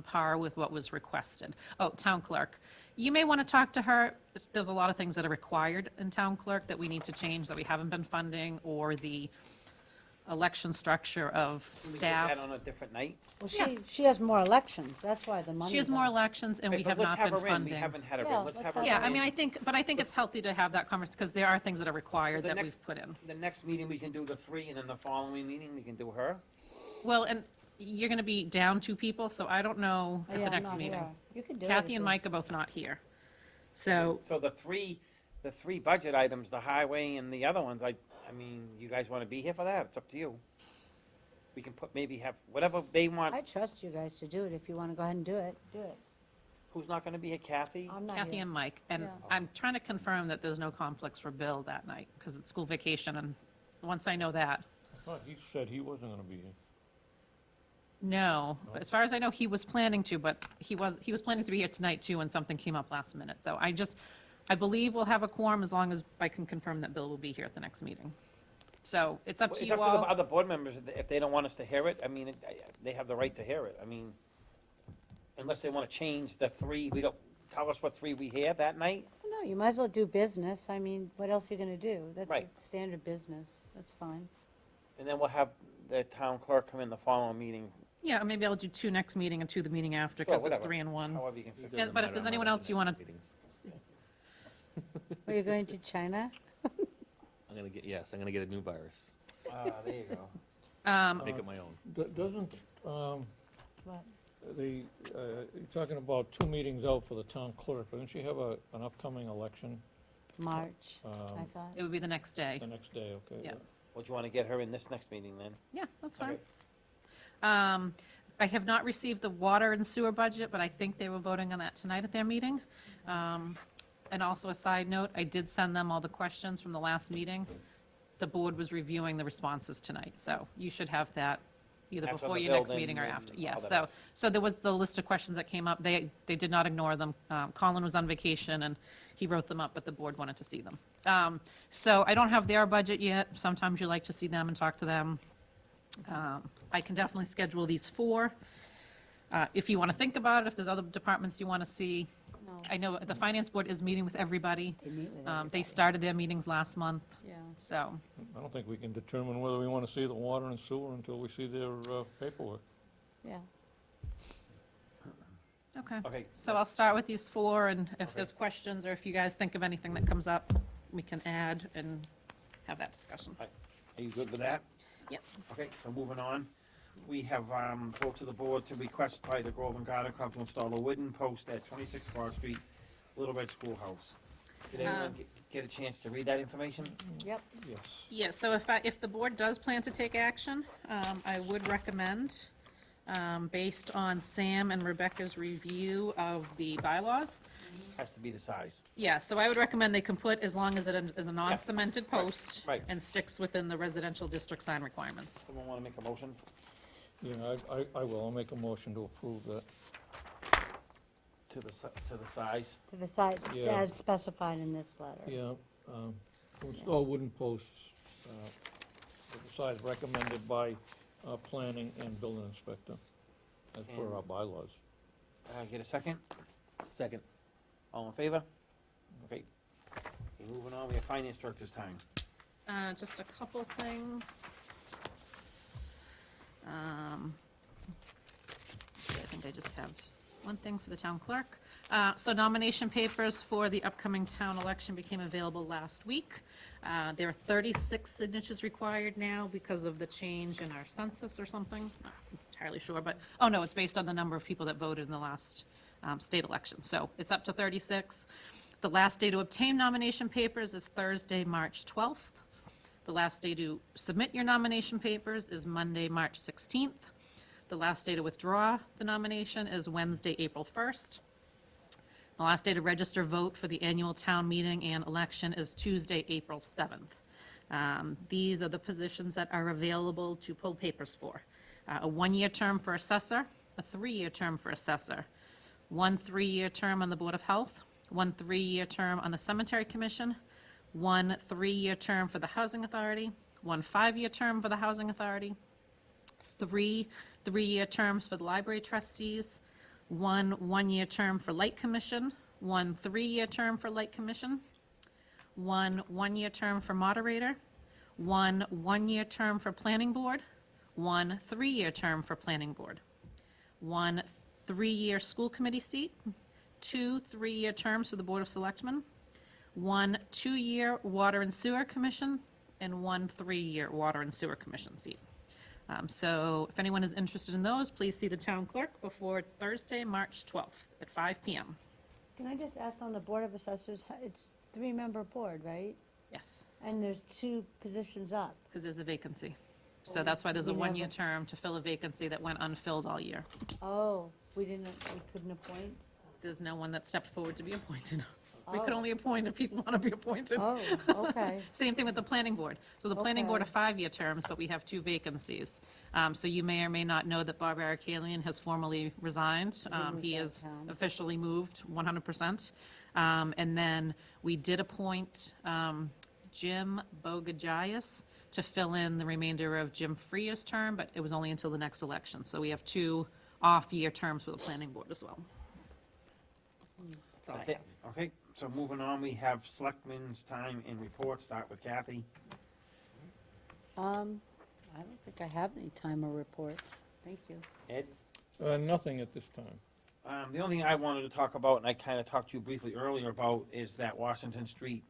par with what was requested. Oh, town clerk. You may want to talk to her. There's a lot of things that are required in town clerk that we need to change that we haven't been funding, or the election structure of Can we staff. get that on a different night? Well, Yeah. she has more elections, that's why the money's She has more up. elections, and we Right, but have let's not have been her in. funding. We haven't had her Yeah, in, let's let's have her have in. Yeah, I mean, I think it's healthy to have that conversation, because there are things that are required The that next- we've put in. The next meeting, we can do the 3, and then the following meeting, we can do her? Well, and you're gonna be down 2 people, so I don't know Oh, at yeah, the I'm next not meeting. here. You can do it. Kathy if and you- Mike are both not here. So, So the 3 budget items, the highway and the other ones, I mean, you guys wanna be here for that? It's up to you. We can maybe have, whatever they want. I trust you guys to do it. If you want to go ahead and do it, do it. Who's not gonna be here, Kathy? I'm not Kathy here. and Mike, and Yeah. I'm trying to confirm that there's no conflicts for Bill that night, because it's school vacation, and once I know that, I thought he said he wasn't gonna be here. no. As far as I know, he was planning to, but he was planning to be here tonight too, and something came up last minute. So I believe we'll have a quorum as long as I can confirm that Bill will be here at the next meeting. So it's up to It's you up to all. the other board members, if they don't want us to hear it, I mean, they have the right to hear it, I mean, unless they wanna change the 3, we don't, tell us what 3 we hear that night? No, you might as well do business. I mean, what else are you going to do? That's Right. standard business. That's fine. And then we'll have the town clerk come in the following meeting, Yeah, or maybe I'll do 2 next meeting and 2 the meeting after, Sure, because it's whatever. 3 in 1. however you can fix it. Yeah, but if there's anyone else you wanna- Are you going to China? I'm gonna get a new virus, There you go. make it my own. Doesn't, What? you're talking about 2 meetings out for the town clerk, doesn't she have an upcoming election March, I thought. It would be the next day. the next day, okay? Yeah. Would you want to get her in this next meeting then? Yeah, that's fine. Okay. I have not received the water and sewer budget, but I think they were voting on that tonight at their meeting. And also a side note, I did send them all the questions from the last meeting. The board was reviewing the responses tonight, so you should have that either After before the your next building meeting or and after. all Yeah, that so there was the list of questions that came up. They did not ignore them. Colin was on vacation and he wrote them up, but the board wanted to see them. So I don't have their budget yet. Sometimes you like to see them and talk to them. I can definitely schedule these 4. If you want to think about it, if there's other departments you want to see. No, I know the finance board is meeting with everybody. they meet with They everybody. started their meetings last month, Yeah. so, I don't think we can determine whether we want to see the water and sewer until we see their paperwork. Yeah. okay. Okay. So I'll start with these 4, and if Okay. there's questions, or if you guys think of anything that comes up, we can add and have that discussion. Are you good with that? Yep. Okay, so moving on. We have, vote to the board to request by the Grove and Garden Club to install a wooden post at 26 Bar Street, Little Red Schoolhouse. Did anyone get a chance to read that information? Yep. Yes. Yeah, so if the board does plan to take action, I would recommend, based on Sam and Rebecca's review of the bylaws, Has to be the size. yeah, so I would recommend they can put, as long as it is a non-cemented post Right. and sticks within the residential district sign requirements. Someone want to make a motion? Yeah, I will, I'll make a motion to approve that. To the size? To the side, Yeah. as specified in this letter. Yeah, to install wooden posts, to the size recommended by planning and building inspector, as per our bylaws. Get a second? Second. All in favor? Okay. Okay, moving on, we have finance director's time. Just a couple things. I think I just have one thing for the town clerk. So nomination papers for the upcoming town election became available last week. There are 36 signatures required now because of the change in our census or something. Not entirely sure, but, oh no, it's based on the number of people that voted in the last state election. So it's up to 36. The last day to obtain nomination papers is Thursday, March 12th. The last day to submit your nomination papers is Monday, March 16th. The last day to withdraw the nomination is Wednesday, April 1st. The last day to register vote for the annual town meeting and election is Tuesday, April 7th. These are the positions that are available to pull papers for. A 1-year term for assessor, a 3-year term for assessor, 1 3-year term on the Board of Health, 1 3-year term on the Cemetery Commission, 1 3-year term for the Housing Authority, 1 5-year term for the Housing Authority, 3 3-year terms for the Library Trustees, 1 1-year term for Light Commission, 1 3-year term for Light Commission, 1 1-year term for Moderator, 1 1-year term for Planning Board, 1 3-year term for Planning Board, 1 3-year School Committee seat, 2 3-year terms for the Board of Selectmen, 1 2-year Water and Sewer Commission, and 1 3-year Water and Sewer Commission seat. So if anyone is interested in those, please see the town clerk before Thursday, March 12th at 5 PM. Can I just ask on the Board of Assessors, it's 3-member board, right? Yes, And there's 2 positions up. because there's a vacancy. So that's why there's a We never- 1-year term to fill a vacancy that went unfilled all year. Oh, we couldn't appoint? There's no one that stepped forward to be appointed. We could Oh. only appoint if people want to be appointed. Oh, okay. Same thing with the planning board. So the planning board are Okay. 5-year terms, but we have 2 vacancies. So you may or may not know that Bob Arakalian has formally resigned. moved He out of is town. officially moved 100%. And then we did appoint Jim Bogagias to fill in the remainder of Jim Freer's term, but it was only until the next election. So we have 2 off-year terms for the planning board as well. That's all I That's it? have. Okay, so moving on, we have selectmen's time and report. Start with Kathy. I don't think I have any timer reports. Thank you. Ed? Nothing at this time. The only thing I wanted to talk about, and I kinda talked to you briefly earlier about, is that Washington Street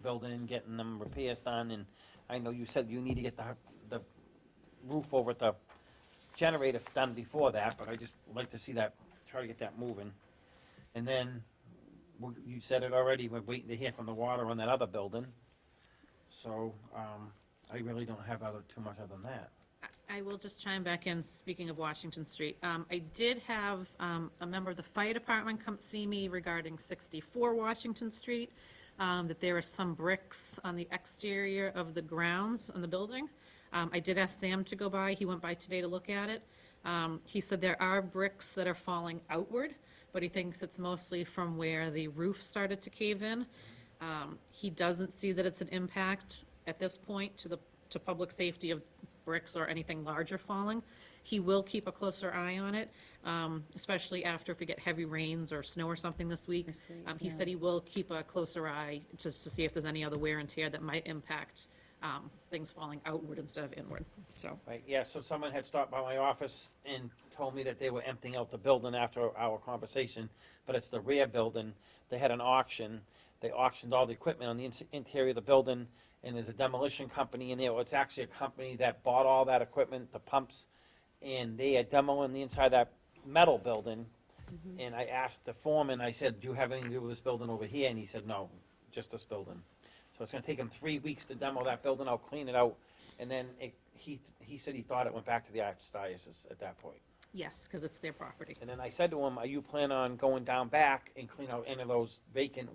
building, getting them repairs done, and I know you said you need to get the roof over at the generator done before that, but I just like to see that, try to get that moving. And then, you said it already, we're waiting to hear from the water on that other building. So, I really don't have too much other than that. I will just chime back in, speaking of Washington Street. I did have a member of the fire department come see me regarding 64 Washington Street, that there are some bricks on the exterior of the grounds on the building. I did ask Sam to go by. He went by today to look at it. He said there are bricks that are falling outward, but he thinks it's mostly from where the roof started to cave in. He doesn't see that it's an impact at this point to public safety of bricks or anything larger falling. He will keep a closer eye on it, especially after if we get heavy rains or snow or something this week. He said he will keep a closer eye just to see if there's any other wear and tear that might impact things falling outward instead of inward, so. Right, yeah, so someone had stopped by my office and told me that they were emptying out the building after our conversation, but it's the rear building. They had an auction, they auctioned all the equipment on the interior of the building, and there's a demolition company in there. Well, it's actually a company that bought all that equipment, the pumps, and they are demoing the inside of that metal building. And I asked the foreman, I said, do you have anything to do with this building over here? And he said, no, just this building. So it's gonna take him 3 weeks to demo that building, I'll clean it out, and then he said he thought it went back to the archdiocese at that point. Yes, because it's their property. And then I said to him, are you planning on going down back and clean out any of those vacant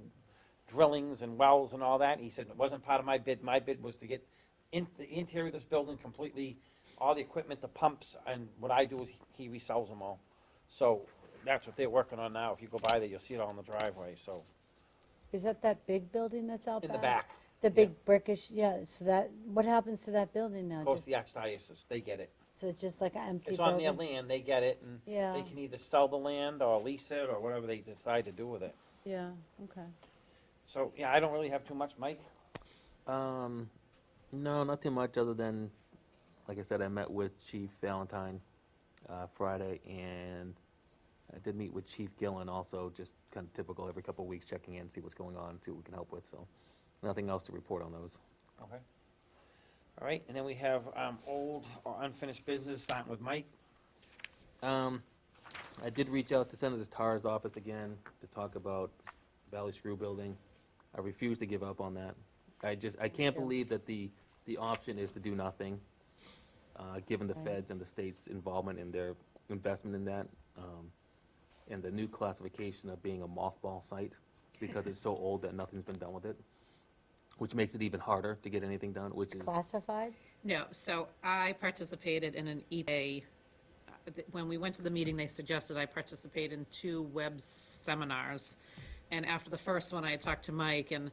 drillings and wells and all that? And he said, it wasn't part of my bid was to get the interior of this building completely, all the equipment, the pumps, and what I do is he resells them all. So, that's what they're working on now, if you go by there, you'll see it all in the driveway, so, Is that big building that's out back? in the back. The big brickish, yeah, so what happens to that building now? Goes to the archdiocese, they get it. So it's just like an empty It's on building? their land, they get it, and Yeah. they can either sell the land or lease it, or whatever they decide to do with it. Yeah, okay. So, yeah, I don't really have too much, Mike. No, not too much, other than, like I said, I met with Chief Valentine Friday, and I did meet with Chief Gillen also, just kind of typical, every couple of weeks, checking in, see what's going on, see what we can help with, so nothing else to report on those. Okay. All right, and then we have, old or unfinished business, starting with Mike. I did reach out to Senator Tarr's office again to talk about Valley Screw Building. I refuse to give up on that. I can't believe that the option is to do nothing, given the Right. feds and the state's involvement in their investment in that, and the new classification of being a mothball site, because it's so old that nothing's been done with it, which makes it even harder to get anything done, which is, Classified? No, so I participated in an eBay, when we went to the meeting, they suggested I participate in 2 web seminars. And after the first one, I had talked to Mike, and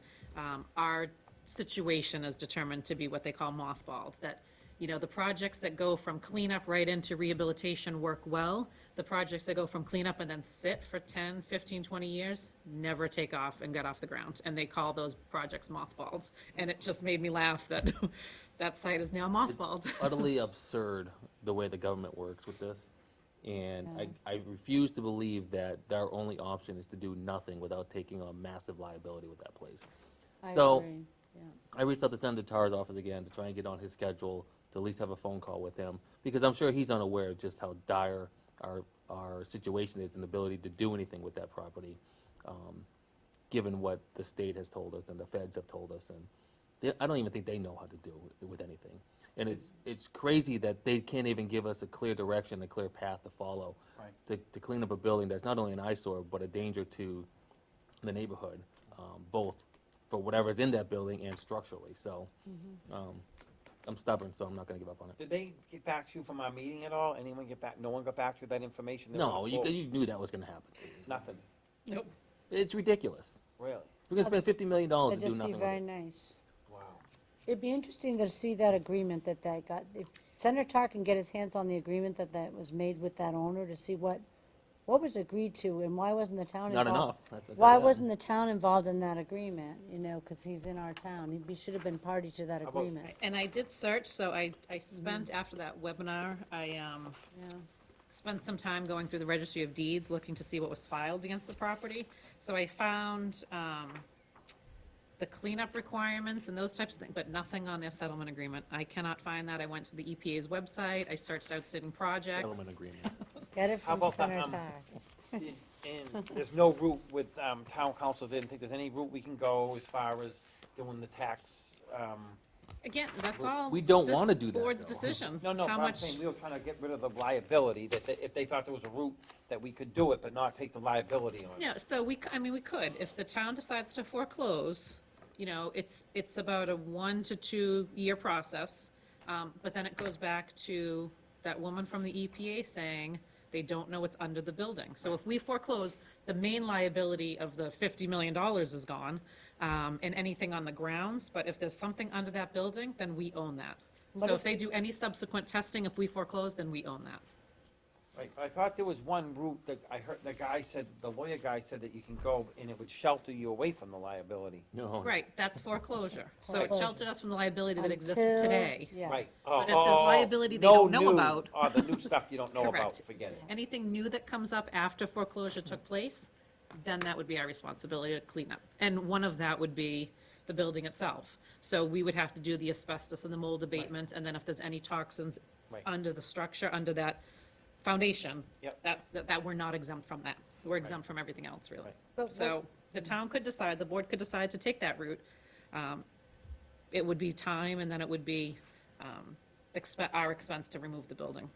our situation is determined to be what they call mothballed, that, the projects that go from cleanup right into rehabilitation work well. The projects that go from cleanup and then sit for 10, 15, 20 years, never take off and get off the ground. And they call those projects mothballed. And it just made me laugh that that site is now mothballed. it's utterly absurd the way the government works with this. And I refuse to believe that our only option is to do nothing without taking on massive liability with that place. I So- agree, yeah. I reached out to Senator Tarr's office again to try and get on his schedule, to at least have a phone call with him, because I'm sure he's unaware of just how dire our situation is and the ability to do anything with that property, given what the state has told us and the feds have told us, and I don't even think they know how to do with anything. And it's crazy that they can't even give us a clear direction, a clear path to follow, Right. to clean up a building that's not only an eyesore, but a danger to the neighborhood, both for whatever's in that building and structurally, so, I'm stubborn, so I'm not gonna give up on it. Did they get back to you from our meeting at all? Anyone get back, no one got back to you with that information? They were No, on you hold? knew that was gonna happen. Nothing, Nope. It's ridiculous. really? We're gonna spend $50 million to That'd do just be nothing with very it. nice. Wow. It'd be interesting to see that agreement that they got. If Senator Tarr can get his hands on the agreement that was made with that owner, to see what what was agreed to, and why wasn't the town Not involved? enough. I'll tell you Why that. wasn't the town involved in that agreement, you know, because he's in our town, he should have been party to that How about- agreement. And I did search, so I spent, after that webinar, I Yeah. spent some time going through the registry of deeds, looking to see what was filed against the property. So I found the cleanup requirements and those types of things, but nothing on their settlement agreement. I cannot find that. I went to the EPA's website, I searched outstanding projects. Settlement agreement. Get it How from about the, Senator Tar. And there's no route with, town council, didn't think there's any route we can go as far as doing the tax, Again, that's all. We don't this wanna do that, Board's though. decision. no, How but I'm much? saying we were trying to get rid of the liability, that if they thought there was a route that we could do it, but not take the liability on it. No, so I mean, we could, if the town decides to foreclose, you know, it's about a 1 to 2 year process. But then it goes back to that woman from the EPA saying they don't know what's under the building. So if we foreclose, the main liability of the $50 million is gone, and anything on the grounds, but if there's something under that building, then we own that. But So if- if they do any subsequent testing, if we foreclose, then we own that. Right, but I thought there was one route that I heard, the lawyer guy said that you can go and it would shelter you away from the liability. No. Right, that's foreclosure. So it Foreclosure. sheltered us from the liability that exists Until- today. Yes. Right. But if there's liability they No don't know new- about- Or the new stuff you don't know about, Correct. forget it. Anything new that comes up after foreclosure took place, then that would be our responsibility to clean up. And one of that would be the building itself. So we would have to do the asbestos and the mold abatement, and then if there's any toxins Right. under the structure, under that foundation, Yep. that we're not exempt from that. We're exempt from everything else, really. Right. But So the town could decide, the board could decide to take that route. It would be time, and then it would be our expense to remove the building.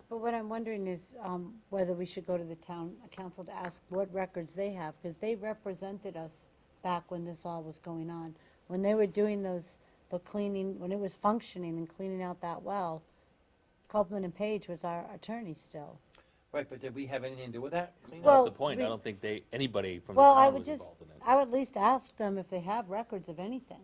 But what I'm wondering is whether we should go to the town council to ask what records they have, because they represented us back when this all was going on. When they were doing the cleaning, when it was functioning and cleaning out that well, Copeland and Page was our attorney still. Right, but did we have anything to do with that? cleanup? Well, That's the point. I we- don't think anybody from the Well, I town would was just, involved in it. I would at least ask them if they have records of anything.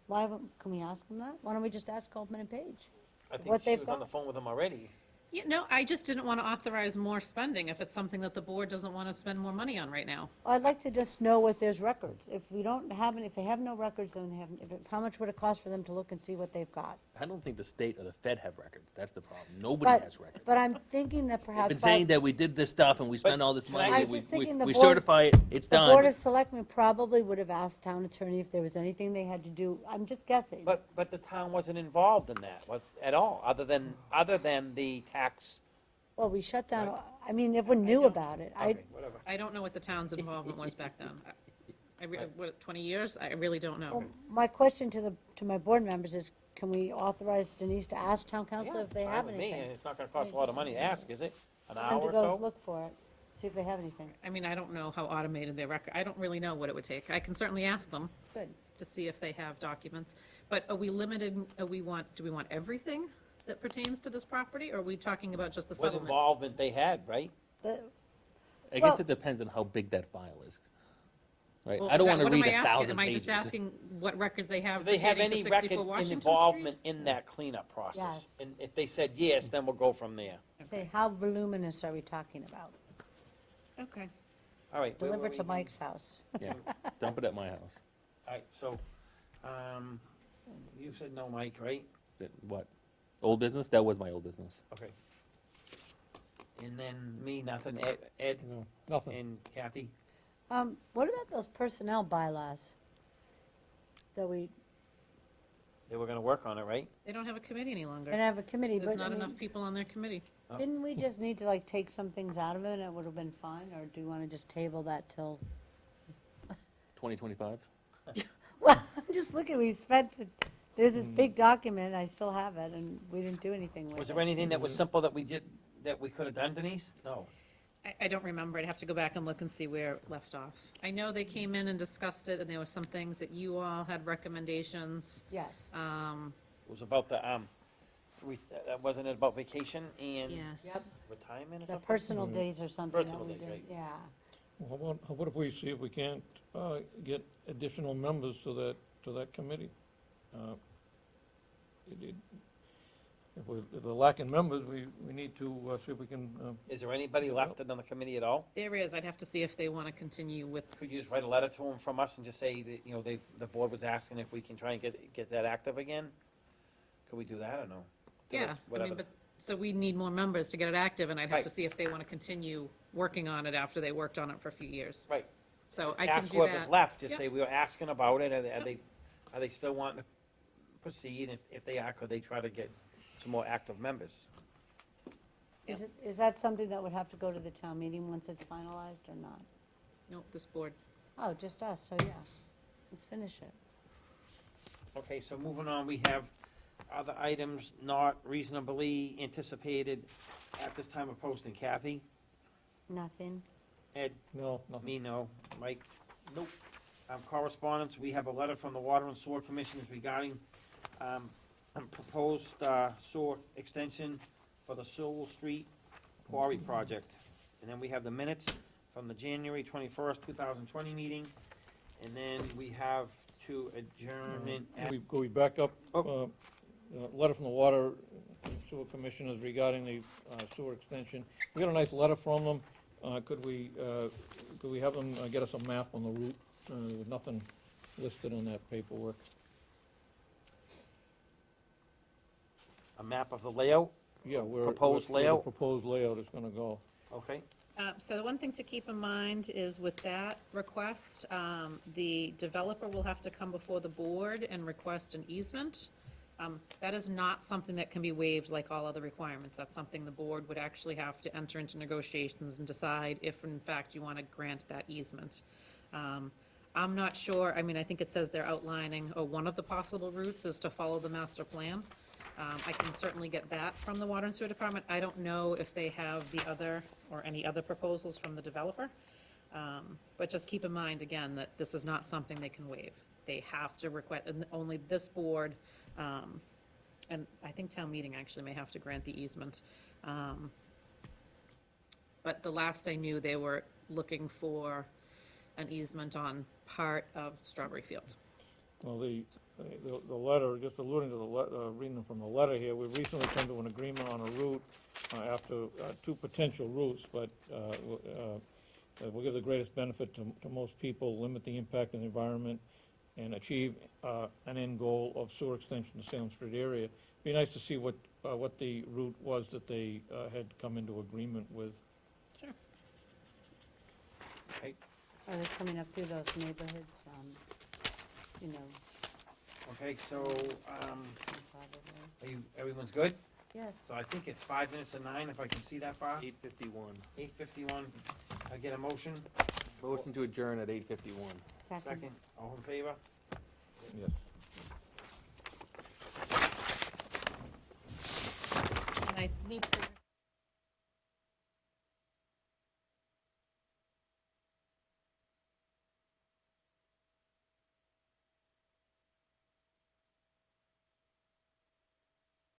Why, can we ask them that? Why don't we just ask Copeland and Page? I think what she they've was on the got. phone with them already. Yeah, no, I just didn't want to authorize more spending if it's something that the board doesn't want to spend more money on right now. I'd like to just know what there's records. If we don't have, if they have no records, then how much would it cost for them to look and see what they've got? I don't think the state or the Fed have records. That's the problem. Nobody has records. But I'm thinking that They've perhaps. been saying that we did this stuff and we spent all this can I- money I and was just thinking we the board- certify it, it's The done. Board of Selectmen probably would have asked town attorney if there was anything they had to do. I'm just guessing. But the town wasn't involved in that, at all, other than the tax. Well, we shut down, I mean, everyone knew about it. Okay, whatever. I don't know what the town's involvement was back then. What, 20 years? I really don't know. My question to my board members is, can we authorize Denise to ask town council Yeah, if they fine have with me, anything? and it's not gonna cost a lot of money to ask, is it? An And hour to or go so? look for it, see if they have anything. I mean, I don't know how automated their record, I don't really know what it would take. I can certainly ask them Good. to see if they have documents. But are we limited, do we want everything that pertains to this property, or are we talking about just the What settlement? involvement they had, right? But I well- guess it depends on how big that file is. Right? Well, I don't is that- wanna what am read I 1,000 asking? Am I just pages. asking what records they have Do they have pertaining to any 64 record Washington in Street? involvement in that cleanup process? Yes. And if they said yes, then we'll go from there. say, how voluminous are we talking about? Okay. All right. where were Delivered to we? Mike's house. Yeah, dump it at my house. All right, so, you said no, Mike, right? What? Old business? That was my old business. Okay. And then me, nothing, Ed No, nothing. and Kathy? What about those personnel bylaws? That we, They were gonna work on it, right? They don't have a committee any longer. and have a committee, There's but I not enough mean, people on their committee. didn't we just need to like take some things out of it and it would have been fine? Or do you want to just table that till? 2025? Well, I'm just looking, we spent, there's this big document, I still have it, and we didn't do anything with it. Was there anything that was simple that we did, that we could have done, Denise? No. I don't remember. I'd have to go back and look and see where it left off. I know they came in and discussed it, and there were some things that you all had recommendations. Yes. It was about the, wasn't it about vacation and Yes. Yep. retirement or The something? personal days or something that Personal we days, did, right. yeah. Well, how about if we see if we can't get additional members to that committee? if they're lacking members, we need to see if we can, Is there anybody left on the committee at all? There is, I'd have to see if they want to continue with, Could you just write a letter to them from us and just say that, you know, the board was asking if we can try and get that active again? Could we do that or no? yeah, I mean, Whatever. but, so we need more members to get it active, and I'd have Right. to see if they want to continue working on it after they worked on it for a few years. Right. So I can Ask do whoever's that. left, just Yep. say we were asking about it, are they still wanting to proceed? If they are, could they try to get some more active members? Is that something that would have to go to the town meeting once it's finalized or not? Nope, this board. Oh, just us, so yeah, let's finish it. Okay, so moving on, we have other items not reasonably anticipated at this time of posting. Kathy? Nothing. Ed? no, nothing. Me, no. Mike? Nope. Correspondence, we have a letter from the Water and Sewer Commissioners regarding, a proposed, sewer extension for the Sewell Street Quarry Project. And then we have the minutes from the January 21st, 2020 meeting. And then we have to adjourn at, We back up, Oh. letter from the Water and Sewer Commissioners regarding the sewer extension. We got a nice letter from them. Could we have them get us a map on the route? With nothing listed on that paperwork. a map of the layout, Yeah, Proposed where the layout? proposed layout is gonna go. okay? So one thing to keep in mind is with that request, the developer will have to come before the board and request an easement. That is not something that can be waived like all other requirements. That's something the board would actually have to enter into negotiations and decide if in fact you want to grant that easement. I'm not sure, I mean, I think it says they're outlining, one of the possible routes is to follow the master plan. I can certainly get that from the Water and Sewer Department. I don't know if they have the other, or any other proposals from the developer. But just keep in mind, again, that this is not something they can waive. They have to request, and only this board, and I think town meeting actually may have to grant the easement. But the last I knew, they were looking for an easement on part of Strawberry Field. Well, the letter, just alluding to reading from the letter here, we recently come to an agreement on a route after two potential routes, but will give the greatest benefit to most people, limit the impact on the environment, and achieve an end goal of sewer extension to Salem Street area. Be nice to see what the route was that they had come into agreement with. Sure. Okay, Are they coming up through those neighborhoods, you know, okay, so, probably? everyone's good? Yes. So I think it's 5 minutes to 9, if I can see that far. 8:51. 8:51, I get a motion, Motion to adjourn at 8:51. second, all in favor? Yes. And I need to